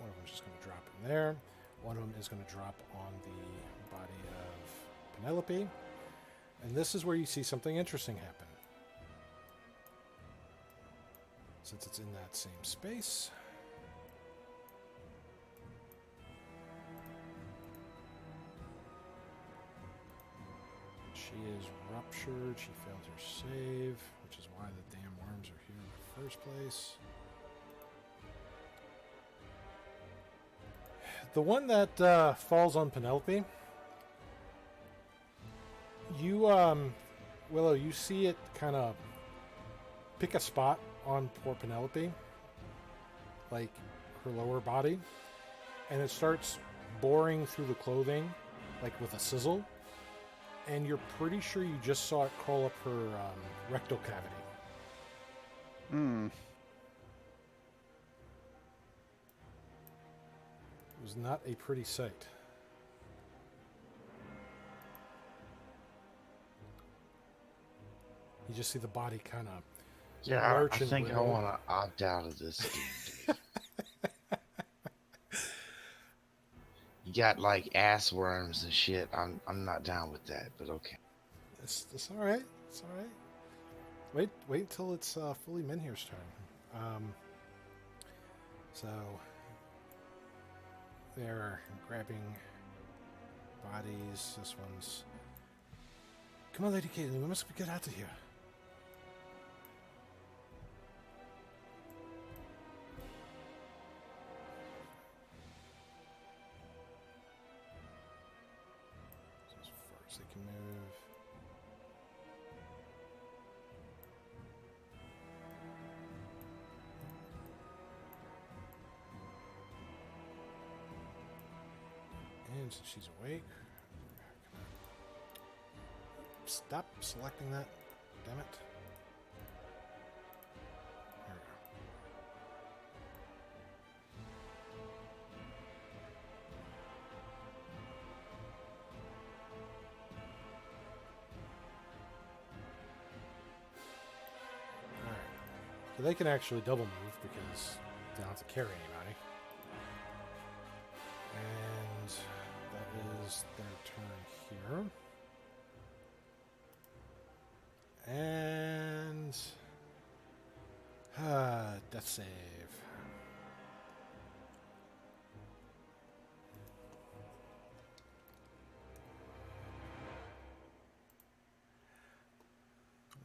of them is just going to drop in there. One of them is going to drop on the body of Penelope. And this is where you see something interesting happen. Since it's in that same space. She is ruptured. She failed her save, which is why the damn worms are here in the first place. The one that falls on Penelope, you, Willow, you see it kind of pick a spot on poor Penelope, like her lower body, and it starts boring through the clothing, like with a sizzle, and you're pretty sure you just saw it crawl up her rectal cavity. Hmm. It was not a pretty sight. You just see the body kind of Yeah, I lurch and think I wriggle. want to opt out of this game, dude. You got like ass worms and shit. I'm not down with that, but okay. It's all right. It's all right. Wait until it's fully Minhere's turn. So they're grabbing bodies. This one's. Come on, Lady Caitlin. We must get out of here. So as far as they can move. And since she's awake, stop selecting that. Damn it. There we go. Alright. So they can actually double move because they don't have to carry anybody. And that is their turn here. And death save.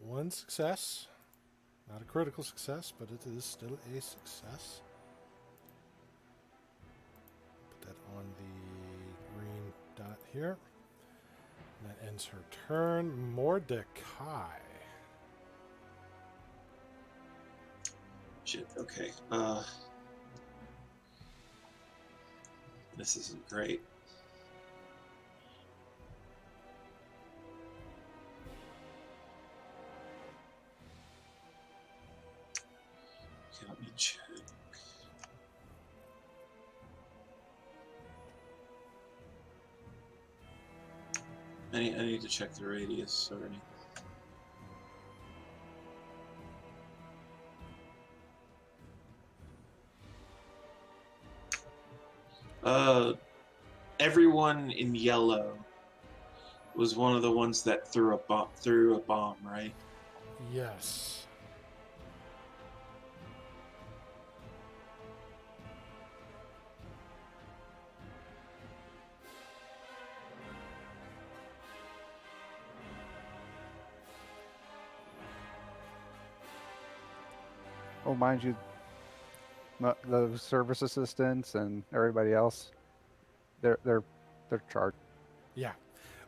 One success. Not a critical success, but it is still a success. Put that on the green dot here. And that ends her turn. Mordecai. Shit, okay. This isn't great. Okay, let me check. I need to check the radius already. Everyone in yellow was one of the ones that threw a bomb, right? Yes. Oh, mind you, the service assistants and everybody else, they're charged. Yeah.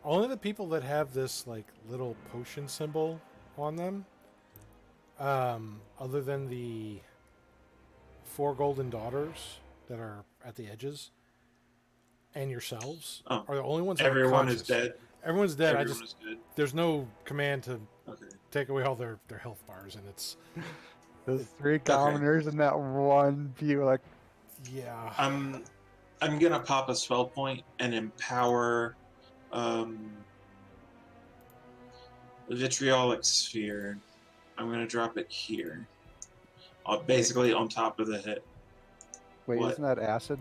Only the people that have this like little potion symbol on them, other than the 4 golden daughters that are at the edges, and yourselves, Oh, are the only ones that are everyone is conscious. dead. Everyone's dead. Everyone is good. There's no command to Okay. take away all their health bars, and it's Those 3 commoners and that one view, like, yeah. I'm gonna pop a spell point and empower the vitriolic sphere. I'm gonna drop it here, basically on top of the hit. wait, What? isn't that acid?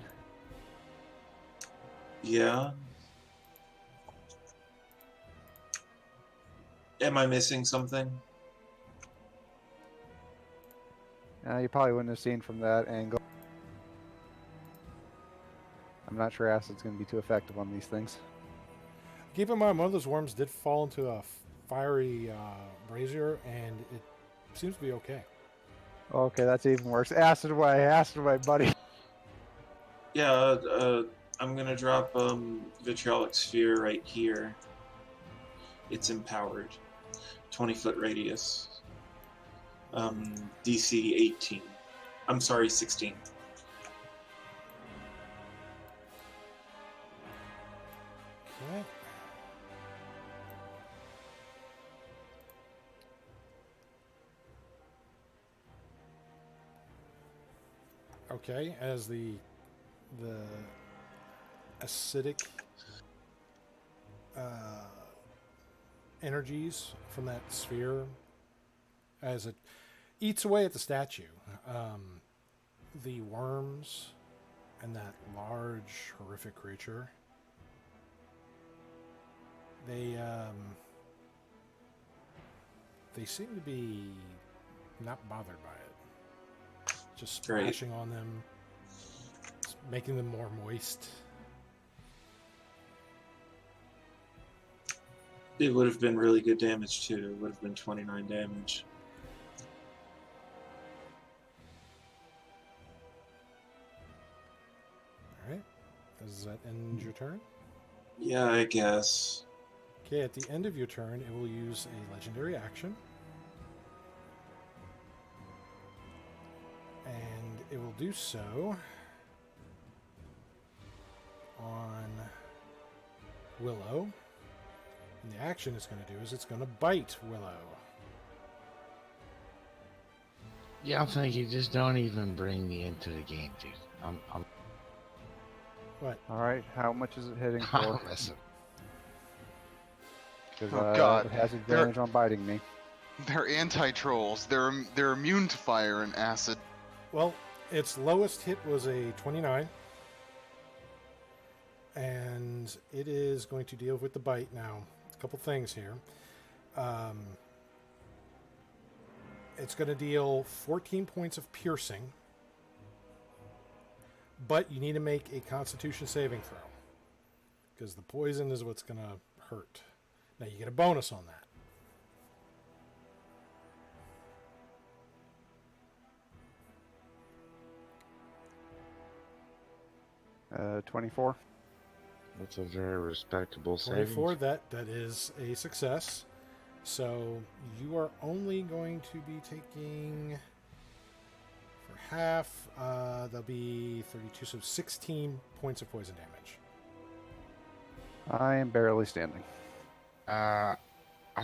Yeah. Am I missing something? You probably wouldn't have seen from that angle. I'm not sure acid's going to be too effective on these things. Keep in mind, one of those worms did fall into a fiery brazier, and it seems to be okay. Okay, that's even worse. Acid away, buddy. Yeah, I'm gonna drop vitriolic sphere right here. It's empowered. 20-foot radius. DC 18. I'm sorry, 16. Okay. Okay, as the acidic energies from that sphere, as it eats away at the statue, the worms and that large, horrific creature, they seem to be not bothered by it. Just Great. splashing on them, making them more moist. It would have been really good damage too. It would have been 29 damage. Alright. Does that end your turn? Yeah, I guess. Okay, at the end of your turn, it will use a legendary action. And it will do so on Willow. And the action it's going to do is it's going to bite Willow. Yeah, I'm thinking just don't even bring me into the game, dude. I'm What? All right, how much is it hitting I'm for? messing. Because Oh, God. it has advantage on biting me. They're anti-trolls. They're immune to fire and acid. Well, its lowest hit was a 29. And it is going to deal with the bite now. A couple things here. It's going to deal 14 points of piercing. But you need to make a Constitution saving throw. Because the poison is what's going to hurt. Now you get a bonus on that. 24. That's a very respectable 24, savings. that is a success. So you are only going to be taking, for half, there'll be 32, so 16 points of poison damage. I am barely standing. I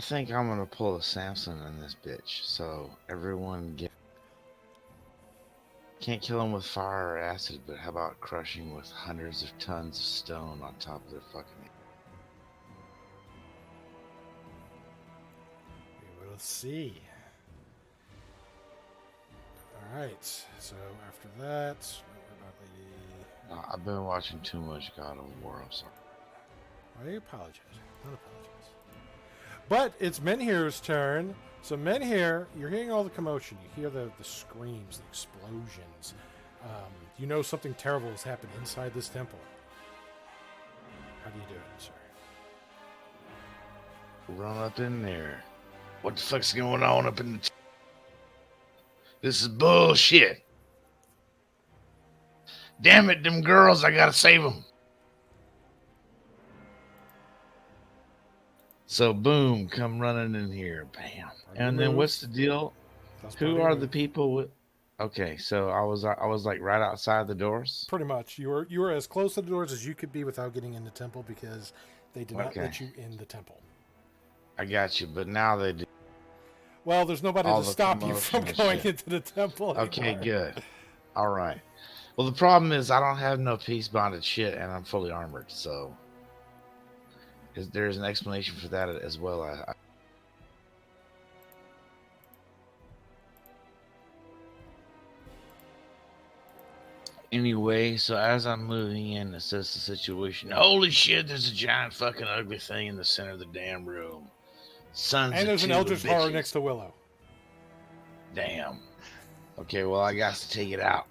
think I'm gonna pull a Samson in this bitch. So everyone can't kill him with fire or acid, but how about crushing with hundreds of tons of stone on top of their fucking head? We will see. Alright, so after that, what about Lady? I've been watching too much God of War. I'm sorry. I apologize. Don't apologize. But it's Menhir's turn. So Menhir, you're hearing all the commotion. You hear the screams, the explosions. You know something terrible has happened inside this temple. How do you do it, sir? Run up in there. What the fuck's going on up in the... This is bullshit. Damn it, them girls, I gotta save them. So boom, come running in here, bam. And then what's the deal? Who are the people with? Okay, so I was like right outside the doors. Pretty much. You were as close to the doors as you could be without getting in the temple because they did not let you in the temple. I got you, but now they do. Well, there's nobody All to the stop you from commotion and going shit. into the temple Okay, anymore. good. All right. Well, the problem is I don't have no peace bonded shit, and I'm fully armored, so there's an explanation for that as well. Anyway, so as I'm moving in, assess the situation. Holy shit, there's a giant fucking ugly thing in the center of the damn room. Sons And of there's an two Eldritch Horror bitches. next to Willow. Damn. Okay, well, I got to take it out.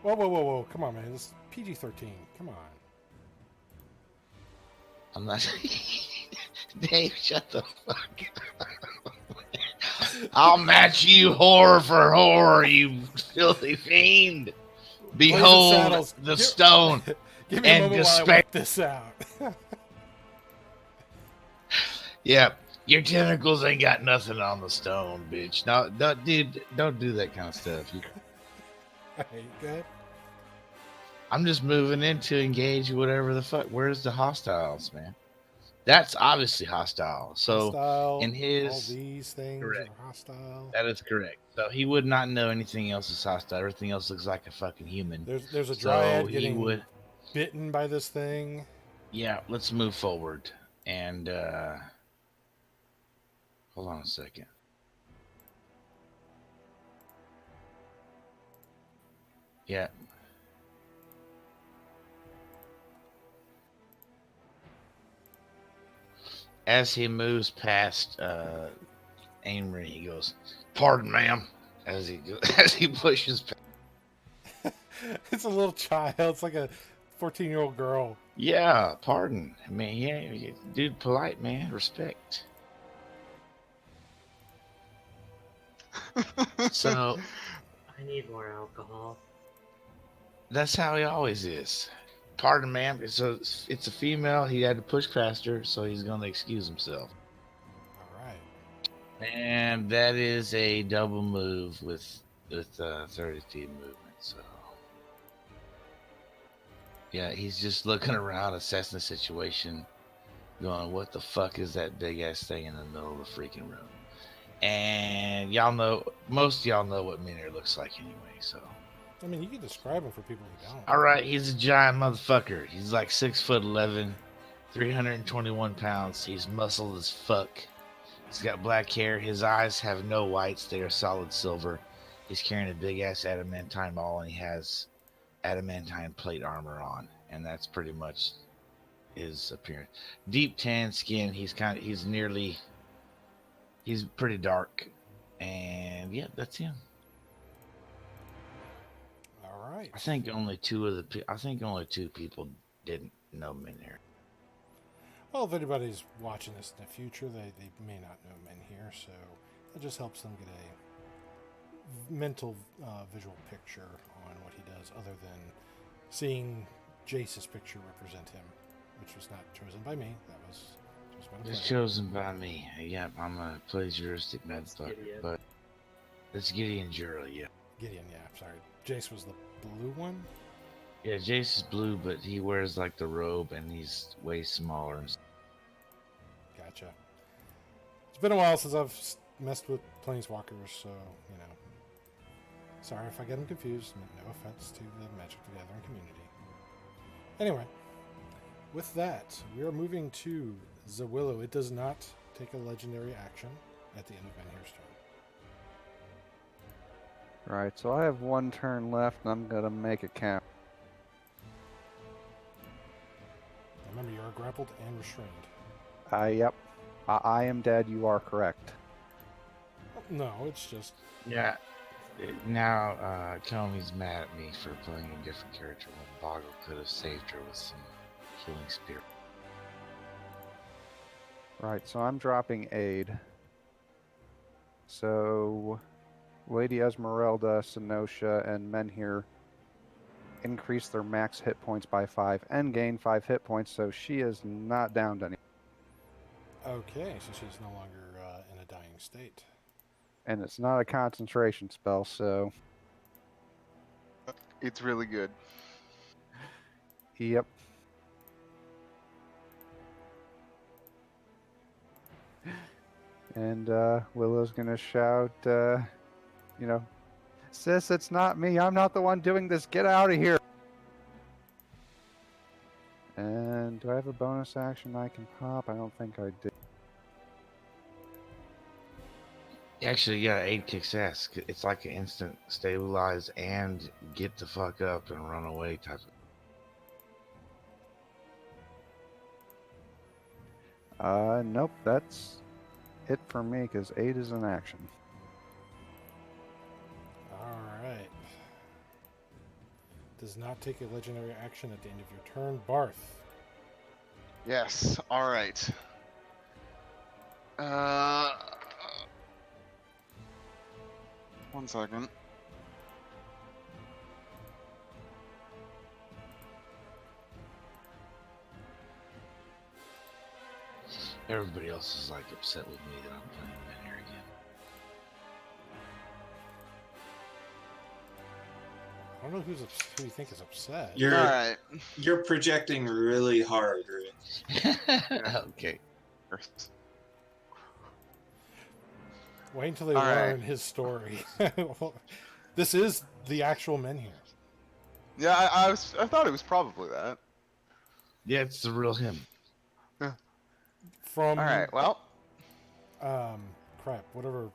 Whoa. Come on, man. This is PG-13. Come on. I'm not. Dave, shut the fuck up. I'll match you horror for horror, you filthy fiend. Blazing Behold Saddles, the stone. Give me a And moment while I despair. work this out. Yeah, your tentacles ain't got nothing on the stone, bitch. No, dude, don't do that kind of stuff. Hey, good. I'm just moving in to engage whatever the fuck. Where's the hostiles, man? That's obviously hostile. So Hostile, in all his, these things correct. are hostile. that is correct. So he would not know anything else is hostile. Everything else looks like a fucking human. There's a So dryad he getting would. bitten by this thing. Yeah, let's move forward. And hold on a second. Yeah. As he moves past Amory, he goes, "Pardon, ma'am," as he pushes past. It's a little child. It's like a 14-year-old girl. Yeah, pardon. I mean, yeah, dude, polite, man. Respect. So I need more alcohol. that's how he always is. Pardon, ma'am. It's a female. He had to push past her, so he's going to excuse himself. All right. And that is a double move with 30 feet movement. So yeah, he's just looking around, assessing the situation, going, "What the fuck is that big ass thing in the middle of the freaking room?" And y'all know, most of y'all know what Miner looks like anyway. So I mean, you can describe him for people who don't. all right, he's a giant motherfucker. He's like 6'11", 321 pounds. He's muscled as fuck. He's got black hair. His eyes have no whites. They are solid silver. He's carrying a big ass adamantine maul, and he has adamantine plate armor on, and that's pretty much his appearance. Deep tan skin. He's pretty dark, and yeah, that's him. All right. I think only two people didn't know Minir. Well, if anybody's watching this in the future, they may not know men here, so it just helps them get a mental visual picture on what he does, other than seeing Jace's picture represent him, which was not chosen by me. That was just one It's player. chosen by me. Yeah, I'm a plagiaristic motherfucker, Gideon. but it's Gideon Jura, yeah. Gideon, yeah, sorry. Jace was the blue one? Yeah, Jace is blue, but he wears like the robe, and he's way smaller. Gotcha. It's been a while since I've messed with Planeswalkers, so, you know. Sorry if I get them confused. No offense to the Magic the Gathering community. Anyway, with that, we are moving to Zawillow. It does not take a legendary action at the end of Menhir's turn. Right, so I have one turn left, and I'm gonna make it count. Remember, you are grappled and restrained. Yep. I am dead. You are correct. No, it's just... Yeah. Now, Comey's mad at me for playing a different character when Boggle could have saved her with some healing spirit. Right, so I'm dropping aid. So, Lady Esmeralda, Senosha, and Menhir increase their max hit points by 5 and gain 5 hit points, so she is not downed any. Okay, so she's no longer in a dying state. And it's not a concentration spell, so It's really good. yep. And Willow's gonna shout, you know, "Sis, it's not me. I'm not the one doing this. Get out of here." And do I have a bonus action I can pop? I don't think I do. Actually, yeah, aid kicks ass. It's like an instant stabilize and get the fuck up and run away type of. Nope, that's it for me because 8 is an action. Alright. Does not take a legendary action at the end of your turn. Barth. Yes. All right. One second. Everybody else is like upset with me that I'm playing in here again. I don't know who you think is upset. You're All right. you're projecting really hard, right? Okay. Wait until they All right. learn his story. This is the actual Menhir. Yeah, I thought it was probably that. Yeah, it's the real him. From All right. Well. crap, whatever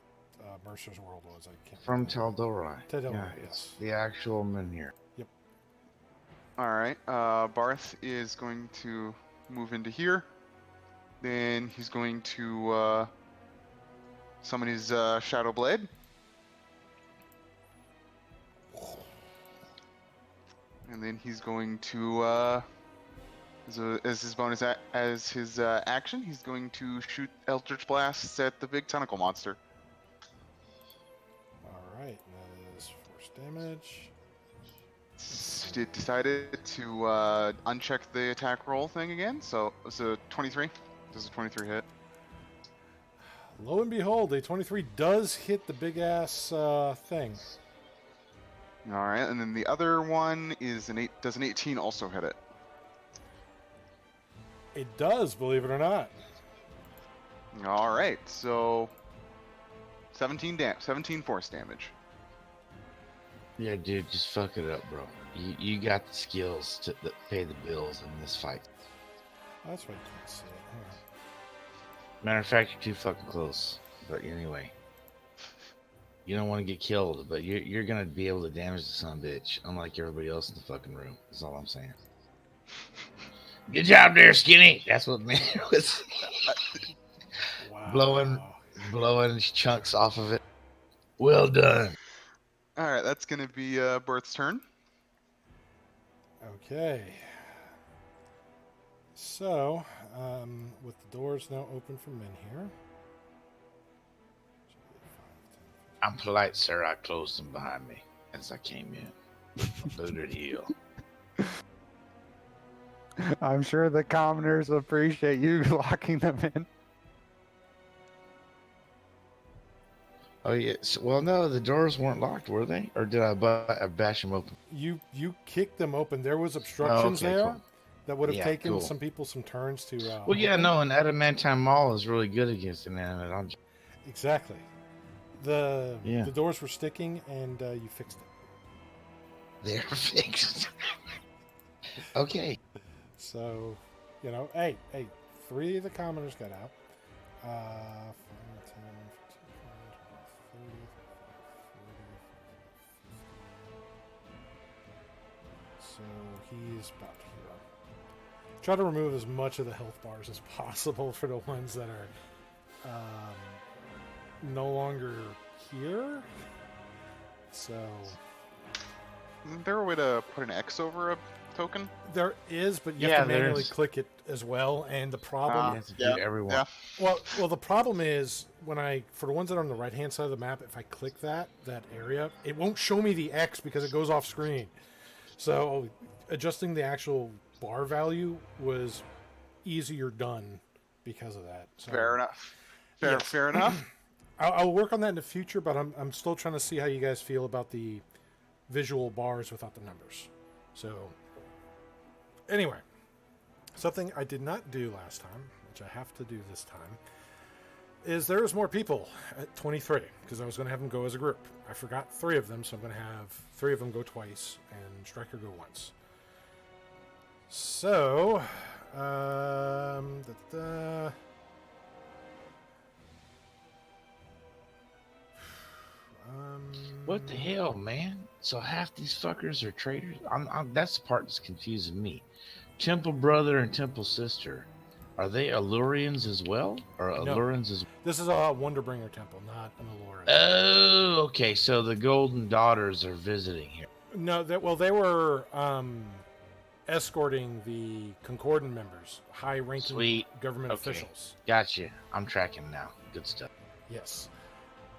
Mercer's world was. I can't From remember. Tal'Dorei. Tal'Dorei, Yeah, yes. it's the actual Menhir. All right. Barth is going to move into here. Then he's going to summon his Shadow Blade. And then he's going to, as his bonus, as his action, he's going to shoot Eldritch Blasts at the big tentacle monster. Alright, that is force damage. It decided to uncheck the attack roll thing again, so it's a 23. Does a 23 hit? Lo and behold, a 23 does hit the big ass thing. All right, and then the other one is an 8. Does an 18 also hit it? It does, believe it or not. All right, so 17 force damage. Yeah, dude, just fuck it up, bro. You got the skills to pay the bills in this fight. That's why you can't see it. Hang on. Matter of fact, you're too fucking close. But anyway, you don't want to get killed, but you're gonna be able to damage the son of a bitch, unlike everybody else in the fucking room. That's all I'm saying. Good job there, Skinny. That's what man was Wow. blowing chunks off of it. Well done. All right, that's gonna be Berth's turn. Okay. So, with the doors now open for Menhir. I'm polite, sir. I closed them behind me as I came in. A booted heel. I'm sure the commoners appreciate you locking them in. Oh yes. Well, no, the doors weren't locked, were they? Or did I bash them open? You kicked them open. There was obstructions okay, there cool. that would have Yeah, taken cool. some people some turns to. Well, yeah, open. no, and Adamantine Mall is really good against inanimate objects. Exactly. The Yeah. the doors were sticking, and you fixed it. They're fixed. Okay. So, hey, 3 of the commoners got out. 5, 10, 15, 20, 30, 40, 50. So he's about here. Try to remove as much of the health bars as possible for the ones that are no longer here. So Isn't there a way to put an X over a token? there is, but you Yeah, have to manually there's- click it as well. And the problem, You have to do everyone. Yeah. well, the problem is for the ones that are on the right hand side of the map, if I click that area, it won't show me the X because it goes off screen. So adjusting the actual bar value was easier done because of that. So Fair enough. Yes. Fair enough. I'll work on that in the future, but I'm still trying to see how you guys feel about the visual bars without the numbers. So anyway, something I did not do last time, which I have to do this time, is there was more people at 23 because I was going to have them go as a group. I forgot 3 of them, so I'm going to have 3 of them go twice and Striker go once. So, What the hell, man? So half these fuckers are traitors? That's the part that's confusing me. Temple brother and Temple sister Are they Allurians as well? Or No. Allurians as This is a Wonderbringer temple, not an Allura. Oh, okay. So the Golden Daughters are visiting here. No, they were escorting the Concordan members, high-ranking Sweet. government Okay. officials. Gotcha. I'm tracking now. Good stuff. Yes.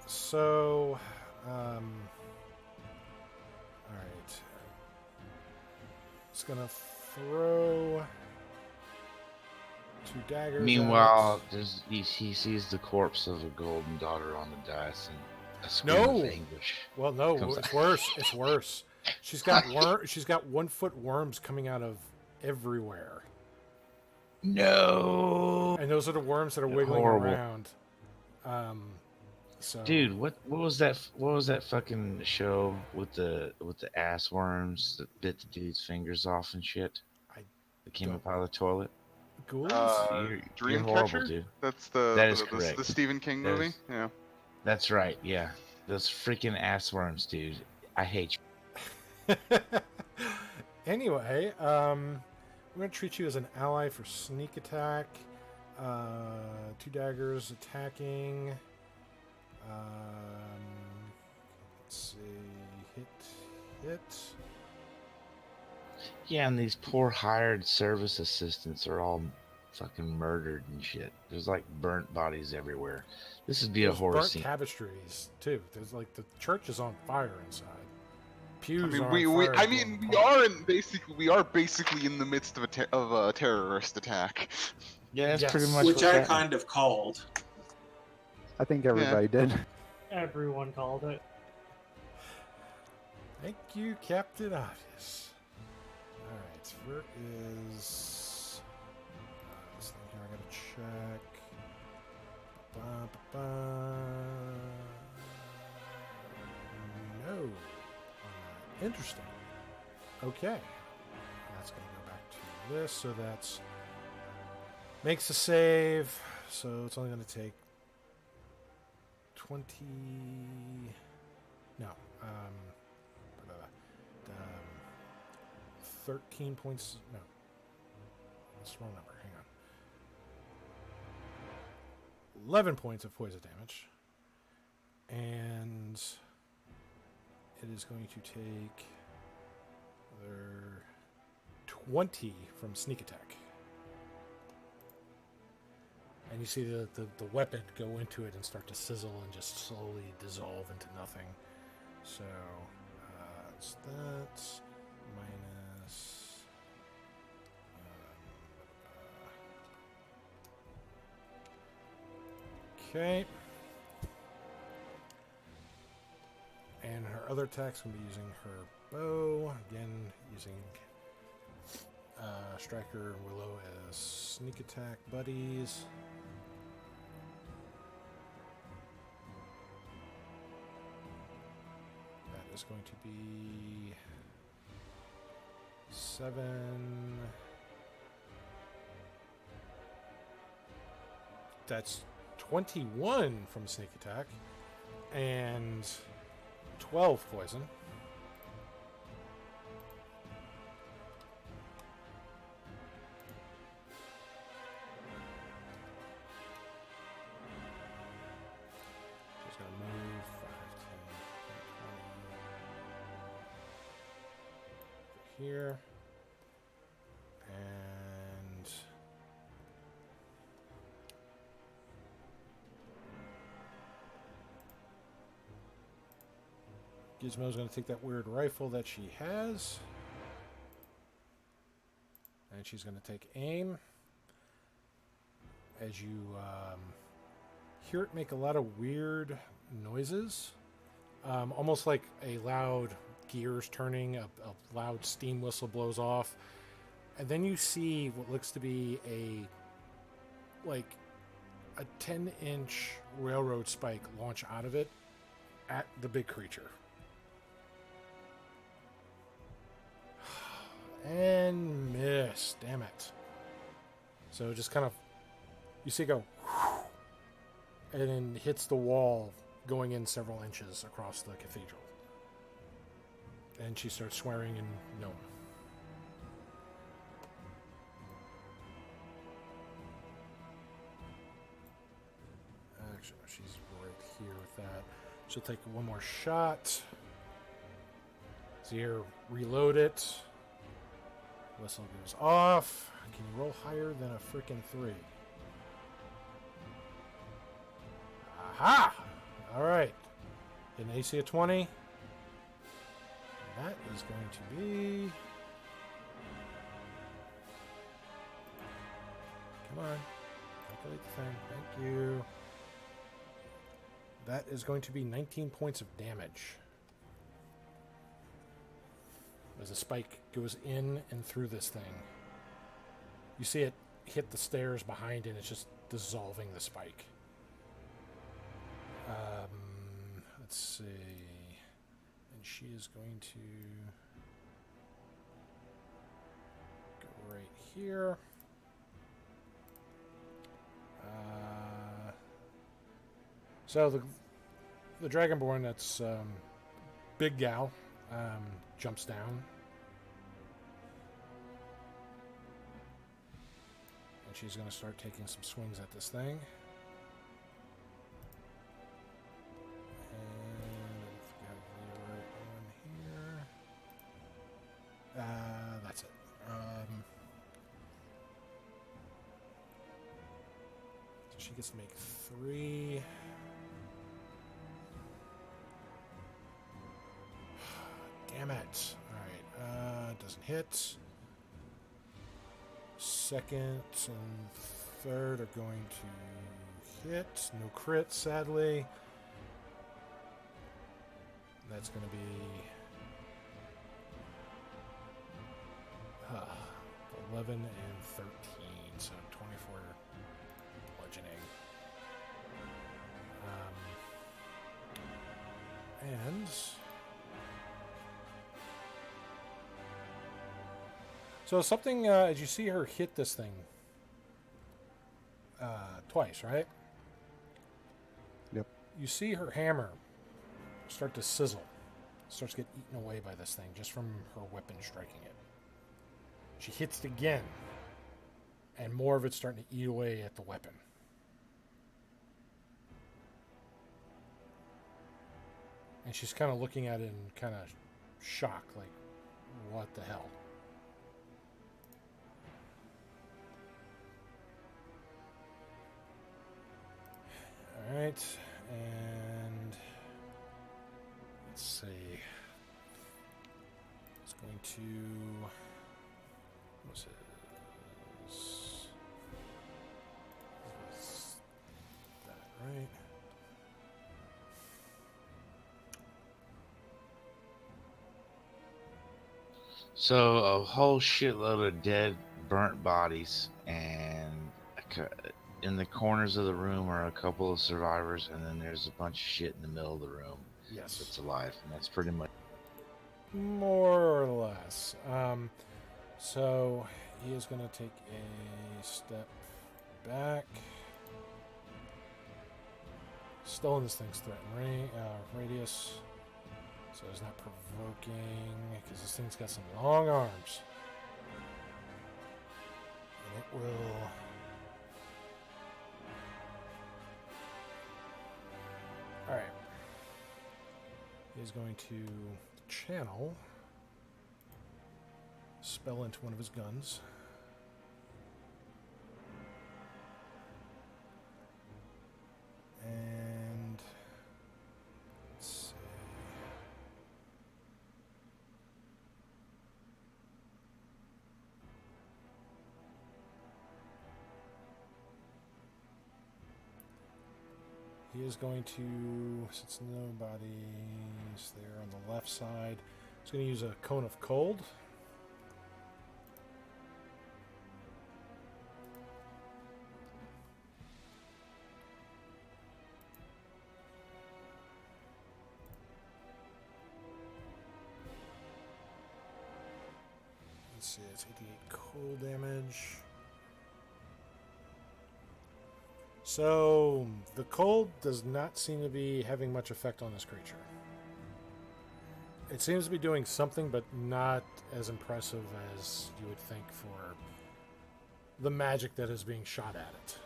So, all right. It's gonna throw 2 daggers. Meanwhile, out. he sees the corpse of a Golden Daughter on the dais and a scream No. of anguish. Well, no, comes it's out. worse. It's worse. She's got She's got 1-foot worms coming out of everywhere, No. and those are the worms that are wiggling Horrible. around. So, Dude, what was that? What was that fucking show with the ass worms that bit the dude's fingers off and shit? I That came don't- up out of the toilet. ghouls. You're horrible, Dreamcatcher? dude. That's That is the correct. Stephen King That movie. is- Yeah. That's right. Yeah, those freaking ass worms, dude. I hate you. Anyway, I'm gonna treat you as an ally for sneak attack. 2 daggers attacking. Let's see, hit. Yeah, and these poor hired service assistants are all fucking murdered and shit. There's like burnt bodies everywhere. This would be a There's horror burnt scene. tapestries too. There's like the church is on fire inside. Pews I mean, are on we fire. I mean, we are basically in the midst of a terrorist attack. Yeah, that's Yes. pretty much Which what's I happening. kind of called. I think everybody did. Everyone called it. Thank you, Captain Obvious. Alright, where is this thing here? I gotta check. No. Interesting. Okay. That's gonna go back to this, so that's makes a save. So it's only gonna take 20. No. 13 points. No. That's the wrong number. Hang on. 11 points of poison damage. And it is going to take another 20 from sneak attack. And you see the weapon go into it and start to sizzle and just slowly dissolve into nothing. So, it's that minus. Okay. And her other attack's going to be using her bow. Again, using Striker and Willow as sneak attack buddies. That is going to be 7. That's 21 from sneak attack and 12 poison. She's going to move 5, 10, 20 over here. And Gizmo's going to take that weird rifle that she has. And she's going to take aim. As you hear it make a lot of weird noises. Almost like a loud gears turning, a loud steam whistle blows off. And then you see what looks to be a 10-inch railroad spike launch out of it at the big creature. And miss. Damn it. So just kind of, you see it go, and then hits the wall, going in several inches across the cathedral. And she starts swearing in Gnome. Actually, no, she's right here with that. She'll take one more shot. Here, reload it. Whistle goes off. Can you roll higher than a freaking 3? Aha! Alright. An AC of 20. That is going to be... Come on. Calculate the thing. Thank you. That is going to be 19 points of damage. As a spike goes in and through this thing. You see it hit the stairs behind and it's just dissolving the spike. Let's see. And she is going to go right here. So the Dragonborn, that's Big Gal, jumps down. And she's going to start taking some swings at this thing. That's it. So she gets to make 3. Damn it. Alright, doesn't hit. Second and third are going to hit. No crit, sadly. That's going to be 11 and 13, so 24 bludgeoning. And so something, as you see her hit this thing twice, right? Yep. You see her hammer start to sizzle. Starts to get eaten away by this thing just from her weapon striking it. She hits it again, and more of it's starting to eat away at the weapon. And she's kind of looking at it in kind of shock, like, what the hell? All right, and let's see. It's going to... What's that right? So a whole shitload of dead, burnt bodies, and in the corners of the room are a couple of survivors, and then there's a bunch of shit in the middle of the room. Yes. That's alive, and that's pretty much... More or less. So he is going to take a step back. Still in this thing's threatened radius. So it's not provoking, because this thing's got some long arms. And it will... Alright. He's going to channel spell into one of his guns. And let's see. He is going to, since nobody's there on the left side, he's going to use a Cone of Cold. Let's see, it's 88 cold damage. So, the cold does not seem to be having much effect on this creature. It seems to be doing something, but not as impressive as you would think for the magic that is being shot at it.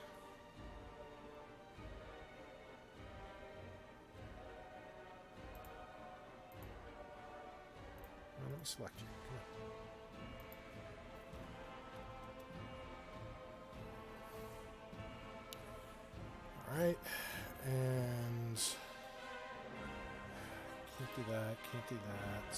me select you. Come on. All right, and can't do that. Can't do that.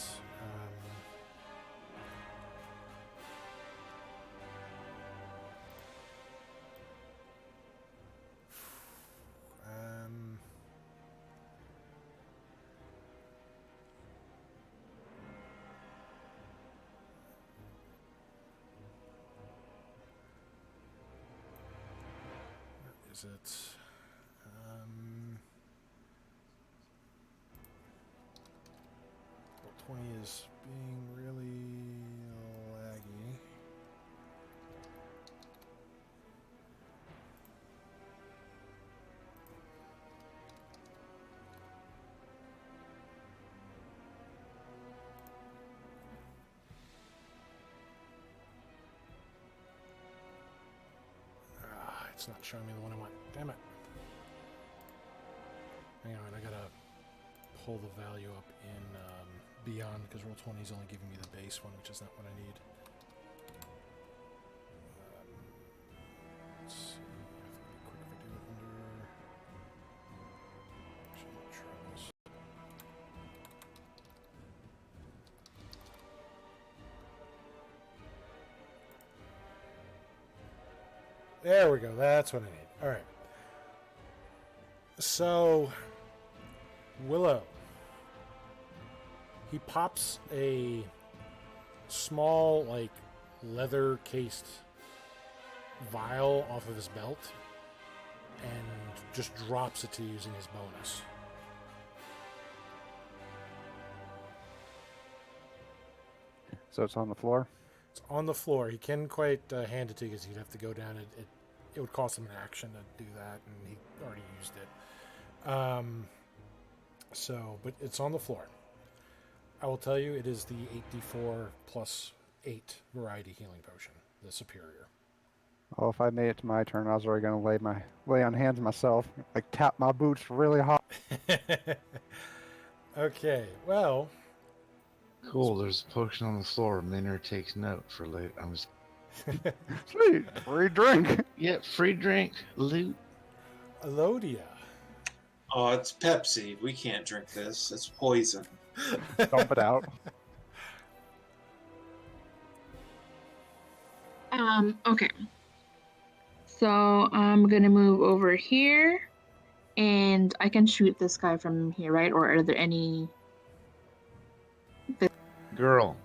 Where is it? Roll 20 is being really laggy. It's not showing me the one I want. Damn it. Hang on, I gotta pull the value up in Beyond because Roll20 is only giving me the base one, which is not what I need. Let's see. I think it'd be quick if I do it under. Actually, I'm gonna try this. There we go. That's what I need. All right. So, Willow. He pops a small, like, leather-cased vial off of his belt and just drops it to you using his bonus. So it's on the floor? It's on the floor. He can't quite hand it to you because he'd have to go down. It would cost him an action to do that, and he already used it. But it's on the floor. I will tell you, it is the 8d4 plus 8 variety healing potion, the superior. Oh, if I made it to my turn, I was already going to lay on hands myself, like tap my boots really hard. Okay, well. Cool, there's a potion on the floor. Minner takes note for later. I'm just... Sweet, free drink. Yeah, free drink, loot. Elodia. Oh, it's Pepsi. We can't drink this. It's poison. Dump it out. Okay. So I'm gonna move over here, and I can shoot this guy from here, right? Or are there any? Girl,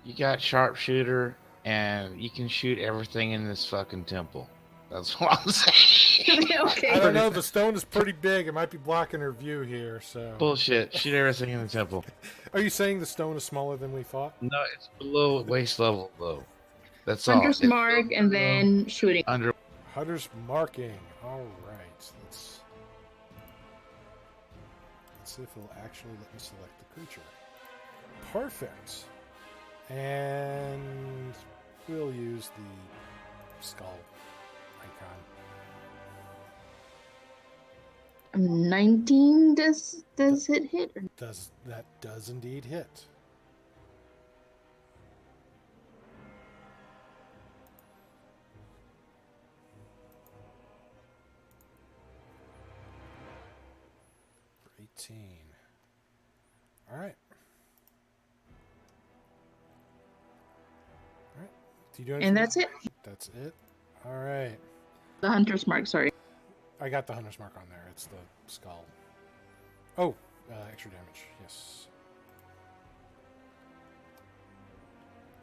you got sharpshooter, and you can shoot everything in this fucking temple. That's what I'm saying. Okay. I don't know. The stone is pretty big. It might be blocking her view here. So Bullshit. Shoot everything in the temple. Are you saying the stone is smaller than we thought? No, it's below waist level, though. That's all. Hunter's mark, and then shooting. Under. Hunter's marking. All right. Let's see if it'll actually let me select the creature. Perfect. And we'll use the skull icon. 19 does it hit? Or... Does indeed hit. For 18. All right. Do you do anything? And that's it. That's it. All right. The hunter's mark. Sorry. I got the hunter's mark on there. It's the skull. Oh, extra damage. Yes.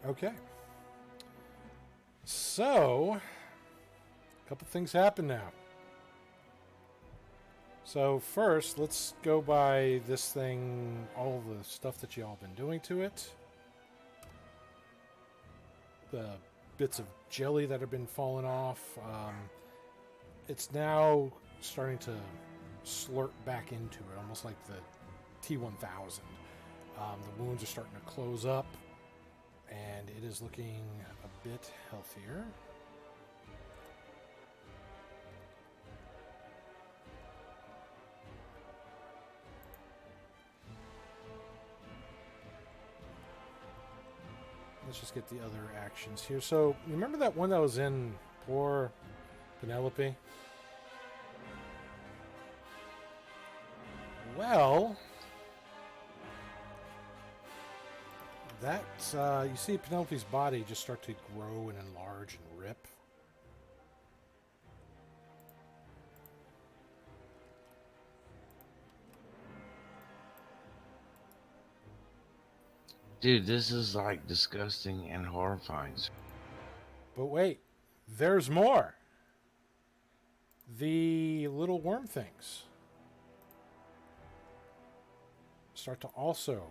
Okay. So, a couple things happen now. So first, let's go by this thing, all the stuff that y'all been doing to it. The bits of jelly that have been falling off. It's now starting to slurp back into it, almost like the T-1000. The wounds are starting to close up, and it is looking a bit healthier. let's just get the other actions here. So, you remember that one that was in poor Penelope? Well, that's, you see Penelope's body just start to grow and enlarge and rip. Dude, this is like disgusting and horrifying. But wait, there's more. The little worm things start to also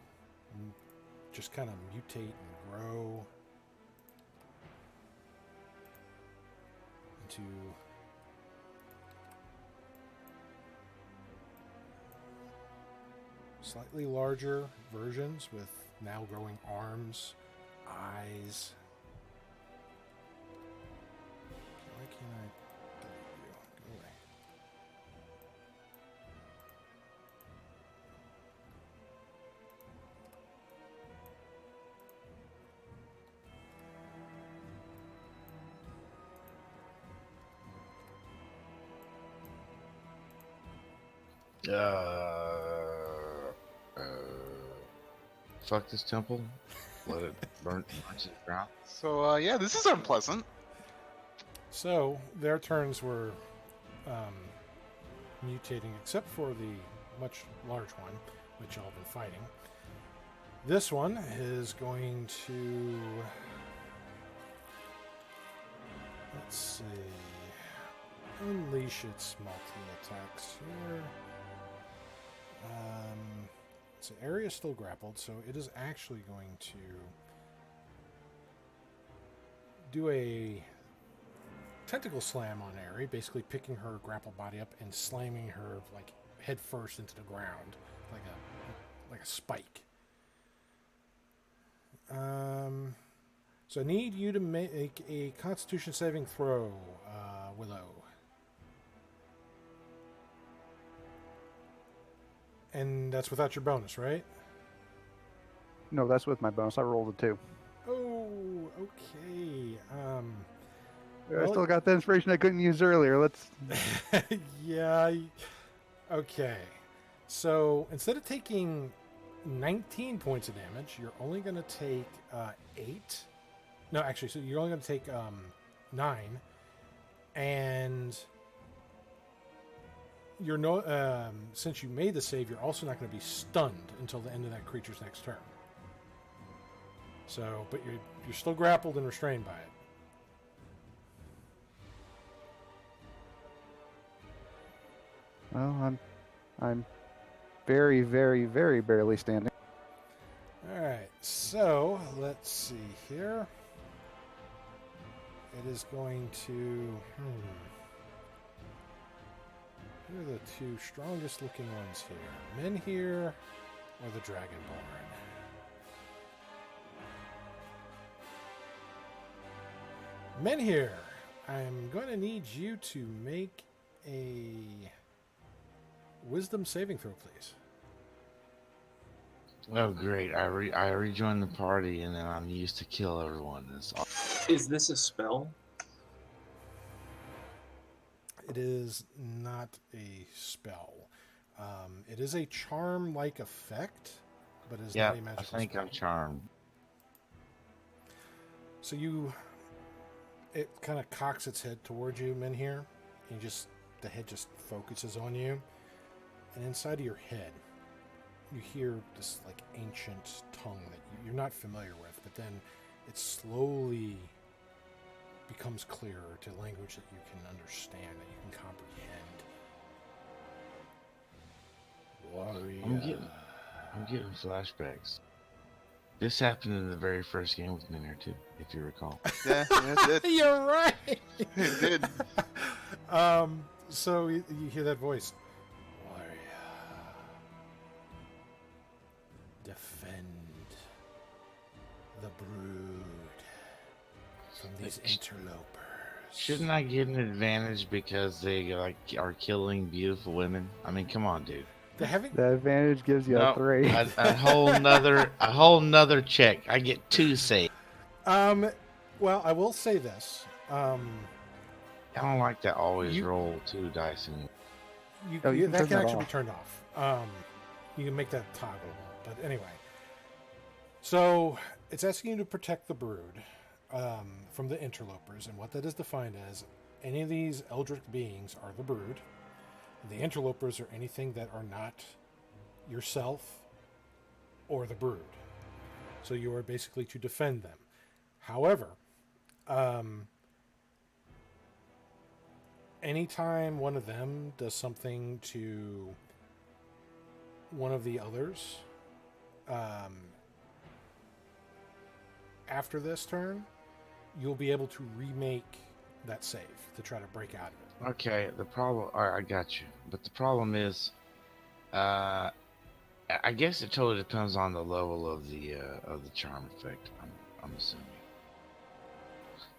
just kind of mutate and grow into slightly larger versions with now growing arms, eyes. Why can't I delete you? Go away. Fuck this temple. Let it burn to the ground. So, yeah, this is unpleasant. So their turns were mutating, except for the much large one, which y'all have been fighting. This one is going to, let's see, unleash its multi-attacks here. So Area is still grappled, so it is actually going to do a tentacle slam on Ari, basically picking her grappled body up and slamming her like head first into the ground, like a spike. So I need you to make a Constitution saving throw, Willow. And that's without your bonus, right? No, that's with my bonus. I rolled a 2. Oh, okay. I Well, still got the inspiration I couldn't use earlier. Let's. yeah. Okay. So instead of taking 19 points of damage, you're only going to take 8. No, actually, so you're only going to take 9. And you're since you made the save, you're also not going to be stunned until the end of that creature's next turn. So, but you're still grappled and restrained by it. Well, I'm very, very, very barely standing. All right, so let's see here. It is going to. Who are the two strongest looking ones here? Menhir or the Dragonborn? Menhir, I'm going to need you to make a Wisdom saving throw, please. Oh, great. I rejoined the party, and then I'm used to kill everyone. That's awesome. Is this a spell? It is not a spell. It is a charm-like effect, but it is Yeah, not a I magical think spell. I'm charmed. So it kind of cocks its head towards you, Menhir, and the head just focuses on you, and inside of your head, you hear this like ancient tongue that you're not familiar with, but then it slowly becomes clearer to language that you can understand, that you can comprehend. Warrior. I'm getting flashbacks. This happened in the very first game with Minir too, if you recall. Yeah, it did. You're right. It did. So you hear that voice. Warrior. Defend the brood from these interlopers. Shouldn't I get an advantage because they are killing beautiful women? I mean, come on, dude. They haven't. The advantage gives you No, a 3. a whole nother check. I get 2 saves. Well, I will say this. I don't like to always You- roll 2 dice and Oh, you can that turn can that actually be off. turned off. You can make that toggle. But anyway, so it's asking you to protect the brood from the interlopers, and what that is defined as: any of these eldritch beings are the brood. The interlopers are anything that are not yourself or the brood. So you are basically to defend them. However, anytime one of them does something to one of the others, after this turn, you'll be able to remake that save to try to break out of it. Okay, the problem. All right, I got you. But the problem is, I guess it totally depends on the level of the charm effect. I'm assuming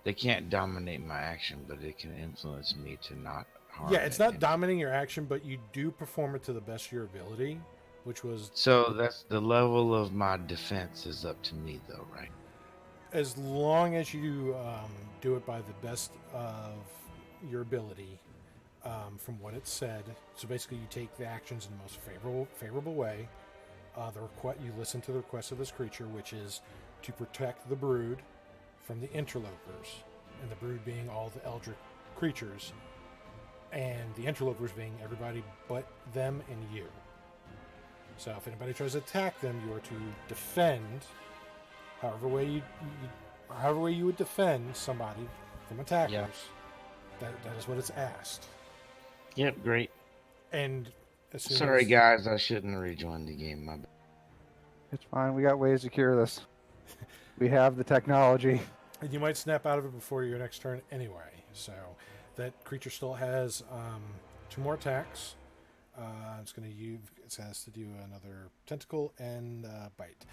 they can't dominate my action, but it can influence me to not harm. Yeah, it's it. not dominating your action, but you do perform it to the best of your ability, which was So that's the level of my defense is up to me, though, right? as long as you do it by the best of your ability, from what it said. So basically, you take the actions in the most favorable way. You listen to the request of this creature, which is to protect the brood from the interlopers, and the brood being all the eldritch creatures, and the interlopers being everybody but them and you. So if anybody tries to attack them, you are to defend however way you would defend somebody from attackers. Yeah. That is what it's asked. Yep, great. And as soon Sorry, as, guys, I shouldn't have rejoined the game. My bad. It's fine. We got ways to cure this. We have the technology. and you might snap out of it before your next turn anyway. So that creature still has 2 more attacks. It's going to use. It has to do another tentacle and bite.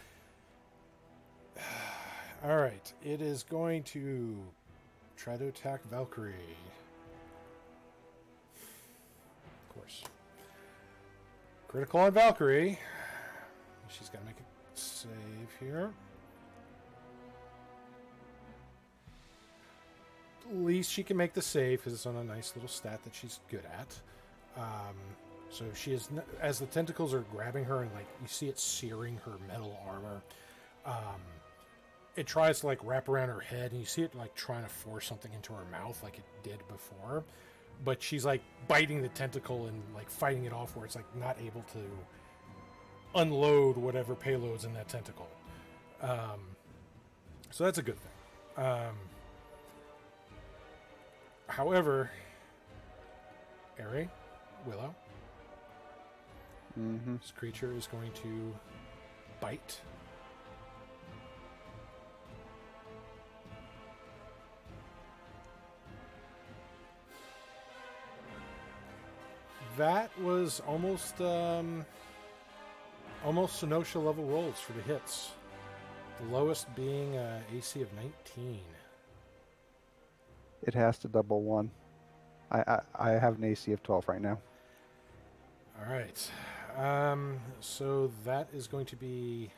All right, it is going to try to attack Valkyrie. Of course, critical on Valkyrie. She's got to make a save here. At least she can make the save because it's on a nice little stat that she's good at. So she is, as the tentacles are grabbing her and like you see it searing her metal armor. It tries to like wrap around her head, and you see it like trying to force something into her mouth like it did before. But she's like biting the tentacle and like fighting it off, where it's like not able to unload whatever payload's in that tentacle. So that's a good thing. However, Ari, Willow, Mm-hmm. this creature is going to bite. That was almost Sonosha level rolls for the hits. The lowest being AC of 19. It has to double 1. I have an AC of 12 right now. All right. So that is going to be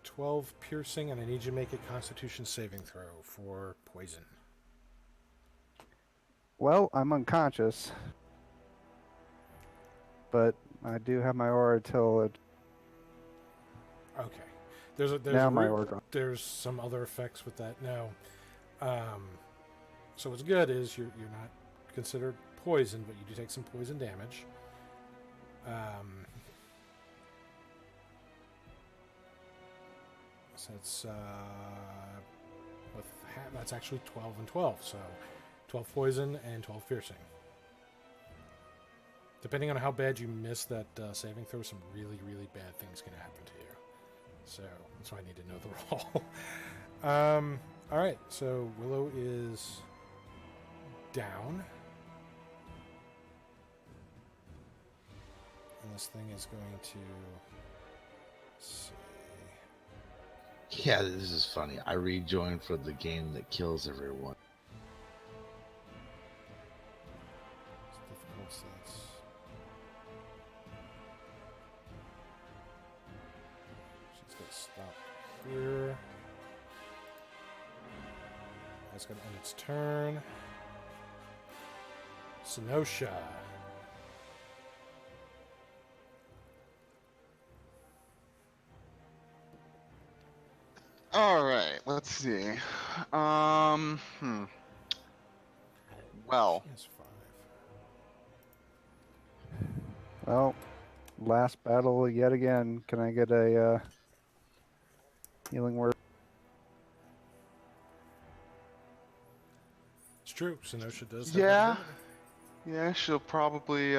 12 piercing, and I need you to make a Constitution saving throw for poison. Well, I'm unconscious, but I do have my aura till it. Okay. There's Now my aura dropped. there's some other effects with that now. So what's good is you're not considered poisoned, but you do take some poison damage. So it's that's actually 12 and 12. So 12 poison and 12 piercing. Depending on how bad you miss that saving throw, some really, really bad things can happen to you. So that's why I need to know the roll. All right, so Willow is down. And this thing is going to see. Yeah, this is funny. I rejoined for the game that kills everyone. It's difficult since. She's going to stop here. That's going to end its turn. Senosha. All right, let's see. Well, She has 5. Well, last battle yet again. Can I get a healing word? It's true. Senosha does have Yeah. that ability. yeah, she'll probably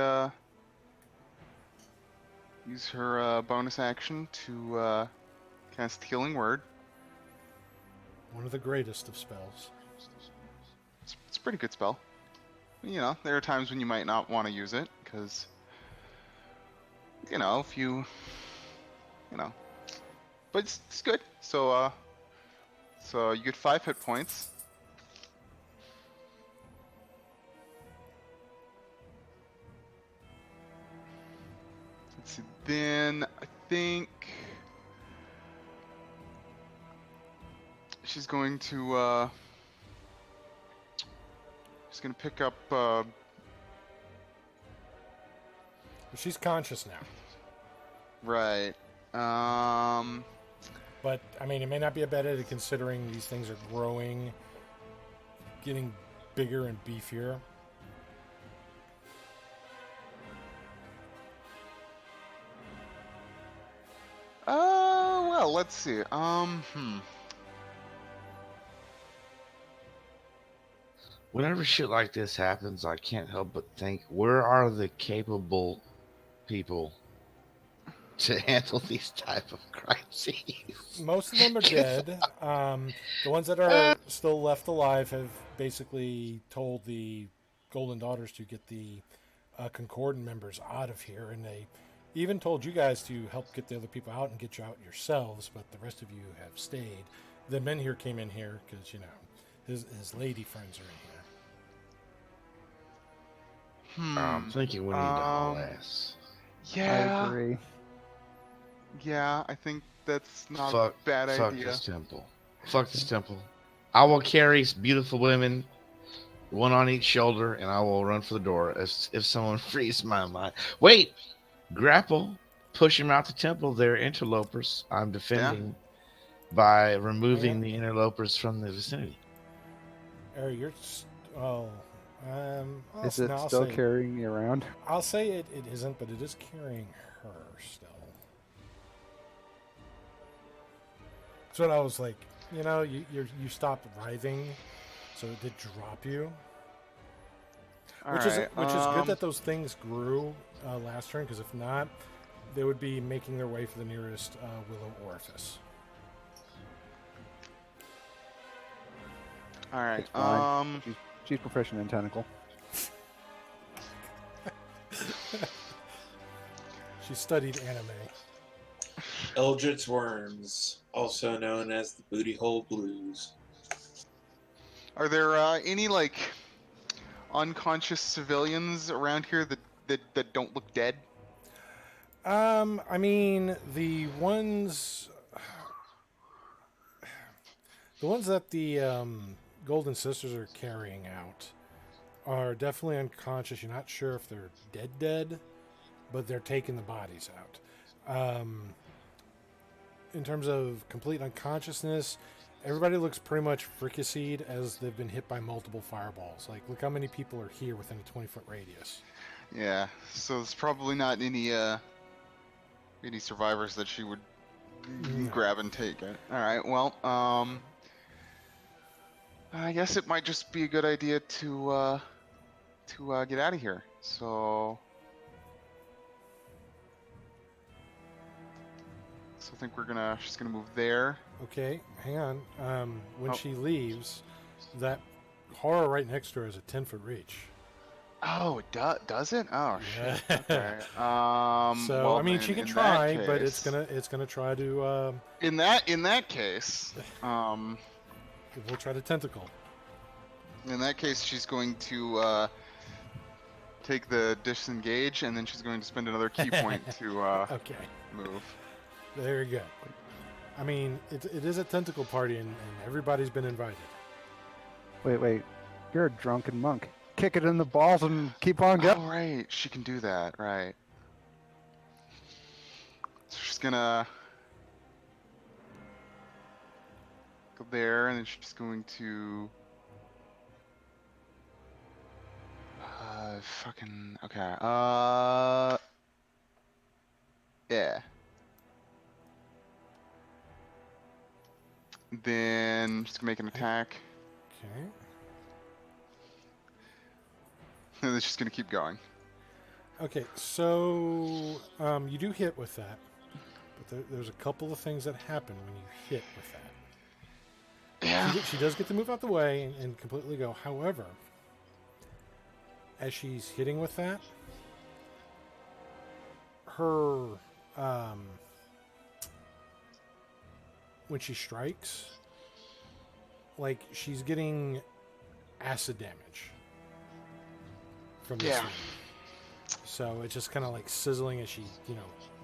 use her bonus action to cast Healing Word. One of the greatest of spells. It's a pretty good spell. You know, there are times when you might not want to use it because, you know, if you know, but it's good. So you get 5 hit points. Let's see. Then I think she's going to pick up. She's conscious now. Right. But, I mean, it may not be a bad idea considering these things are growing, getting bigger and beefier. Well, let's see. Whenever shit like this happens, I can't help but think, where are the capable people to handle these type of crises? Most of them are dead. The ones that are still left alive have basically told the Golden Daughters to get the Concordant members out of here, and they even told you guys to help get the other people out and get you out yourselves, but the rest of you have stayed. The men here came in here because, you know, his lady friends are in here. I'm thinking we need to haul ass. Yeah. I agree. Yeah, I think that's not Fuck, a bad fuck idea. this temple. Fuck this temple. I will carry beautiful women, one on each shoulder, and I will run for the door if someone frees my mind. Wait! Grapple. Push him out the temple. They're interlopers. I'm defending by removing the interlopers from the vicinity. You're... Is it still say, carrying me around? I'll say it isn't, but it is carrying her still. So I was like, you know, you stopped writhing, so it did drop you. Which is good that those things grew last turn, because if not, they would be making their way for the nearest willow orifice. All right. It's fine. She's proficient in tentacle. She studied anime. Eldritch worms, also known as the booty hole blues. Are there any like unconscious civilians around here that don't look dead? I mean, the ones that the Golden Sisters are carrying out are definitely unconscious. You're not sure if they're dead, but they're taking the bodies out. In terms of complete unconsciousness, everybody looks pretty much fricasseed as they've been hit by multiple fireballs. Like, look how many people are here within a 20-foot radius. Yeah. So there's probably not any survivors that she would grab and take it. All right. Well, I guess it might just be a good idea to get out of here. So I think she's gonna move there. Okay, hang on. When she leaves, that horror right next to her is a 10-foot reach. Oh, it does it? Oh shit. Yeah. Okay. So well, I mean, then, she can in try, that but case- it's gonna try to. In that case, We'll try to tentacle. she's going to take the disengage, and then she's going to spend another key point to Okay, move. there you go. I mean, it is a tentacle party, and everybody's been invited. Wait. You're a drunken monk. Kick it in the balls and keep on going. Oh, right. She can do that, right. So she's gonna go there, and then she's going to fucking okay. Yeah. Then just gonna make an attack, Okay. and then she's gonna keep going. Okay, so you do hit with that, but there's a couple of things that happen when you hit with that. Yeah. She does get to move out the way and completely go. However, as she's hitting with that, her when she strikes, like she's getting acid damage from this Yeah. thing. So it's just kind of like sizzling as she,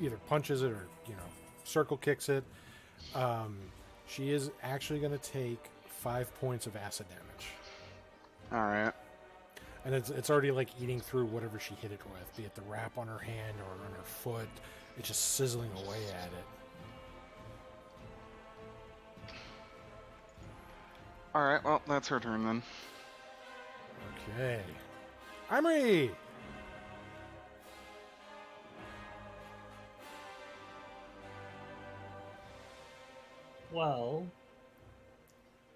either punches it or, circle kicks it. She is actually going to take 5 points of acid damage. All right. And it's already like eating through whatever she hit it with, be it the wrap on her hand or on her foot. It's just sizzling away at it. All right. Well, that's her turn then. Okay. Imri! Well,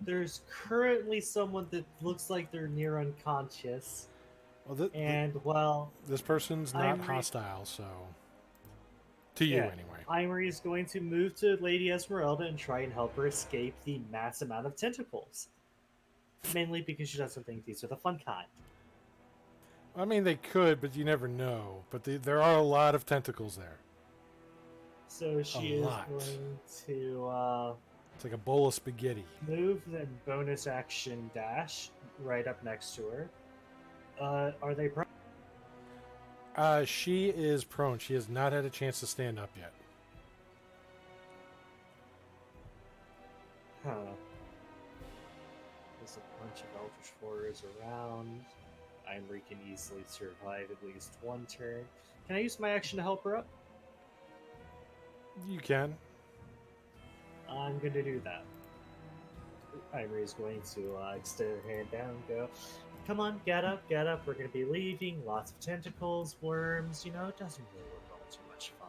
there's currently someone that looks like they're near unconscious, Well, and well, this person's not Imri- hostile, so... To you, Yeah. anyway. Imri is going to move to Lady Esmeralda and try and help her escape the mass amount of tentacles. Mainly because she doesn't think these are the fun kind. I mean, they could, but you never know. But there are a lot of tentacles there. So she is lot. going to It's like a bowl of spaghetti. move and bonus action dash right up next to her. Are they pro? She is prone. She has not had a chance to stand up yet. Huh. There's a bunch of Eldritch Horrors around. Imri can easily survive at least one turn. Can I use my action to help her up? You can. I'm going to do that. Imri is going to extend her hand down and go, come on, get up, we're going to be leaving. Lots of tentacles, worms, it doesn't really look all too much fun.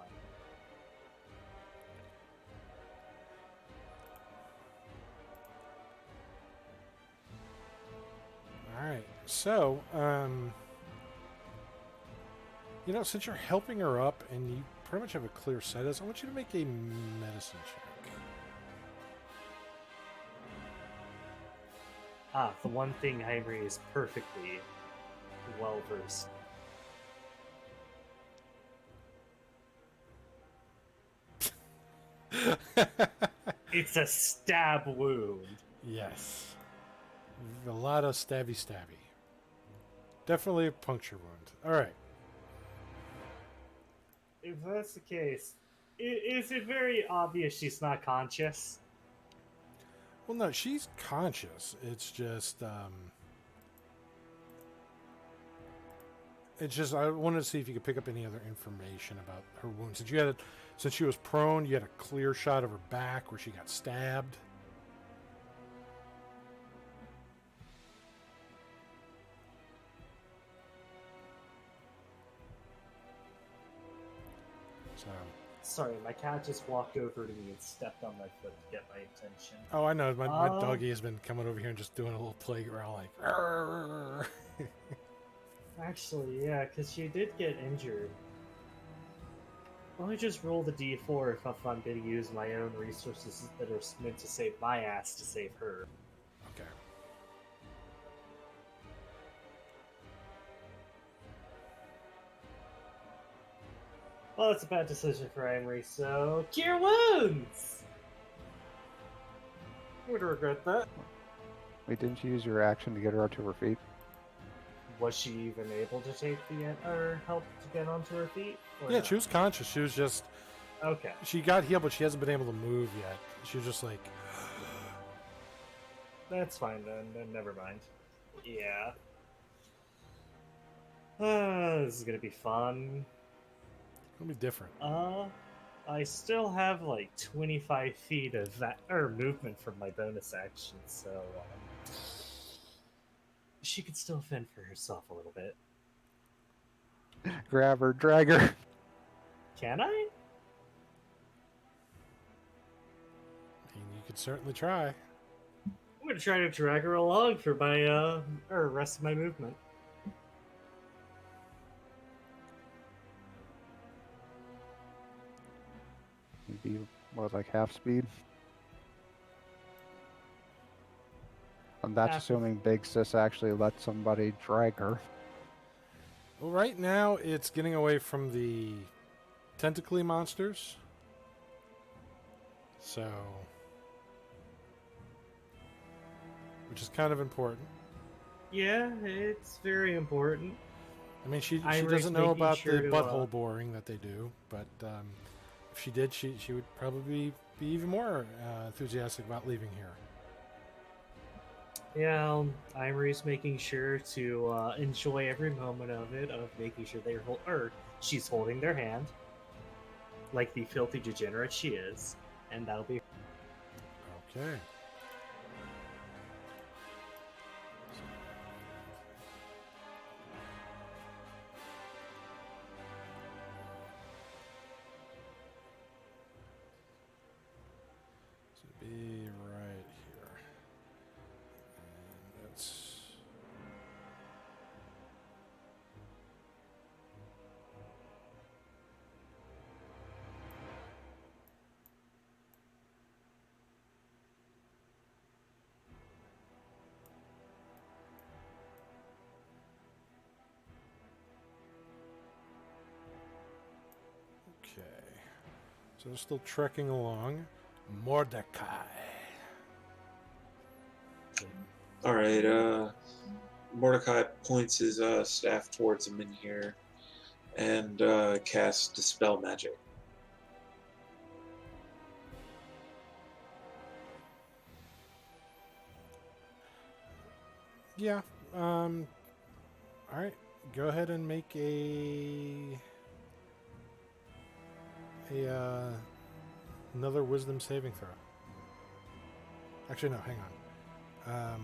Alright. So, since you're helping her up and you pretty much have a clear sight, I want you to make a medicine check. The one thing Imri is perfectly well versed. It's a stab wound. Yes. A lot of stabby. Definitely a puncture wound. Alright. If that's the case, is it very obvious she's not conscious? Well, no, she's conscious. It's just, I wanted to see if you could pick up any other information about her wounds. Since she was prone, you had a clear shot of her back where she got stabbed. So. Sorry, my cat just walked over to me and stepped on my foot to get my attention. Oh, I know. My doggy has been coming over here and just doing a little playground, like. "Arr." Actually, yeah, because she did get injured. Let me just roll the d4 if I'm going to use my own resources that are meant to save my ass to save her. Okay. Well, that's a bad decision for Imri, so Cure Wounds! I would regret that. Wait, didn't you use your action to get her up to her feet? Was she even able to take or help to get onto her feet? Or Yeah, no? she was conscious. She was just. Okay. She got healed, but she hasn't been able to move yet. She was just like. That's fine then never mind. Yeah. This is gonna be fun. It'll be different. I still have like 25 feet of movement from my bonus action, so she could still fend for herself a little bit. Grab her, drag her. Can I? You could certainly try. I'm gonna try to drag her along for my rest of my movement. Maybe, what, like half speed? And that's Half. assuming Big Sis actually lets somebody drag her. Well, right now it's getting away from the tentacly monsters. So, which is kind of important. Yeah, it's very important. I mean, she Ivory's doesn't know making about sure the to, butthole boring that they do, but if she did, she would probably be even more enthusiastic about leaving here. Yeah, Ivory's making sure to enjoy every moment of it, of making sure she's holding their hand, like the filthy degenerate she is, and that'll be. Okay. So be right here. And that's... Okay. So they're still trekking along. Mordecai. All right. Mordecai points his staff towards him in here, and casts Dispel Magic. Yeah. All right. Go ahead and make another Wisdom saving throw. Actually, no. Hang on.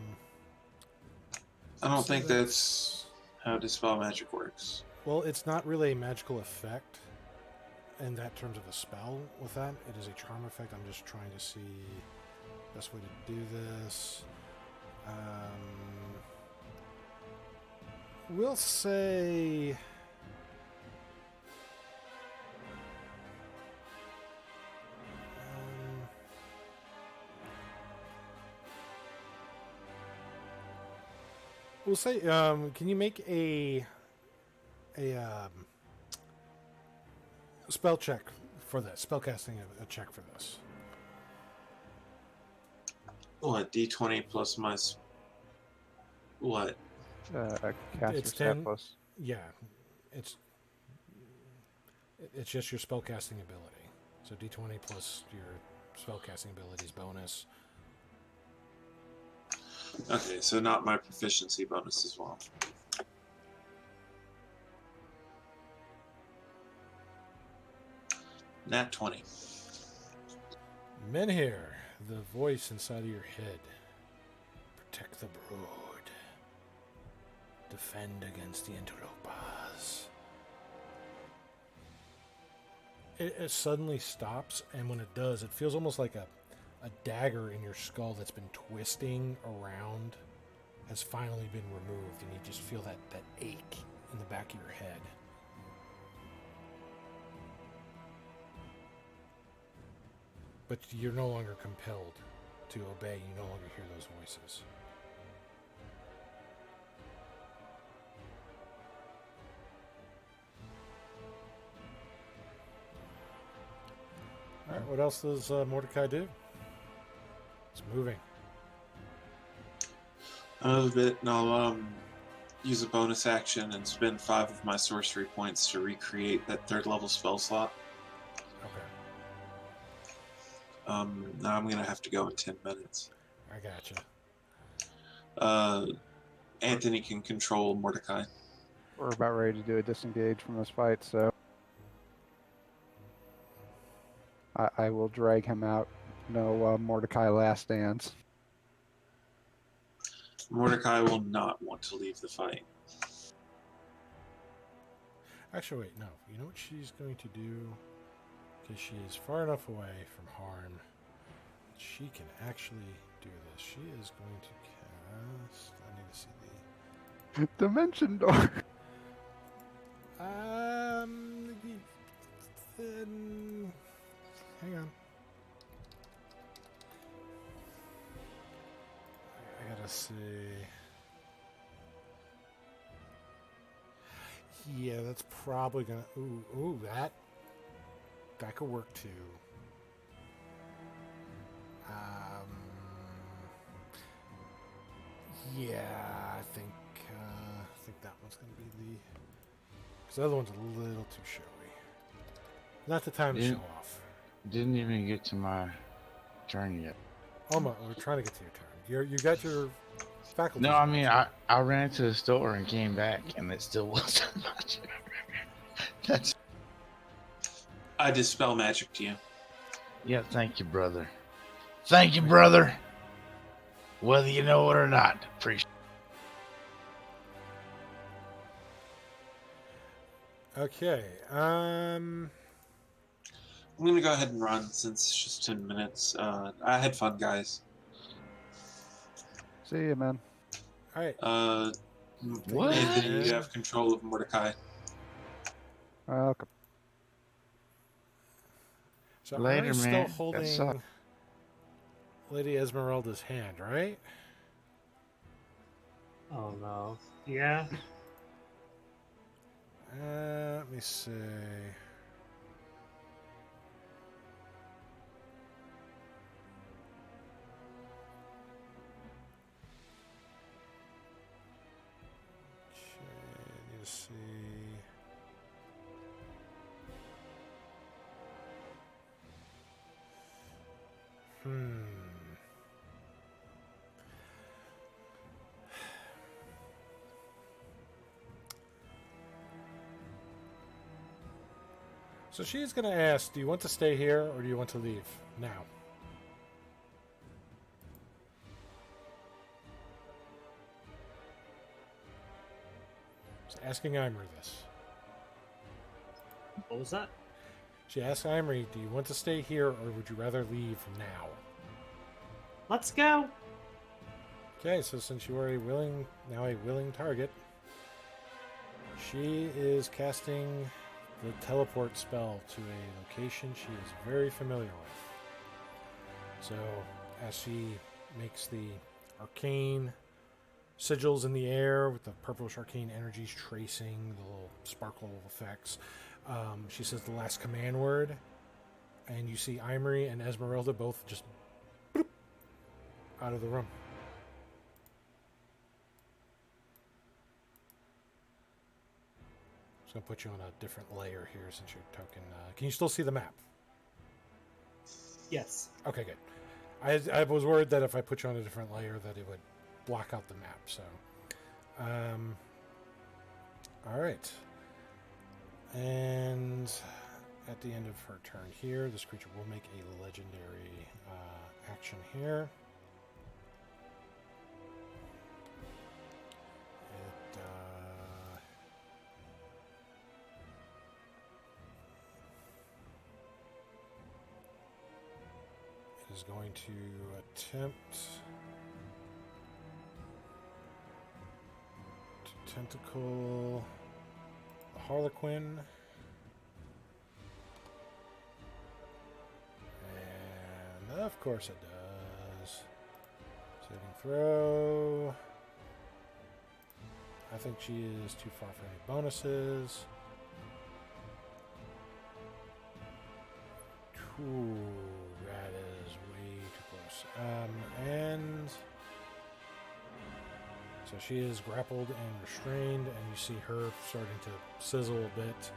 I don't So think that's how Dispel Magic works. Well, it's not really a magical effect in that terms of a spell with that. It is a charm effect. I'm just trying to see the best way to do this. We'll say... we'll say, can you make a spell check for this? Spellcasting a check for this. What, D20 plus my... What? Caster It's stat 10. plus. Yeah, it's just your spellcasting ability. So D20 plus your spellcasting abilities bonus. Okay, so not my proficiency bonus as well. Nat 20. Menhir, the voice inside of your head. Protect the brood. Defend against the interlopers. It suddenly stops, and when it does, it feels almost like a dagger in your skull that's been twisting around has finally been removed, and you just feel that ache in the back of your head. But you're no longer compelled to obey. You no longer hear those voices. All right, what else does Mordecai do? It's moving. Another bit, and I'll use a bonus action and spend 5 of my sorcery points to recreate that 3rd level spell slot. Okay. Now I'm gonna have to go in 10 minutes. I gotcha. Anthony can control Mordecai. We're about ready to do a disengage from this fight, so I will drag him out. No Mordecai last dance. Mordecai will not want to leave the fight. Actually, wait, no. You know what she's going to do? Because she is far enough away from harm. She can actually do this. She is going to cast... I need to see Dimension door. then... Hang on. I gotta see... Yeah, that's probably gonna... Ooh, that could work too. Yeah, I think that one's gonna be the... Because the other one's a little too showy. Not the time to show off. Didn't even get to my turn yet. Almost. We're trying to get to your turn. You got your faculties. No, I mean, I ran to the store and came back, and it still wasn't much. That's... I dispel magic to you. Yeah, thank you, brother. Thank you, brother. Whether you know it or not, appreciate it. Okay. I'm gonna go ahead and run since it's just 10 minutes. I had fun, guys. See you, man. All right. What? Anthony, you have control of Mordecai. Welcome. So Later, I'm still man. That holding sucked. Lady Esmeralda's hand, right? Oh no. Yeah. Let me see. Okay, need to see. So she's going to ask, do you want to stay here or do you want to leave now? She's asking Imri this. What was that? She asked Imri, do you want to stay here or would you rather leave now? Let's go. Okay, so since you are a willing target, she is casting the teleport spell to a location she is very familiar with. So, as she makes the arcane sigils in the air with the purplish arcane energies tracing the little sparkle effects, she says the last command word, and you see Imri and Esmeralda both just bloop, out of the room. Just going to put you on a different layer here since you're token. Can you still see the map? Yes. Okay, good. I was worried that if I put you on a different layer that it would block out the map. So, all right. And at the end of her turn here, this creature will make a legendary action here. Is going to attempt to tentacle the Harlequin, and of course it does. Saving throw. I think she is too far for any bonuses. Ooh, that is way too close. And so she is grappled and restrained, and you see her starting to sizzle a bit.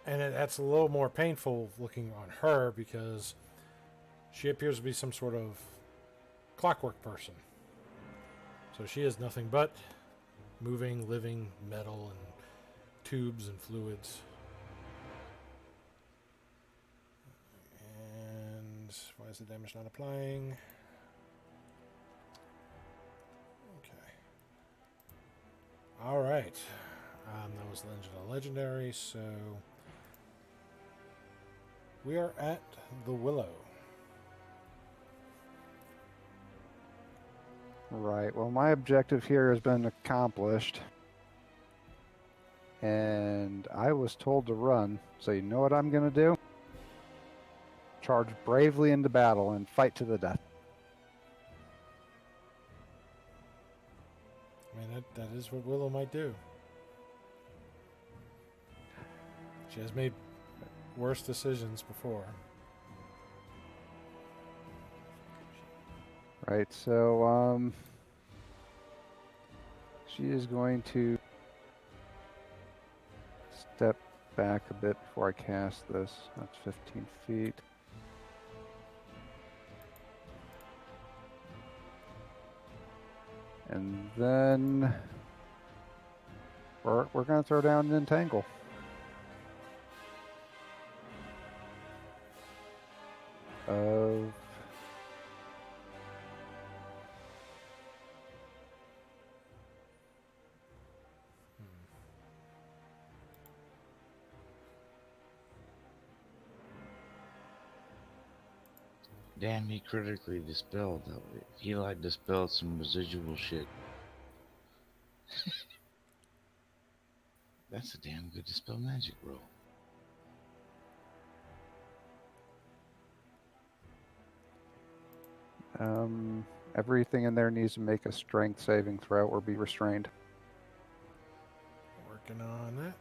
And that's a little more painful looking on her because she appears to be some sort of clockwork person. So she is nothing but moving, living metal and tubes and fluids. And why is the damage not applying? Okay. All right. That was Legend of Legendary, so we are at the Willow. Right. Well, my objective here has been accomplished. And I was told to run. So you know what I'm going to do? Charge bravely into battle and fight to the death. I mean, that is what Willow might do. She has made worse decisions before. Right, so, she is going to step back a bit before I cast this. That's 15 feet. And then we're going to throw down an entangle. Of Damn, he critically dispelled though. He like dispelled some residual shit. That's a damn good dispel magic roll. everything in there needs to make a strength saving throw or be restrained. Working on that.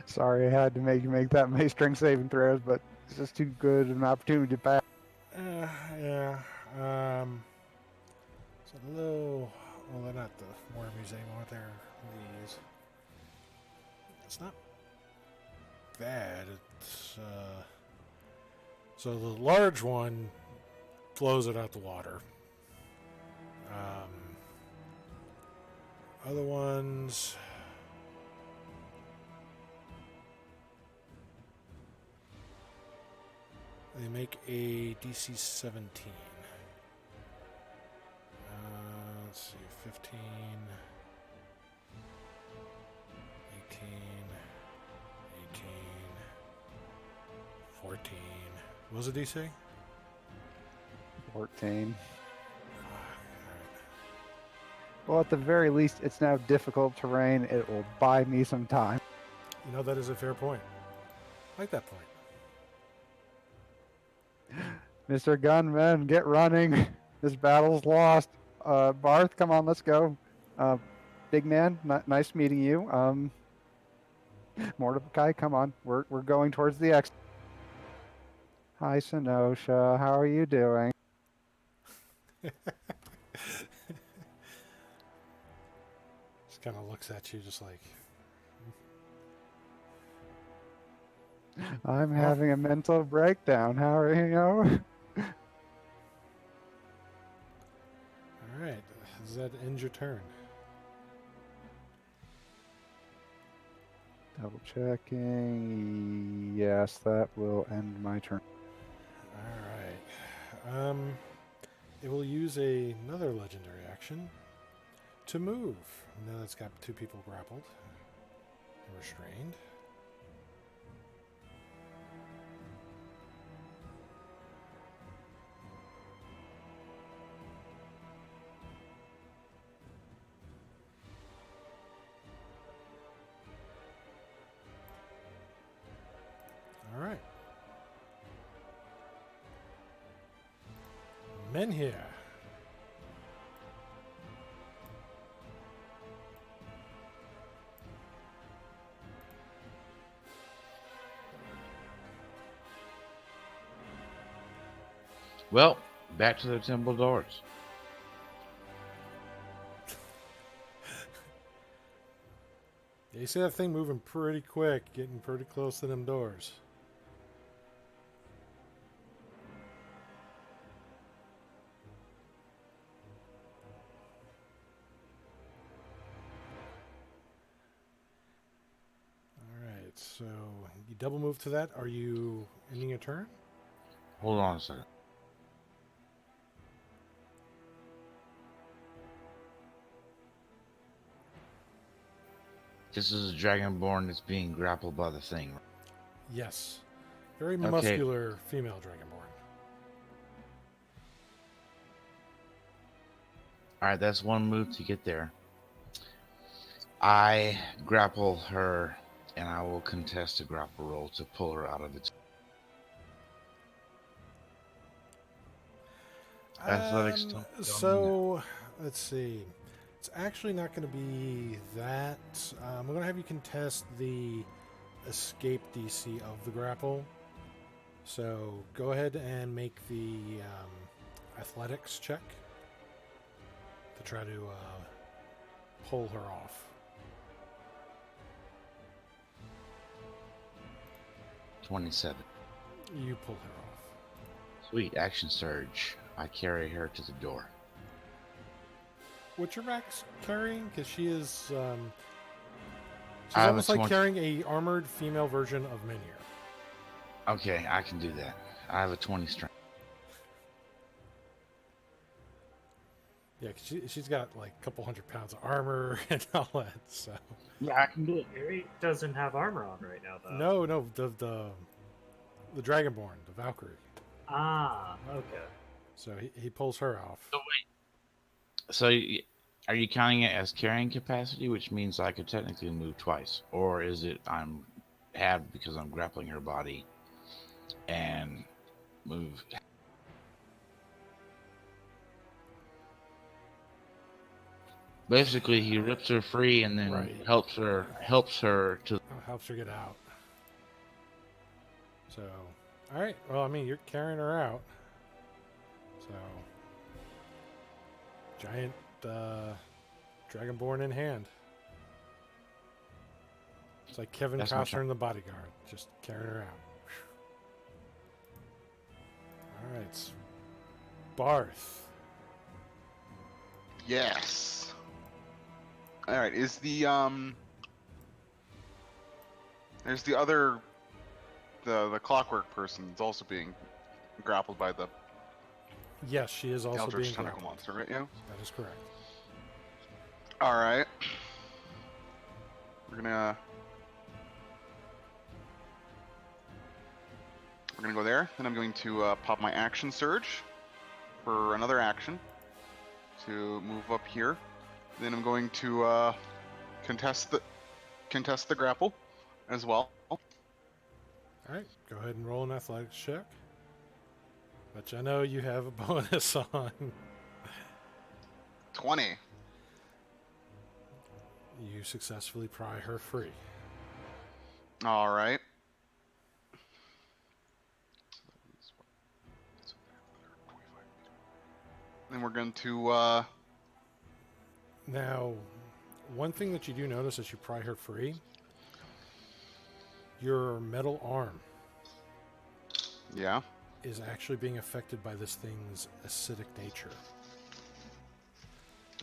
Sorry, I had to make you make that many strength saving throws, but it's just too good an opportunity to pass. Yeah. It's a little. Well, they're not the War Museum, aren't they? These. It's not bad. It's so the large one blows it out the water. Other ones. They make a DC 17. Let's see, 15, 18, 18, 14. What was it DC? 14. Alright. Well, at the very least, it's now difficult terrain. It will buy me some time. You know, that is a fair point. I like that point. Mr. Gunman, get running. This battle's lost. Barth, come on, let's go. Big man, nice meeting you. Mordecai, come on. We're going towards the exit. Hi, Senosha. How are you doing? Just kind of looks at you just like, I'm having a mental breakdown. How are you? alright, does that end your turn? Double checking. Yes, that will end my turn. Alright. It will use another legendary action to move. Now it's got two people grappled and restrained. Alright. Menhir. Well, back to the temple doors. Yeah, you see that thing moving pretty quick, getting pretty close to them doors. So you double move to that. Are you ending a turn? Hold on a second. This is a dragonborn that's being grappled by the thing. Yes. Very Okay. muscular female dragonborn. All right, that's one move to get there. I grapple her, and I will contest a grapple roll to pull her out of the. Athletics. Don't So let's see. It's actually not going to be that. We're going to have you contest the escape DC of the grapple. So go ahead and make the athletics check to try to pull her off. 27. You pull her off. Sweet action surge. I carry her to the door. What's your max carrying? Because she is. She's I have a almost like 20 carrying a armored female version of Menhir. Okay, I can do that. I have a 20 strength. Yeah, 'cause she's got like a couple 100 pounds of armor and all that. So Yeah, I can do it. Harry doesn't have armor on right now, though. no, the Dragonborn, the Valkyrie. Ah, okay. So he pulls her off. So, are you counting it as carrying capacity, which means I could technically move twice, or is it I'm halved because I'm grappling her body and move? Basically, he rips her free and then Right. helps her to. Helps her get out. So, all right. Well, I mean, you're carrying her out. So, giant Dragonborn in hand. It's like Kevin That's my Costner turn. in The Bodyguard, just carrying her out. All right, Barth. Yes. All right. Is the There's the other, the clockwork person that's also being grappled by the Yes, she is also Eldritch being tentacle grappled. monster, right? Yeah. That is correct. All right. We're gonna go there. Then I'm going to pop my action surge for another action to move up here. Then I'm going to contest the grapple as well. All right, go ahead and roll an athletics check. Which I know you have a bonus on. 20. You successfully pry her free. All right. Then we're going to Now, one thing that you do notice as you pry her free, your metal arm yeah. is actually being affected by this thing's acidic nature.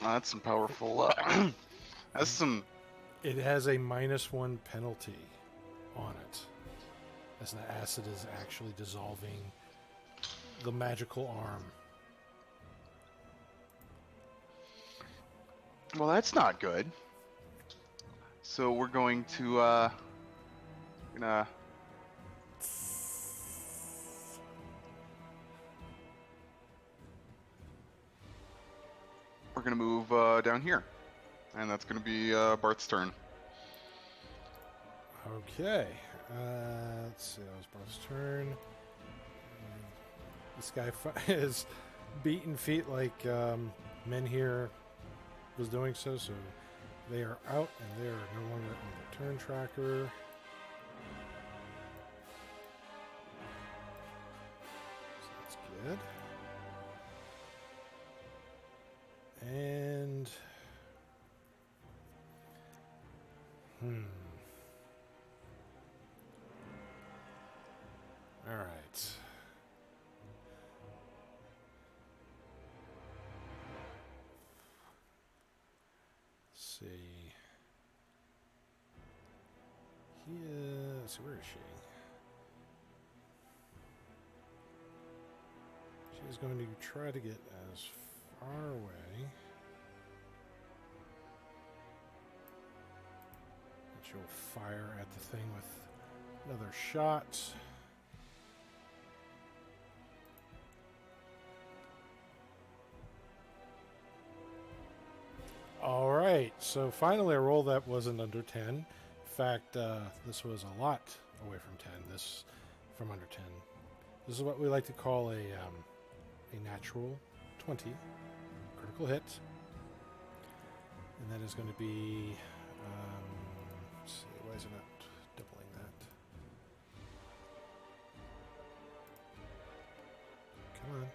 That's some powerful. That's some. It has a -1 penalty on it, as the acid is actually dissolving the magical arm. Well, that's not good. So we're going to gonna we're gonna move down here, and that's gonna be Bart's turn. Okay. Let's see. That was Bart's turn. This guy is beating feet like Menhir was doing so. So they are out and they are no longer on the turn tracker. So that's good. And all right. Let's see. let's see, where is she? She's going to try to get as far away. And she'll fire at the thing with another shot. All right, so finally a roll that wasn't under 10. In fact, this was a lot away from 10. This from under 10. This is what we like to call a natural 20 critical hit, and that is going to be. Let's see, why is it not doubling that? Come on.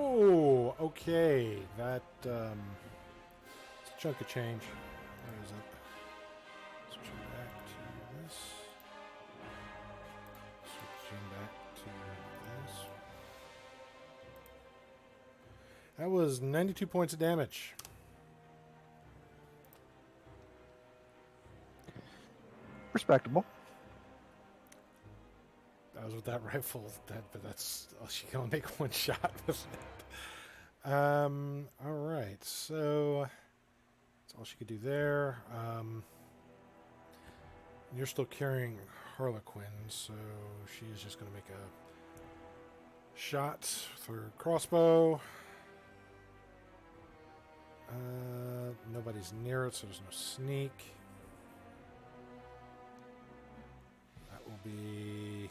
Oh, okay. That, it's a chunk of change. Where is it? Switching back to this. Switching back to this. That was 92 points of damage. Respectable. That was with that rifle, but that's she can only make one shot with it. All right, so that's all she could do there. You're still carrying Harlequin, so she is just going to make a shot with her crossbow. Nobody's near it, so there's no sneak. That will be.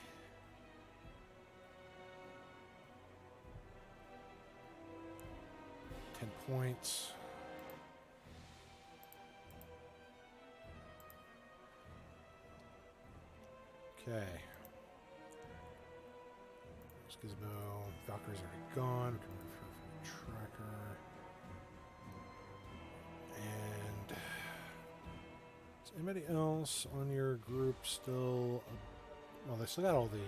Points. Okay. Gizmo. Valkyrie's already gone. We can move her from the tracker. And is anybody else on your group still? Well, they still got all the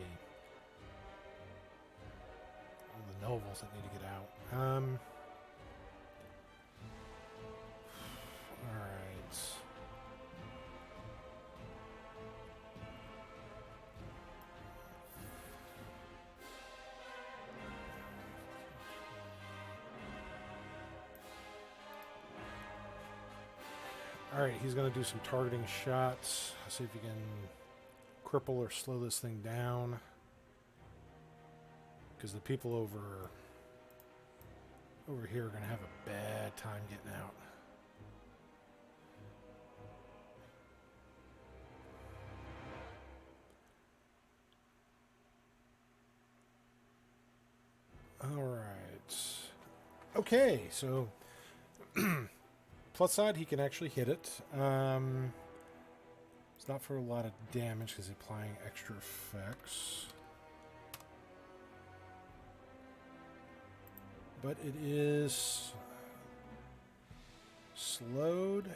nobles that need to get out. Alright, he's going to do some targeting shots. See if he can cripple or slow this thing down. Because the people over here are going to have a bad time getting out. Alright. Okay, so plus side, he can actually hit it. It's not for a lot of damage because he's applying extra effects. But it is slowed.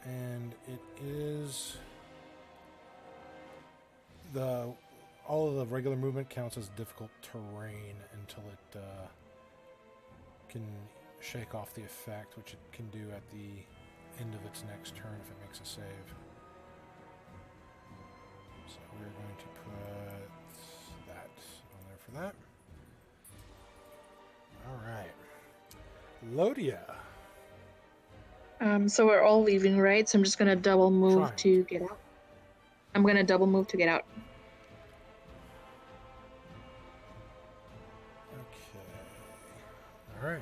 And it is all of the regular movement counts as difficult terrain until it can shake off the effect, which it can do at the end of its next turn if it makes a save. So we're going to put that on there for that. Alright. Lodia. So we're all leaving, right? So I'm just gonna double move to get out. I'm gonna double move to get out. Okay. Alright.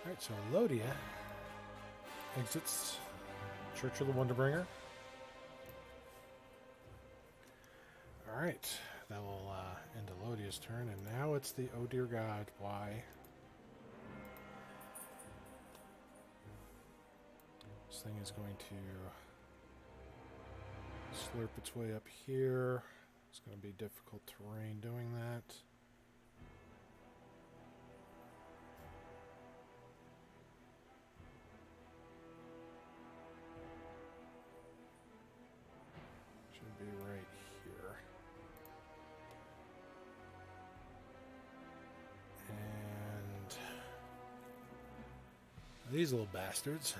Alright, so Lodia exits Church of the Wonderbringer. Alright, that will end Elodia's turn, and now it's the oh dear god, why? This thing is going to slurp its way up here. It's going to be difficult terrain doing that. these little bastards.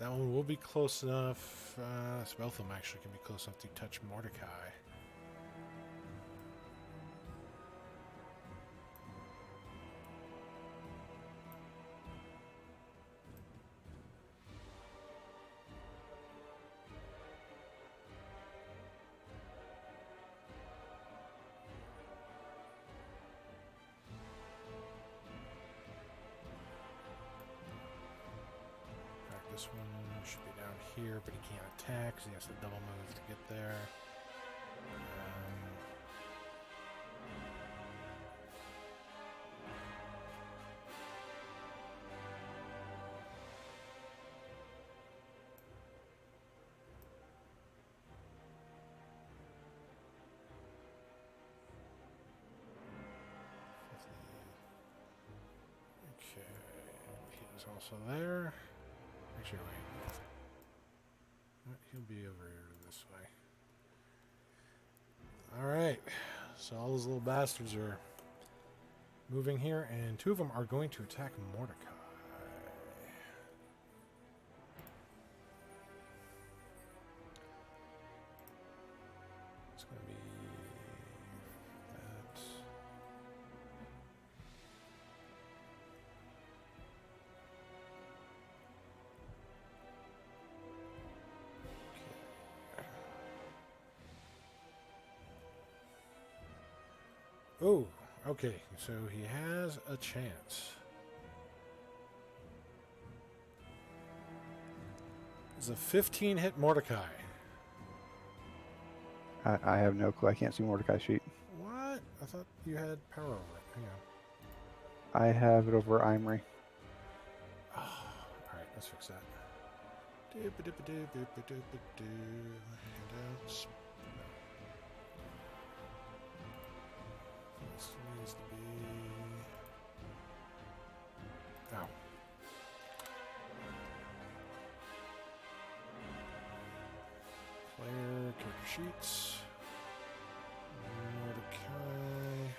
That one will be close enough. So both of them actually can be close enough to touch Mordecai. This one should be down here, but he can't attack, so he has to double move to get there. Okay, he is also there. Actually, wait. He'll be over here this way. Alright, so all those little bastards are moving here, and two of them are going to attack Mordecai. It's going to be that. Oh, okay, so he has a chance. It's a 15 hit Mordecai. I have no clue. I can't see Mordecai's sheet. What? I thought you had power over it. Hang on. I have it over Imri. Oh, alright, let's fix that. Handouts. This needs to be. Ow. Player, character sheets. Mordecai.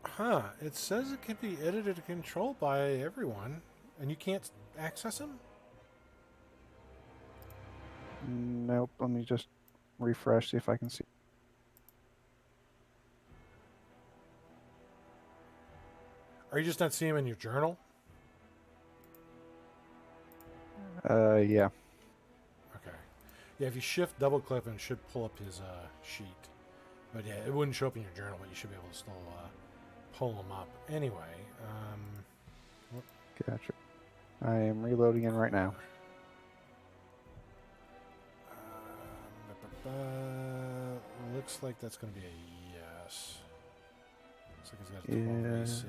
Huh, it says it can be edited and controlled by everyone, and you can't access them? Nope. Let me just refresh, see if I can see. Are you just not seeing them in your journal? Yeah. Okay. Yeah, if you shift double click, it should pull up his sheet. But yeah, it wouldn't show up in your journal, but you should be able to still pull them up. Anyway, Gotcha. I am reloading in right now. Looks like that's going to be a yes. Looks like he's got a 12 AC.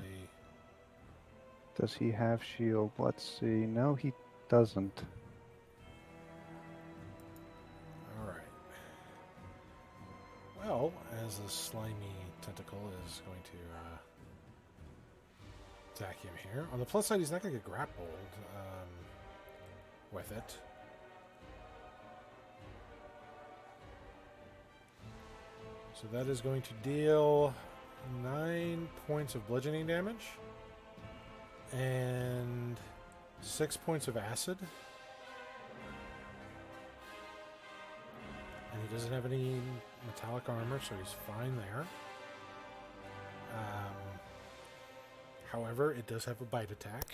Does he have shield? Let's see. No, he doesn't. Alright. Well, as the slimy tentacle is going to attack him here. On the plus side, he's not going to get grappled with it. So that is going to deal 9 points of bludgeoning damage and 6 points of acid. And he doesn't have any metallic armor, so he's fine there. However, it does have a bite attack.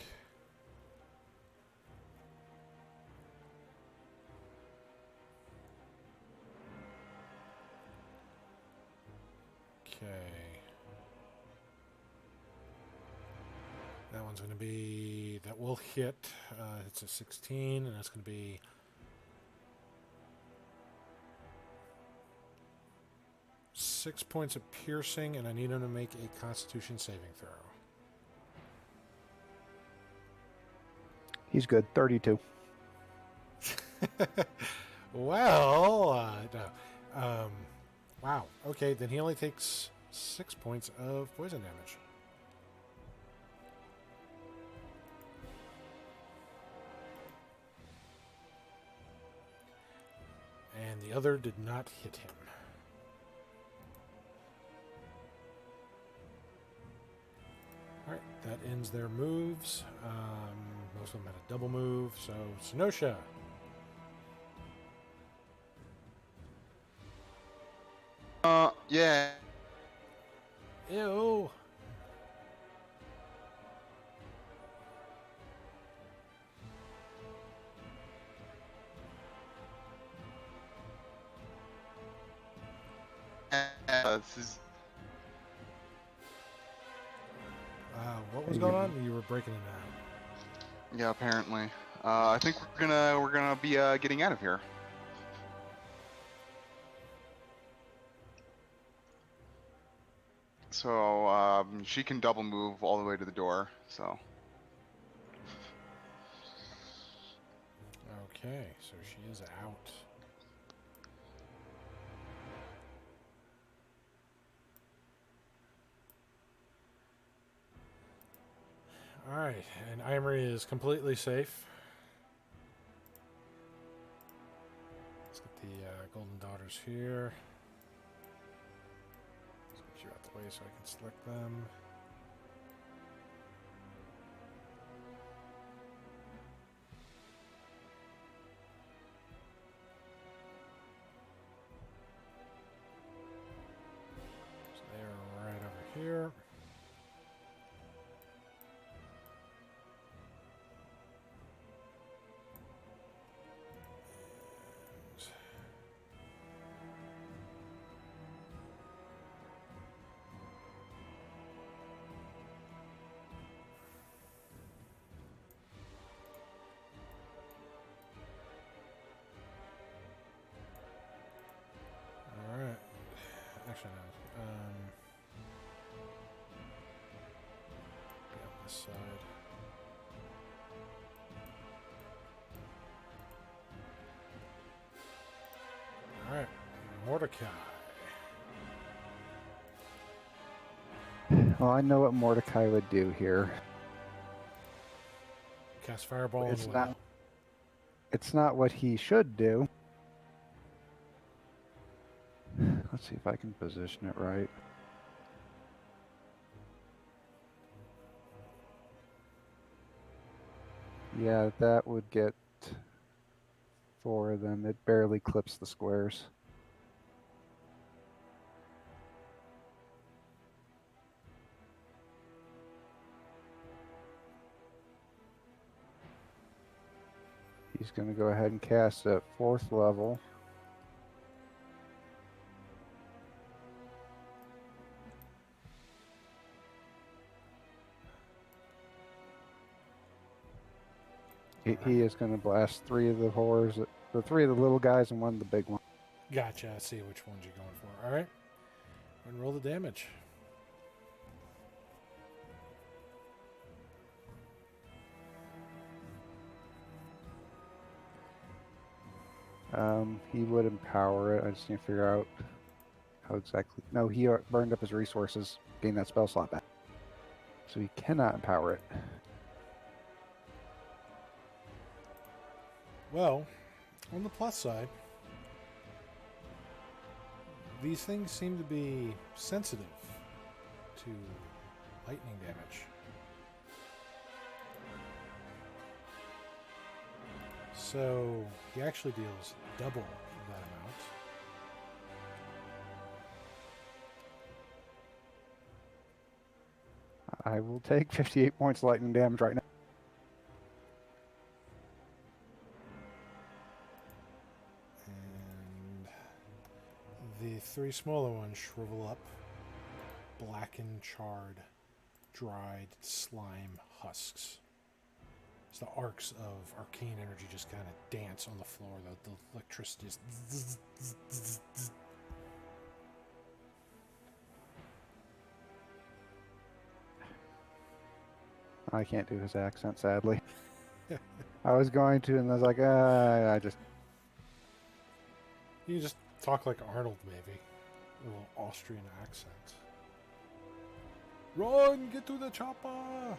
Okay. That one's going to be... That will hit. It's a 16, and that's going to be... 6 points of piercing, and I need him to make a Constitution saving throw. He's good. 32. Well, no. Wow. Okay, then he only takes 6 points of poison damage. And the other did not hit him. Alright, that ends their moves. Most of them had a double move, so Senosha. Yeah. Ew. This is What was Hey, going you- on? You were breaking it out. yeah. Apparently, I think we're gonna be getting out of here. So she can double move all the way to the door. So Okay, so she is out. Alright, and Imri is completely safe. Let's get the Golden Daughters here. Let's get you out the way so I can select them. So they are right over here. Alright. Actually, no. Be on this side. Alright. Mordecai. Well, I know what Mordecai would do here. Cast Fireball It's and not- Will. It's not what he should do. Let's see if I can position it right. Yeah, that would get 4 of them. It barely clips the squares. He's going to go ahead and cast at 4th level. He is going to blast 3 of the horrors, the 3 of the little guys and 1 of the big one. Gotcha. I see which ones you're going for. Alright. And roll the damage. He would empower it. I just need to figure out how exactly. No, he burned up his resources, gained that spell slot back. So he cannot empower it. Well, on the plus side, these things seem to be sensitive to lightning damage. So he actually deals double that amount. I will take 58 points of lightning damage right now. And the 3 smaller ones shrivel up, blackened, charred, dried slime husks. So the arcs of arcane energy just kind of dance on the floor. The electricity is. Zzz, zzz, zzz, zzz. I can't do his accent, sadly. I was going to, and I was like, I just. You just talk like Arnold, maybe. A little Austrian accent. Run! Get to the chopper!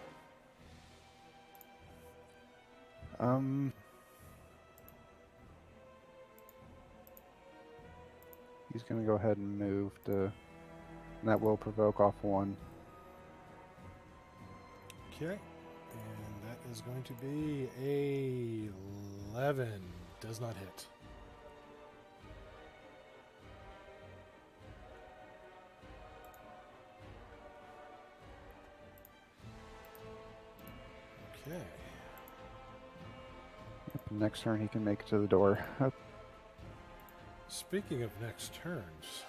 He's going to go ahead and move to. And that will provoke off one. Okay. And that is going to be a 11. Does not hit. Okay. Next turn, he can make it to the door. Speaking of next turns,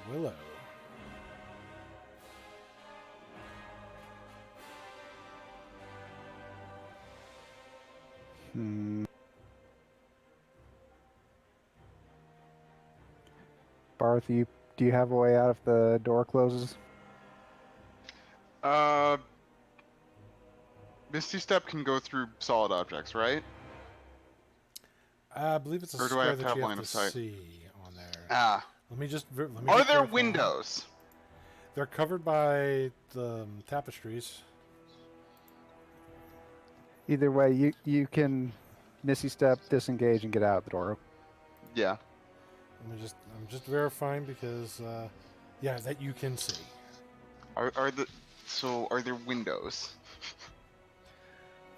Willow. Barth, do you have a way out if the door closes? Misty Step can go through solid objects, right? I believe it's a Or do I square have to that have you line have of to sight? see on there. Ah. Let me just Are there verify. windows? They're covered by the tapestries. Either way, you can Misty Step, disengage, and get out the door. Yeah. I'm just verifying because yeah, that you can see. Are there windows?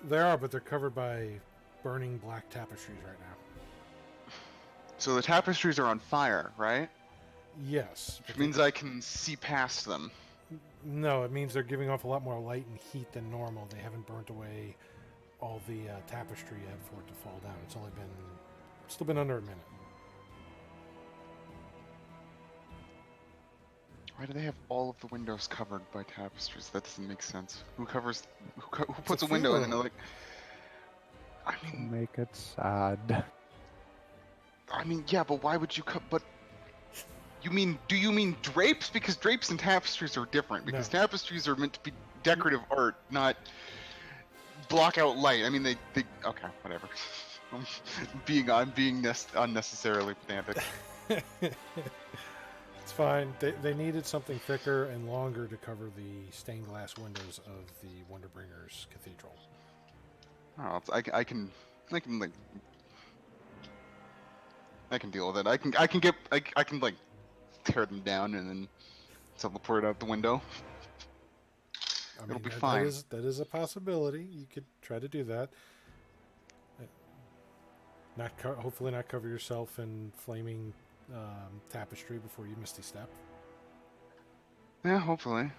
There are, but they're covered by burning black tapestries right now. So the tapestries are on fire, right? Yes. Which means I can see past them. No, it means they're giving off a lot more light and heat than normal. They haven't burnt away all the tapestry yet for it to fall down. It's still been under a minute. Why do they have all of the windows covered by tapestries? That doesn't make sense. Who puts a window in and they're like? I mean, Make it sad. Yeah, but why would you cut? But do you mean drapes? Because drapes and tapestries are different. Because No. tapestries are meant to be decorative art, not block out light. I mean, they okay, whatever. I'm being unnecessarily pedantic. It's fine. They needed something thicker and longer to cover the stained glass windows of the Wonderbringers Cathedral. Oh, I can deal with it. I can like tear them down and then teleport out the window. It'll be fine. That is a possibility. You could try to do that. Hopefully not cover yourself in flaming tapestry before you Misty Step. Yeah, hopefully.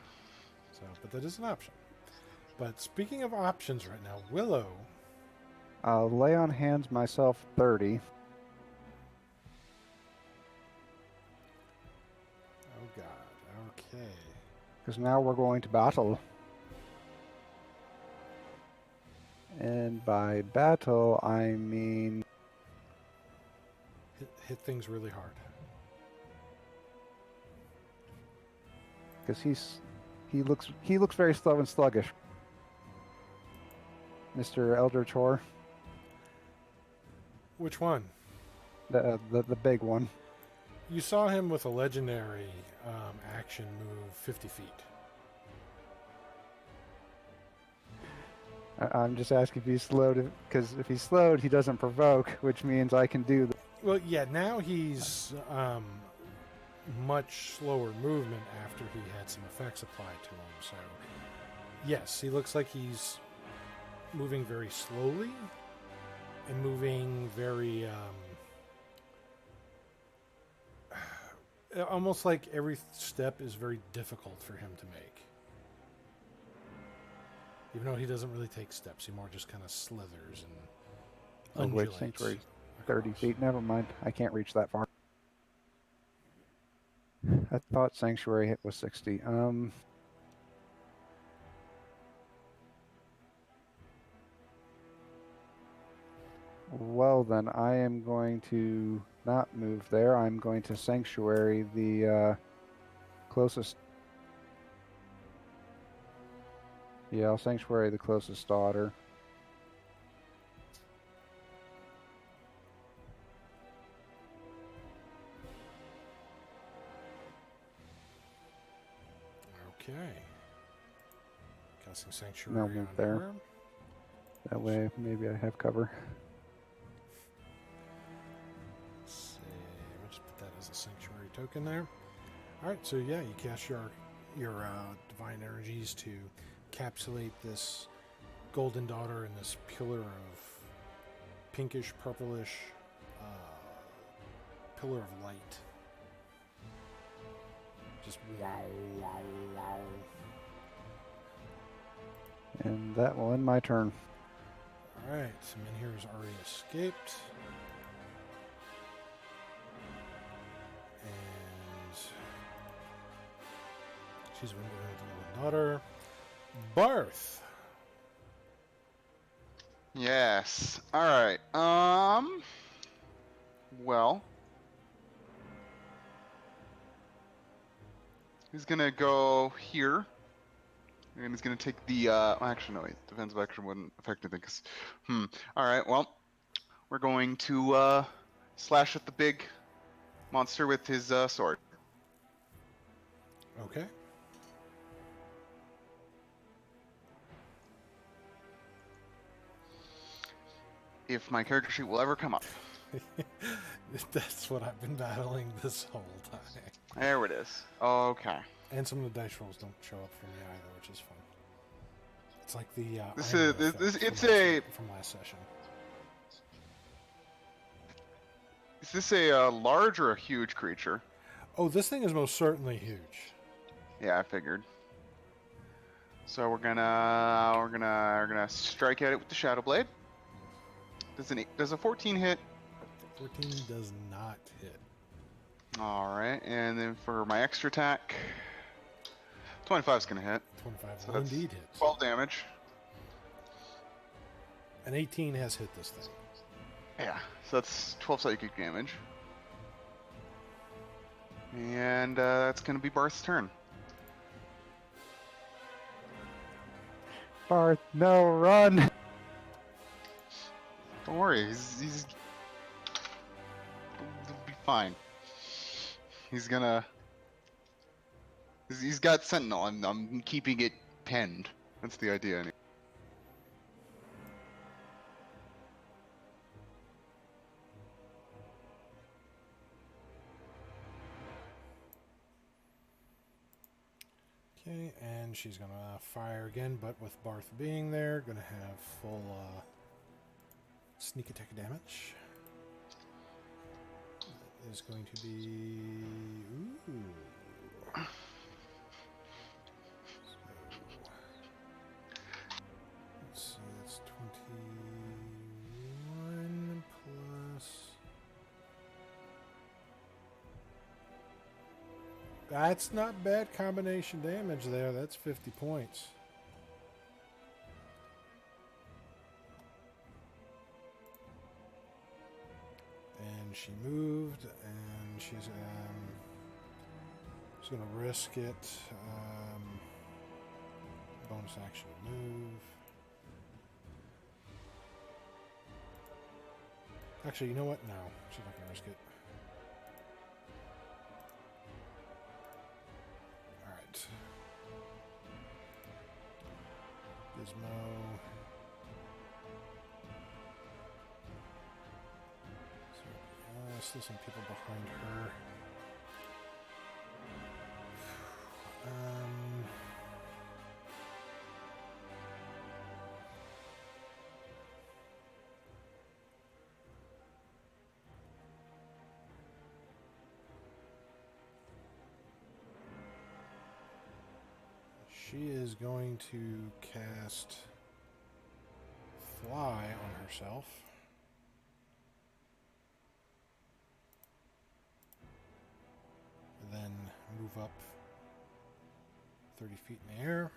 But that is an option. But speaking of options right now, Willow. I'll lay on hands myself 30. Oh God. Okay. Because now we're going to battle. And by battle, I mean... Hit things really hard. Because he looks very slow and sluggish. Mr. Eldritch Horror. Which one? The big one. You saw him with a legendary action move 50 feet. I'm just asking if he's slowed, because if he's slowed, he doesn't provoke, which means I can do the... Well, yeah, now he's much slower movement after he had some effects applied to him. So, yes, he looks like he's moving very slowly and moving very... almost like every step is very difficult for him to make. Even though he doesn't really take steps, he more just kind of slithers and Oh, wait, undulates Sanctuary 30 across. feet. Never mind. I can't reach that far. I thought Sanctuary hit was 60. Well, then I am going to not move there. I'm going to Sanctuary the closest. Yeah, I'll Sanctuary the closest daughter. Okay. Casting Sanctuary No move on there. her. That way, maybe I have cover. Let's see. as a sanctuary token there. All right, so yeah, you cast your divine energies to encapsulate this golden daughter in this pillar of pinkish purplish pillar of light. Just wow, wow, wow. And that will end my turn. All right, Minhir has already escaped. And she's been given with the little daughter. Barth. Yes. All right. Well, he's gonna go here, and he's gonna take the. Actually, no. Wait, defensive action wouldn't affect anything. Cause, All right. Well, we're going to slash at the big monster with his sword. Okay. If my character sheet will ever come up. That's what I've been battling this whole time. There it is. Okay. And some of the dice rolls don't show up for me either, which is fun. It's like the This Iron is- Man this- effect it's from last session. Is this a large or a huge creature? Oh, this thing is most certainly huge. Yeah, I figured. So we're gonna strike at it with the Shadow Blade. Does a 14 hit? 14 does not hit. All right, and then for my extra attack, 25 is gonna hit. 25 So will that's indeed hit. 12 damage. An 18 has hit this thing. Yeah, so that's 12 psychic damage. And that's gonna be Barth's turn. Barth, no, run! Don't worry, he'll be fine. He's got Sentinel. I'm keeping it penned. That's the idea. Anyway. Okay, and she's gonna fire again, but with Barth being there, gonna have full sneak attack damage. That is going to be let's see, that's 21 plus. That's not bad combination damage there. That's 50 points. And she moved, and she's gonna risk it. Bonus action to move. Actually, you know what? No, she's not gonna risk it. Alright. Gizmo. Still some people behind her. She is going to cast Fly on herself. Then move up 30 feet in the air.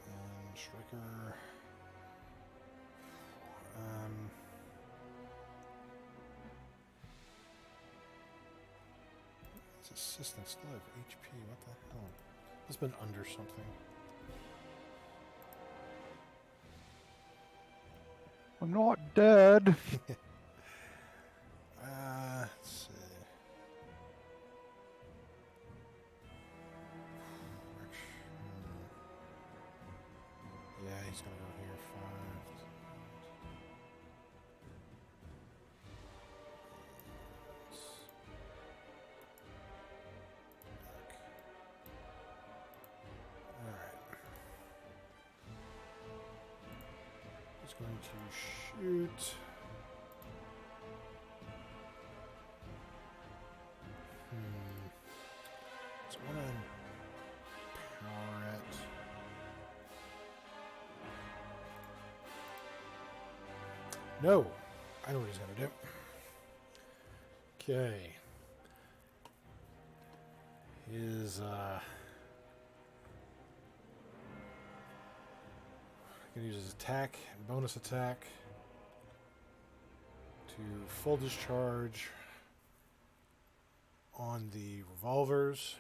And Striker. His assistant still have HP. What the hell? It's been under something. I'm not dead. Let's see. Yeah, he's gonna go here. 5. He's going to shoot. So I want to power it. No, I know what he's going to do. Okay. His going to use his attack, bonus attack, to full discharge on the revolvers.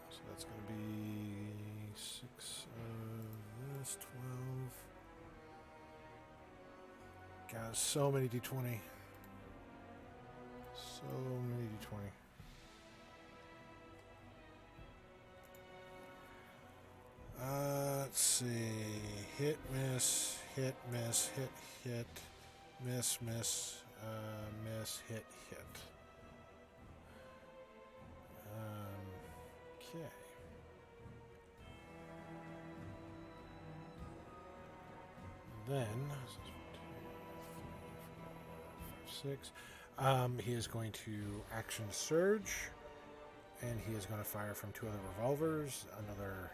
So that's going to be 6 of this, 12. God, so many d20. So many d20. Let's see. Hit, miss, hit, miss, hit, miss, miss, miss, hit. Okay. Then, 6. He is going to action surge, and he is going to fire from 2 other revolvers. Another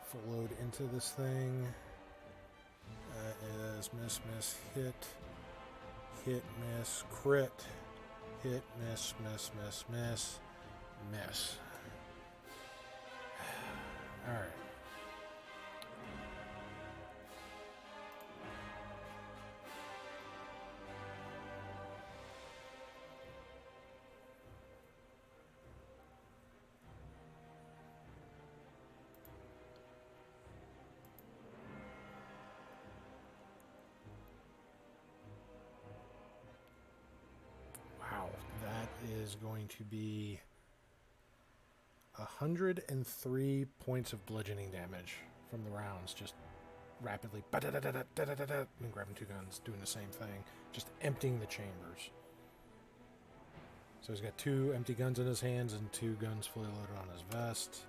full load into this thing. Is miss, miss, hit, miss, crit, hit, miss, miss, miss, miss, miss. All right. Wow, that is going to be 103 points of bludgeoning damage from the rounds, just rapidly, and grabbing 2 guns, doing the same thing, just emptying the chambers. So he's got 2 empty guns in his hands and 2 guns fully loaded on his vest.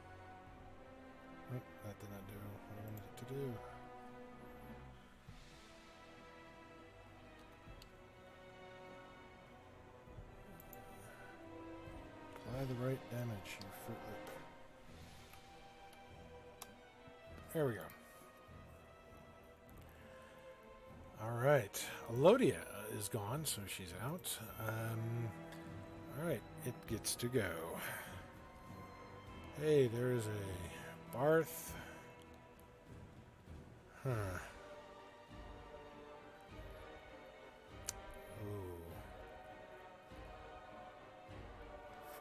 Oh, that did not do what I wanted it to do. Apply the right damage, you Fruit Loop. There we go. Alright, Elodia is gone, so she's out. Alright, it gets to go. Hey, there's a Barth. Huh.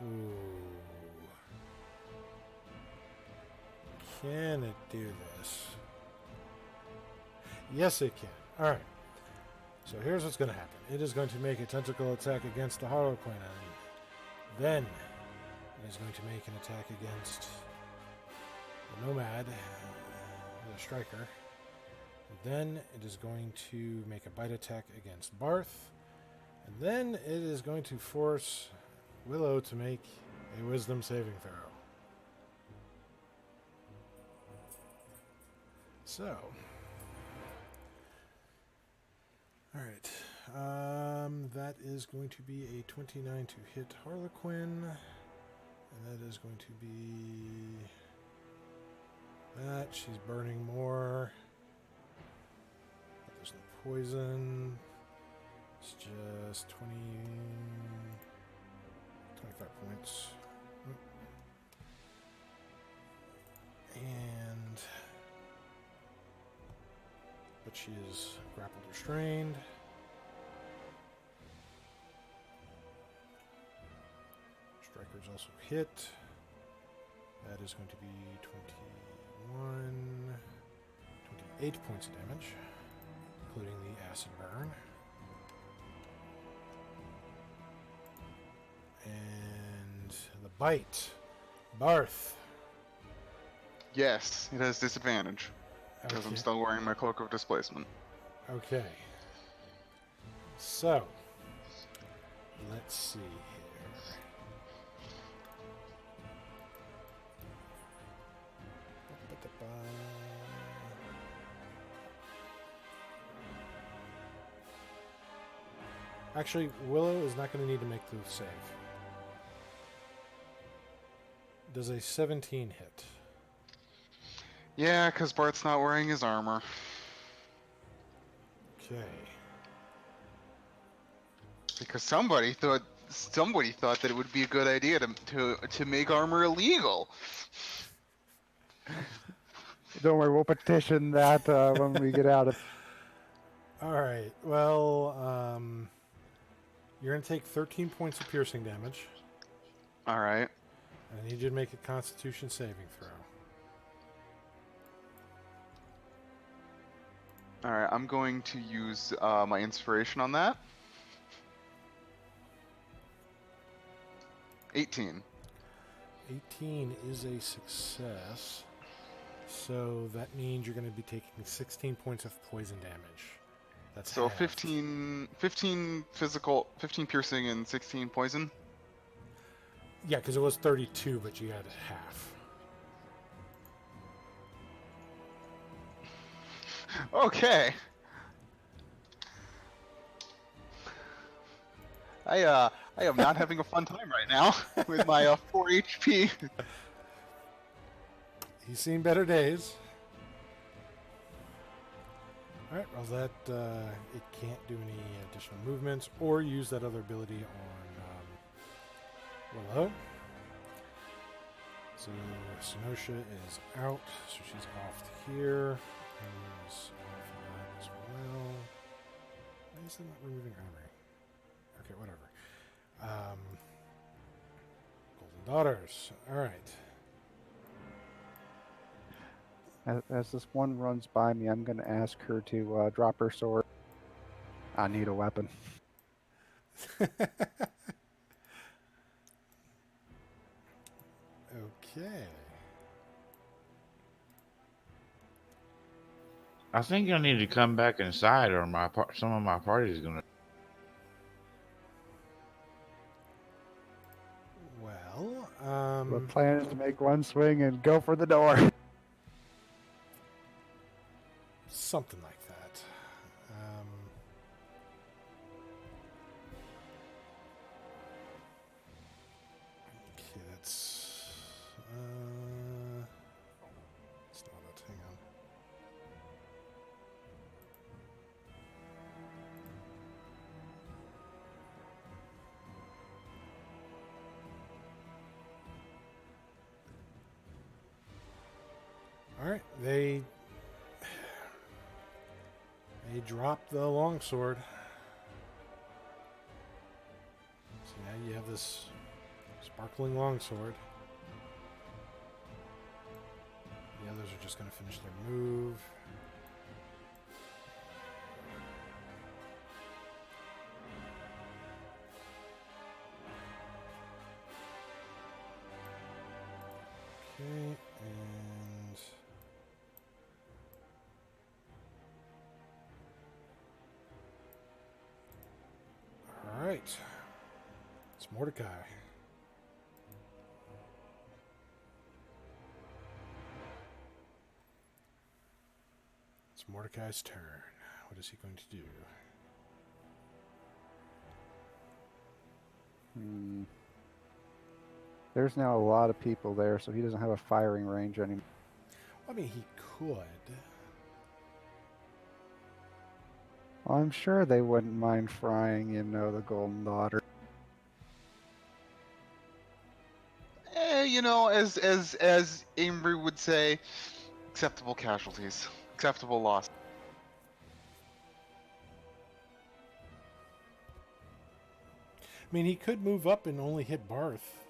Ooh. Can it do this? Yes, it can. Alright. So here's what's going to happen. It is going to make a tentacle attack against the Harlequin, and then it is going to make an attack against the Nomad, the Striker. And then it is going to make a bite attack against Barth. And then it is going to force Willow to make a Wisdom saving throw. So, alright, that is going to be a 29 to hit Harlequin, and that is going to be that. She's burning more, but there's no poison. It's just 25 points. And but she is grappled restrained. Striker's also hit. That is going to be 28 points of damage, including the acid burn. And the bite. Barth. Yes, it has disadvantage. Because I'm still wearing my Cloak of Displacement. Okay. So, let's see here. Actually, Willow is not going to need to make the save. Does a 17 hit? Yeah, because Bart's not wearing his armor. Okay. Because somebody thought that it would be a good idea to make armor illegal. Don't worry, we'll petition that when we get out of. All right. Well, you're going to take 13 points of piercing damage. All right. I need you to make a Constitution saving throw. All right. I'm going to use my inspiration on that. 18. 18 is a success. So that means you're going to be taking 16 points of poison damage. That's So halved. 15 physical, 15 piercing, and 16 poison. Yeah, because it was 32, but you had half. Okay. I am not having a fun time right now with my 4 HP. He's seen better days. Alright, well that, it can't do any additional movements or use that other ability on Willow. So Sinosha is out, so she's off to here. He's off of that as well. Why is it not removing armory? Okay, whatever. Golden Daughters. Alright. As this one runs by me, I'm going to ask her to drop her sword. I need a weapon. Okay. I think you'll need to come back inside, or some of my party is gonna. Well, The plan is to make one swing and go for the door. something like that. Okay, that's not it. Hang on. All right, they drop the longsword. So now you have this sparkling longsword. The others are just going to finish their move. Okay, and all right, it's Mordecai. It's Mordecai's turn. What is he going to do? There's now a lot of people there, so he doesn't have a firing range anymore. I mean, he could. Well, I'm sure they wouldn't mind frying, the Golden Daughter. As Amory would say, acceptable casualties, acceptable loss. I mean, he could move up and only hit Barth.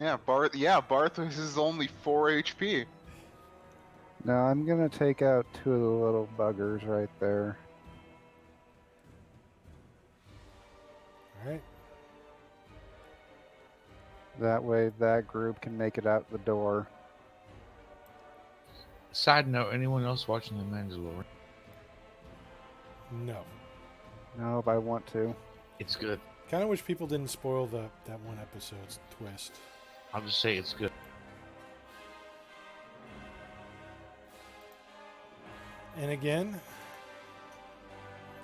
Yeah, Barth is only 4 HP. No, I'm gonna take out 2 of the little buggers right there. All right. That way that group can make it out the door. Side note: anyone else watching The Mandalorian? No. No, if I want to. It's good. Kind of wish people didn't spoil that one episode's twist. I'll just say it's good. And again,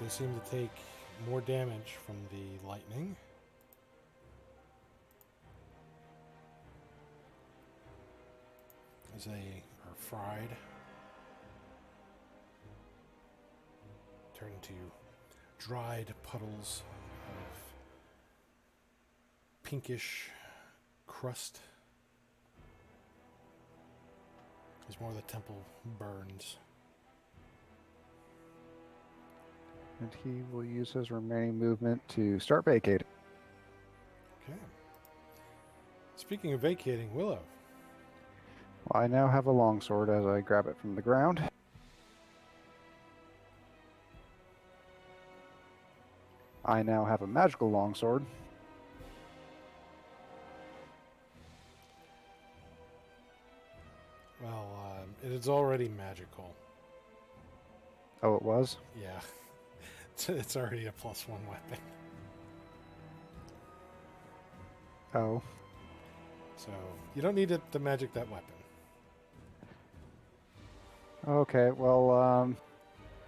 they seem to take more damage from the lightning. As they are fried, turn into dried puddles of pinkish crust as more of the temple burns. And he will use his remaining movement to start vacating. Okay. Speaking of vacating, Willow. Well, I now have a longsword as I grab it from the ground. I now have a magical longsword. Well, it is already magical. Oh, it was? Yeah. It's already a +1 weapon. Oh. So you don't need it to magic that weapon. Okay, well,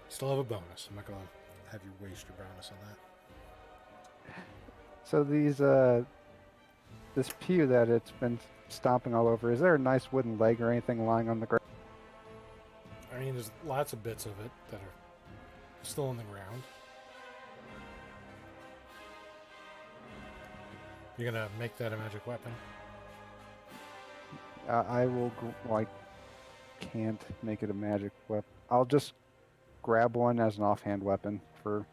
Still have a bonus. I'm not going to have you waste your bonus on that. so these, this pew that it's been stomping all over, is there a nice wooden leg or anything lying on the ground? I mean, there's lots of bits of it that are still on the ground. You're going to make that a magic weapon? I will, well, I can't make it a magic weapon. I'll just grab one as an offhand weapon for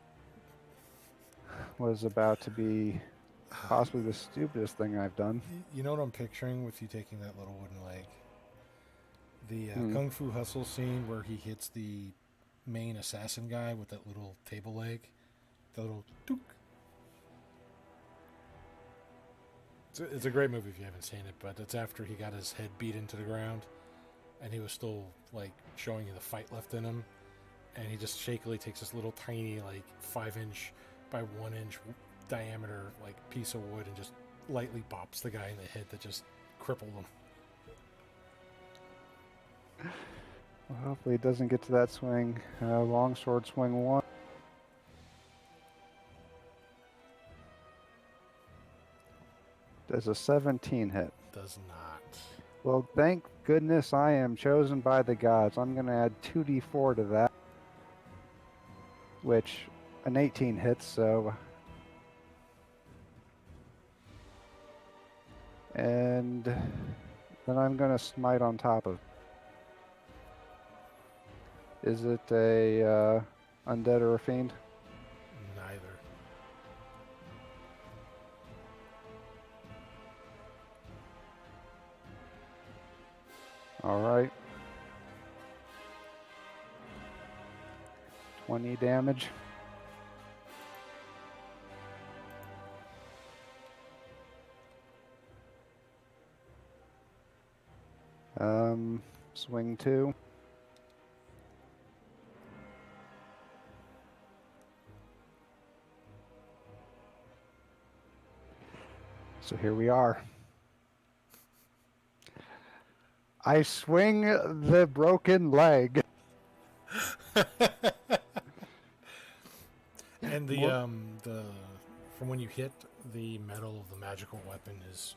what is about to be possibly the stupidest thing I've done. You know what I'm picturing with you taking that little wooden leg? The Kung Fu Hustle scene where he hits the main assassin guy with that little table leg. The little took. It's a great movie if you haven't seen it, but it's after he got his head beat into the ground and he was still like showing you the fight left in him, and he just shakily takes this little tiny like 5-inch by 1-inch diameter like piece of wood and just lightly bops the guy in the head that just crippled him. Well, hopefully it doesn't get to that swing. Longsword swing 1. Does a 17 hit? Does not. Well, thank goodness I am chosen by the gods. I'm going to add 2d4 to that, which an 18 hits, so... And then I'm going to smite on top of. Is it a undead or a fiend? Neither. All right. 20 damage. Swing 2. So here we are. I swing the broken leg. And the from when you hit, the metal of the magical weapon is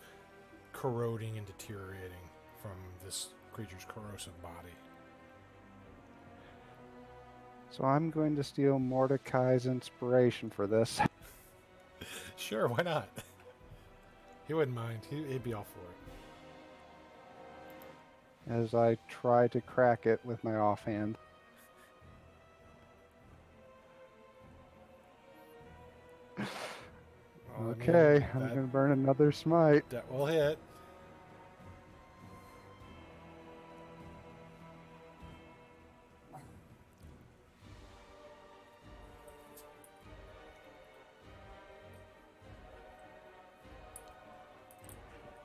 corroding and deteriorating from this creature's corrosive body. So I'm going to steal Mordecai's inspiration for this. Sure, why not? He wouldn't mind. He'd be all for it. As I try to crack it with my offhand. Well, Okay, I mean, I'm going to burn another smite. that will hit.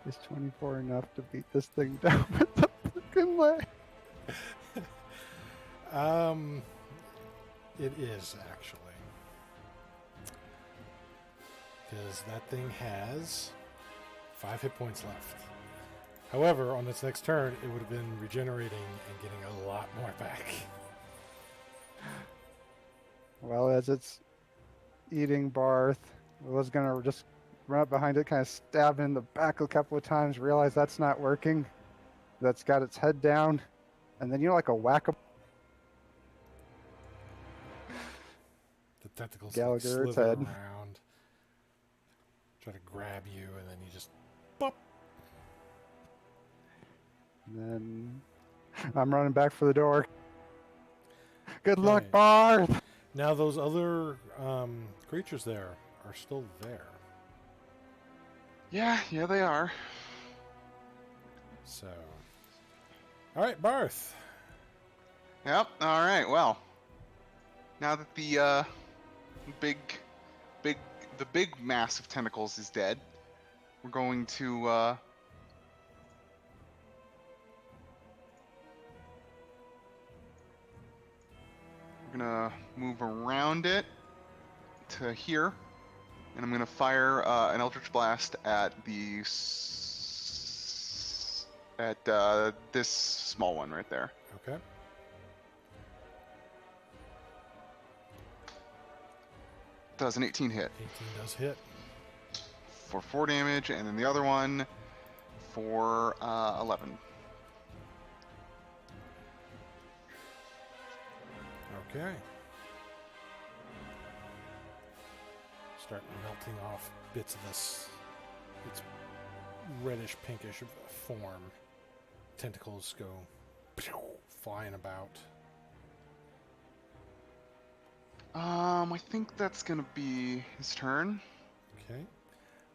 Is 24 enough to beat this thing down with the fucking leg? It is actually. Because that thing has 5 hit points left. However, on its next turn, it would have been regenerating and getting a lot more back. Well, as it's eating Barth. Was gonna just run up behind it, kind of stab it in the back a couple of times, realize that's not working. That's got its head down, and then like a whack-a The tentacles Gallagher, like its slither head. around, try to grab you, and then you just bop. And then I'm running back for the door. Good luck, Okay. Barth! Now those other creatures there are still there. Yeah, they are. So, all right, Barth. Yep. All right. Well, now that the big mass of tentacles is dead, we're going to we're gonna move around it to here, and I'm gonna fire an Eldritch Blast at this small one right there. Okay. Does an 18 hit 18 does hit. for 4 damage, and then the other one for 11. Okay. Start melting off bits of this. It's reddish pinkish form. Tentacles go flying about. I think that's gonna be his turn. Okay.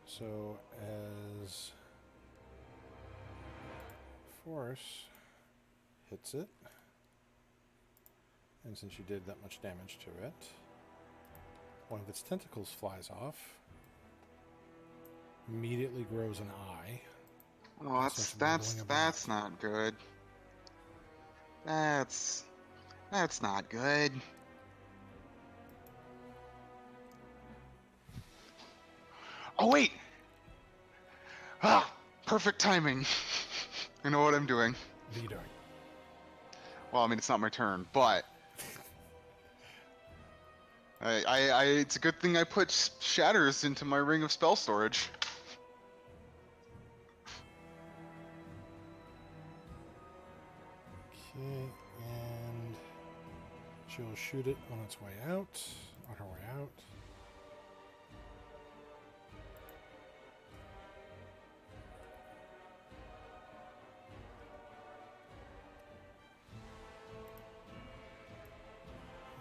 So as Force hits it, and since you did that much damage to it, one of its tentacles flies off, immediately grows an eye. Oh, Starts wiggling about. that's not good. That's not good. Oh wait! Ah, perfect timing. I know what I'm doing. What are you doing? Well, I mean, it's not my turn, but it's a good thing I put shatters into my ring of spell storage. Okay, and she'll shoot it on its way out, on her way out.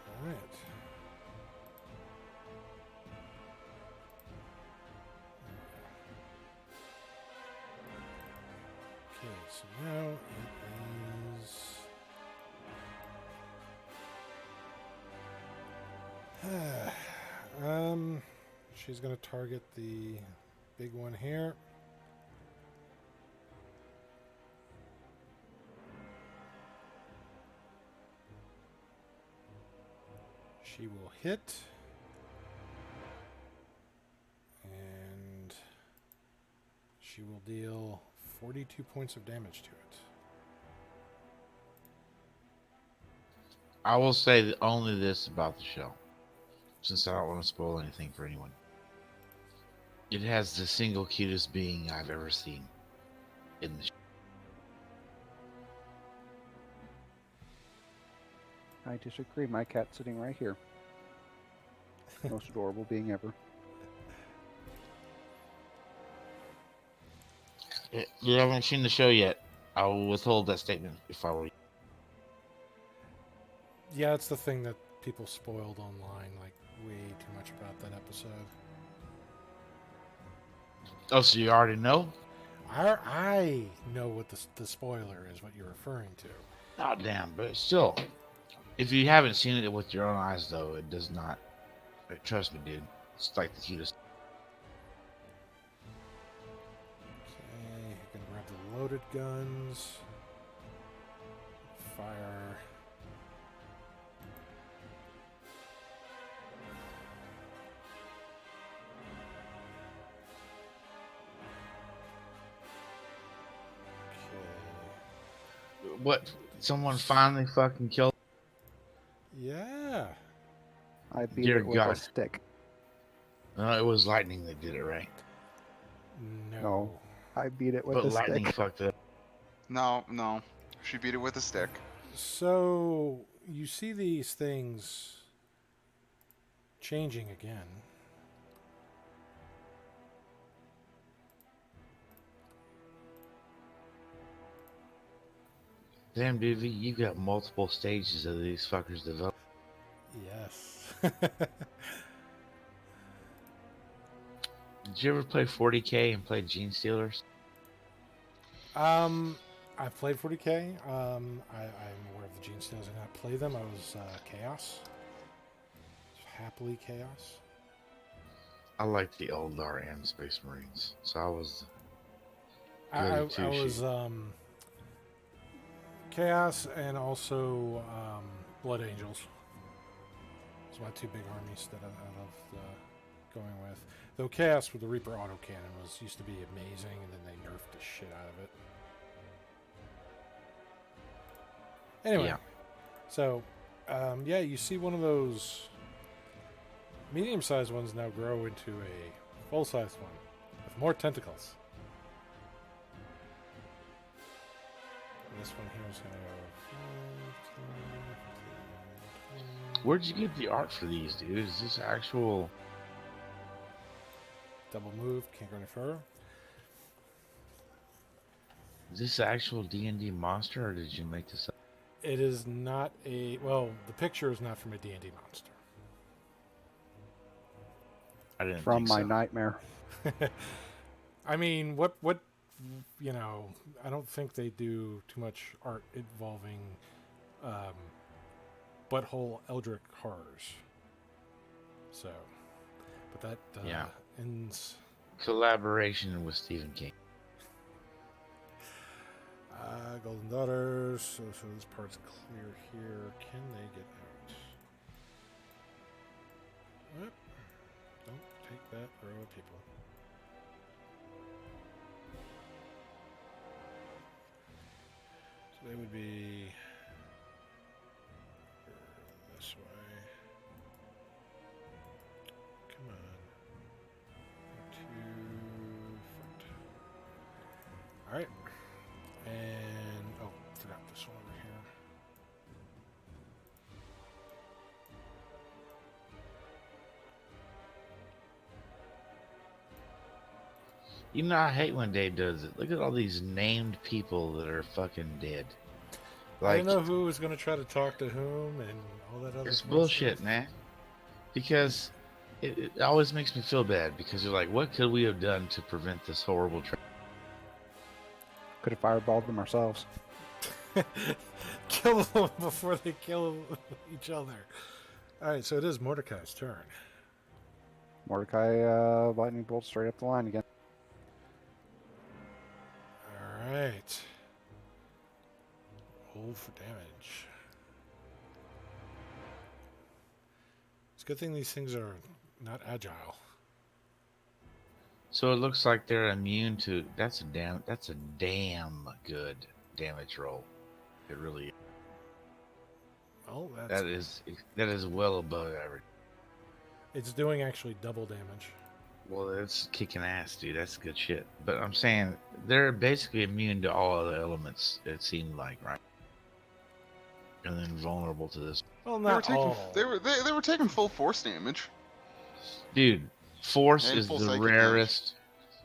All right. Okay, so now it is. She's gonna target the big one here. She will hit. And she will deal 42 points of damage to it. I will say only this about the shell, since I don't want to spoil anything for anyone. It has the single cutest being I've ever seen in the. I disagree. My cat's sitting right here. Most adorable being ever. You haven't seen the show yet. I will withhold that statement if I were you. Yeah, it's the thing that people spoiled online, like way too much about that episode. Oh, so you already know? I know what the spoiler is, what you're referring to. Oh, damn, but still. If you haven't seen it with your own eyes, though, it does not. Trust me, dude. It's like the cutest. Okay, gonna grab the loaded guns. Fire. Okay. What? Someone finally fucking killed. Yeah. I beat Dear it with God. a stick. No, it was lightning that did it, right? No. No. I beat it with But a lightning stick. fucked it up. No. She beat it with a stick. So you see these things changing again. Damn, dude, you got multiple stages of these fuckers develop. Yes. Did you ever play 40K and play Gene Stealers? I've played 40K. I'm aware of the Gene Stealers. I did not play them. I was Chaos. Happily Chaos. I like the Eldar and Space Marines, so I was. I Goody was Chaos and also Blood Angels. Those are my two big armies that I loved going with. Though Chaos with the Reaper autocannon used to be amazing, and then they nerfed the shit out of it. Anyway, Yeah. so yeah, you see one of those medium-sized ones now grow into a full-sized one with more tentacles. And this one here is going to go 5, 10, 15, 20. Where'd you get the art for these, dude? Is this actual? Double move, can't go any further. Is this actual D&D monster, or did you make this up? It is not a... Well, the picture is not from a D&D monster. I didn't From think my so. nightmare. I mean, what, you know, I don't think they do too much art involving butthole Eldritch horrors. So, but that Yeah. ends... Collaboration with Stephen King. Golden Daughters. So this part's clear here. Can they get out? Yep. Don't take that row of people. So they would be this way. Come on. To front. Alright. And oh, forgot this one over here. You know, I hate when Dave does it. Look at all these named people that are fucking dead. I Like, didn't know who was going to try to talk to whom and all that other it's fun bullshit, stuff. man. Because it always makes me feel bad because you're like, what could we have done to prevent this horrible Could have fireballed them ourselves. Kill them before they kill each other. All right, so it is Mordecai's turn. Mordecai, lightning bolt straight up the line again. All right. Roll for damage. It's a good thing these things are not agile. So it looks like they're immune to. That's a damn good damage roll. It really is. Well, that's, that is well above average. it's doing actually double damage. Well, it's kicking ass, dude. That's good shit. But I'm saying they're basically immune to all other elements. It seemed like, right? And then vulnerable to this. Well, They were not taking all. they were taking full force damage. Dude, force And is full the psychic rarest.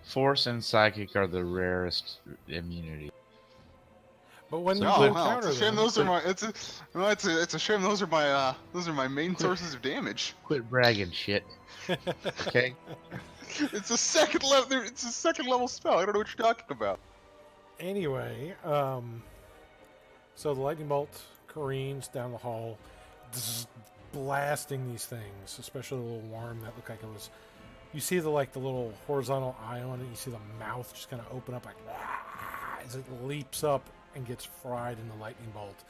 Force and psychic are the rarest immunity. But when you No, could well, counter it's a shame them, those are my it's a shame those are my main sources of damage. Quit bragging, shit. Okay. It's a second level. It's a second level spell. I don't know what you're talking about. anyway, so the lightning bolt careens down the hall, blasting these things, especially the little worm that looked like it was. You see the little horizontal eye on it. You see the mouth just kind of open up as it leaps up and gets fried in the lightning bolt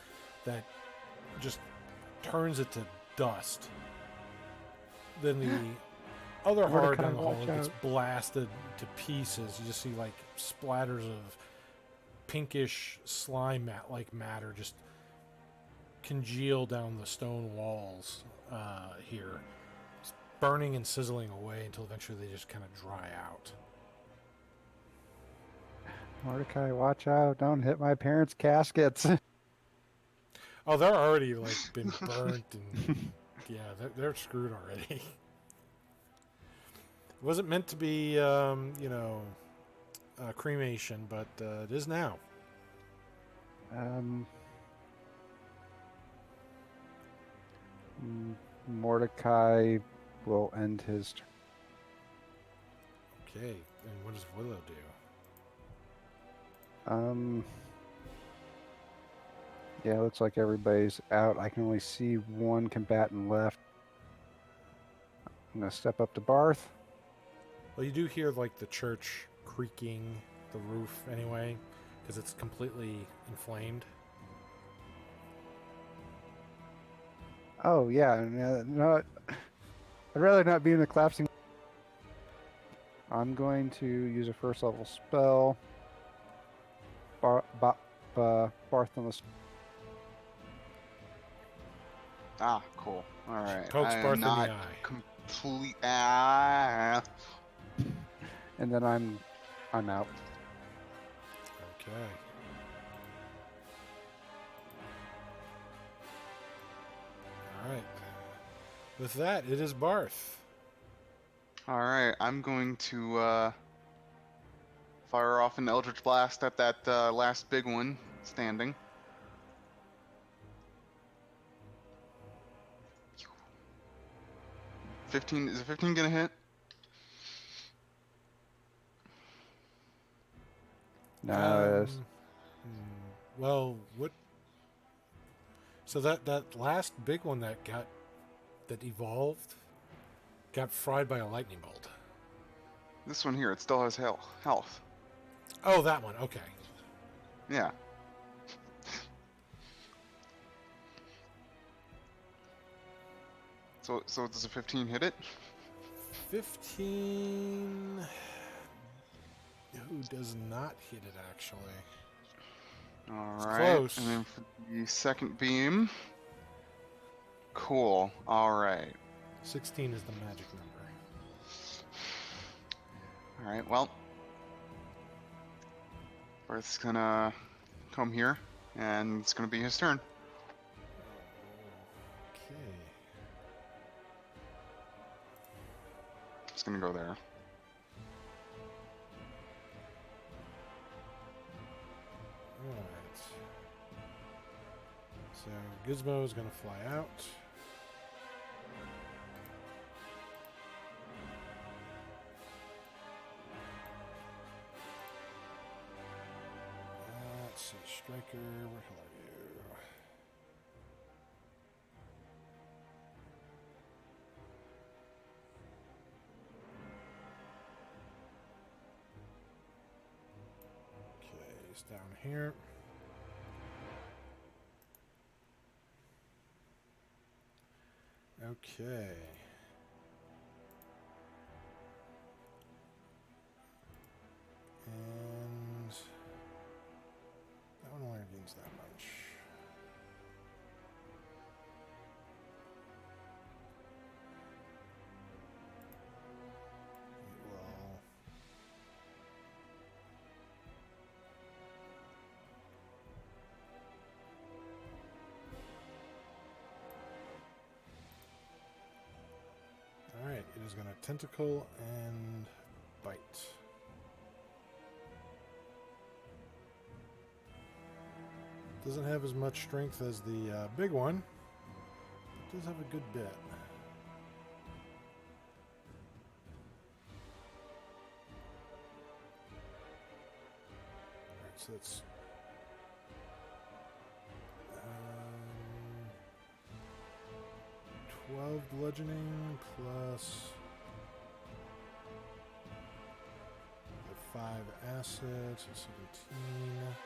that just turns it to dust. Then the other horde down the hall watch gets out. blasted to pieces. You just see splatters of pinkish slime like matter just congeal down the stone walls here. burning and sizzling away until eventually they just kind of dry out. Mordecai, watch out! Don't hit my parents' caskets. Oh, they're already like been burnt and yeah, they're screwed already. It wasn't meant to be, cremation, but it is now. Mordecai will end his turn. Okay, and what does Willow do? Yeah, looks like everybody's out. I can only see one combatant left. I'm gonna step up to Barth. Well, you do hear like the church creaking the roof anyway, because it's completely inflamed. Oh yeah, no, I'd rather not be in the collapsing. I'm going to use a first level spell. Barth on the. Ah, cool. All right. Pokes I Barth am in the not eye. complete. And then I'm out. Okay. All right. With that, it is Barth. All right. I'm going to fire off an Eldritch Blast at that last big one standing. Is a 15 gonna hit? No, Well, what? So that last big one that evolved got fried by a lightning bolt. This one here, it still has health. Oh, that one. Okay. Yeah. So does a 15 hit it? 15. Who does not hit it actually? All It's right. close. And then for the second beam. Cool. All right. 16 is the magic number. All right. Well, Barth's gonna come here, and it's gonna be his turn. Okay. It's gonna go there. Alright. So Gizmo is going to fly out. Let's see, Striker, where the hell are you? Okay, he's down here. Okay. And that one only gains that much. It will. Alright, it is going to tentacle and bite. Doesn't have as much strength as the big one, but does have a good bit. Alright, so that's 12 bludgeoning plus the 5 acid, so 17.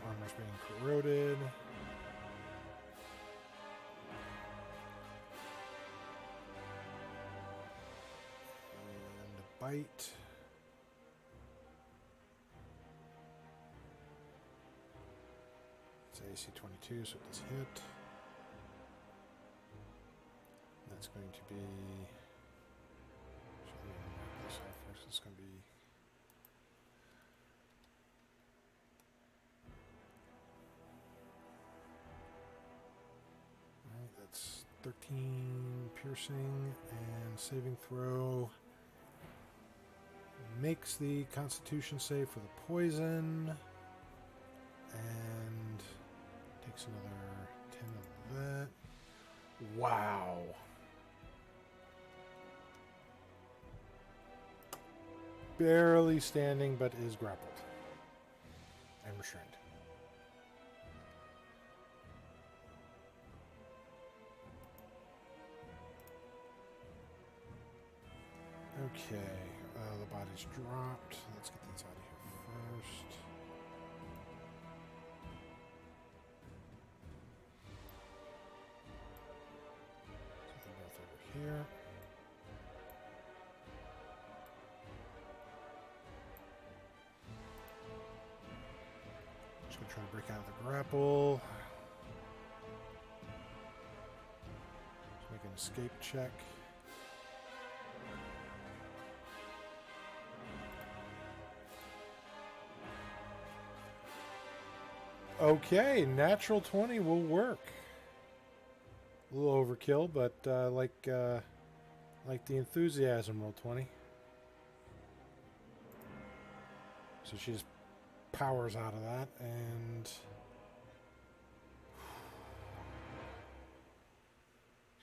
Armor's being corroded. And a bite. It's AC 22, so it does hit. That's going to be. Should we mark this off first? It's going to be. Alright, that's 13 piercing and saving throw. Makes the Constitution save for the poison. And takes another 10 of that. Wow. Barely standing, but is grappled. And restrained. Okay. The body's dropped. Let's get these out of here first. So they're both over here. Just gonna try to break out of the grapple. Just make an escape check. Okay, natural 20 will work. A little overkill, but like the enthusiasm roll 20. So she just powers out of that and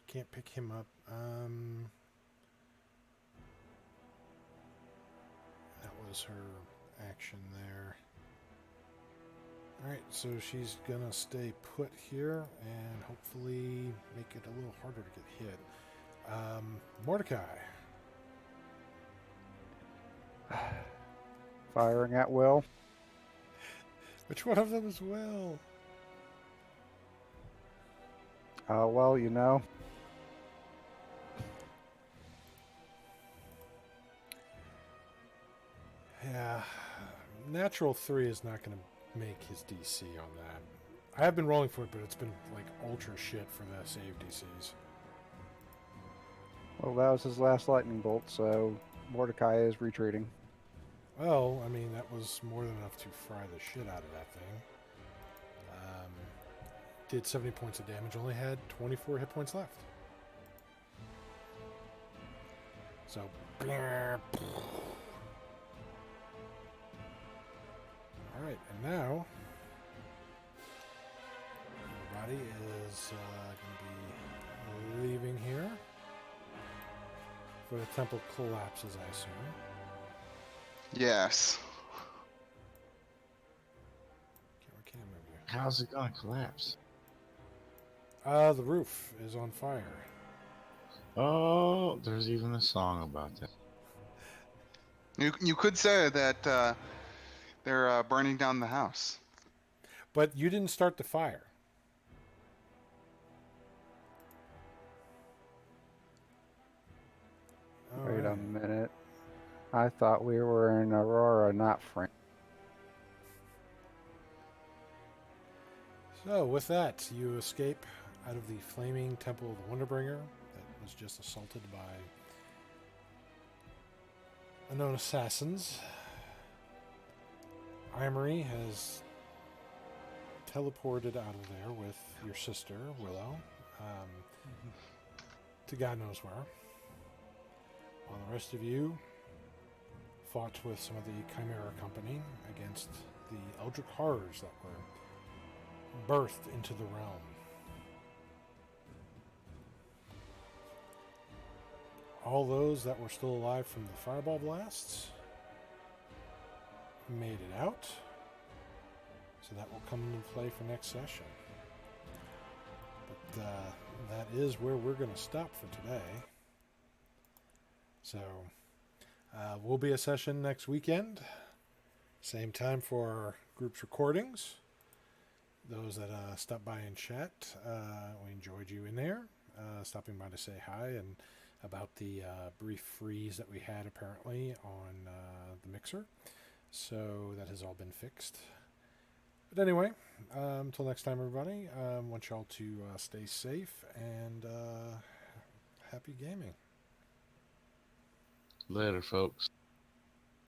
can't pick him up. That was her action there. Alright, so she's gonna stay put here and hopefully make it a little harder to get hit. Mordecai. Firing at will. Which one of them is Will? Well, you know. Yeah, natural 3 is not gonna make his DC on that. I have been rolling for it, but it's been like ultra shit for the save DCs. Well, that was his last lightning bolt, so Mordecai is retreating. Well, I mean, that was more than enough to fry the shit out of that thing. Did 70 points of damage, only had 24 hit points left. So, alright, and now everybody is going to be leaving here for the temple collapses, I assume. Yes. Okay, where can I move you? How's it gonna collapse? The roof is on fire. Oh, there's even a song about that. You could say that they're burning down the house. But you didn't start the fire. Wait a Alright. minute. I thought we were in Aurora, not France. So, with that, you escape out of the flaming Temple of the Wonderbringer that was just assaulted by unknown assassins. Imery has teleported out of there with your sister, Willow, to God knows where. While the rest of you fought with some of the Chimera Company against the Eldritch horrors that were birthed into the realm. All those that were still alive from the fireball blasts made it out. So that will come into play for next session. But that is where we're going to stop for today. So will be a session next weekend. Same time for our group's recordings. Those that stopped by and chat, we enjoyed you in there. Stopping by to say hi and about the brief freeze that we had apparently on the mixer. So that has all been fixed. But anyway, until next time, everybody, I want y'all to stay safe and happy gaming. Later, folks.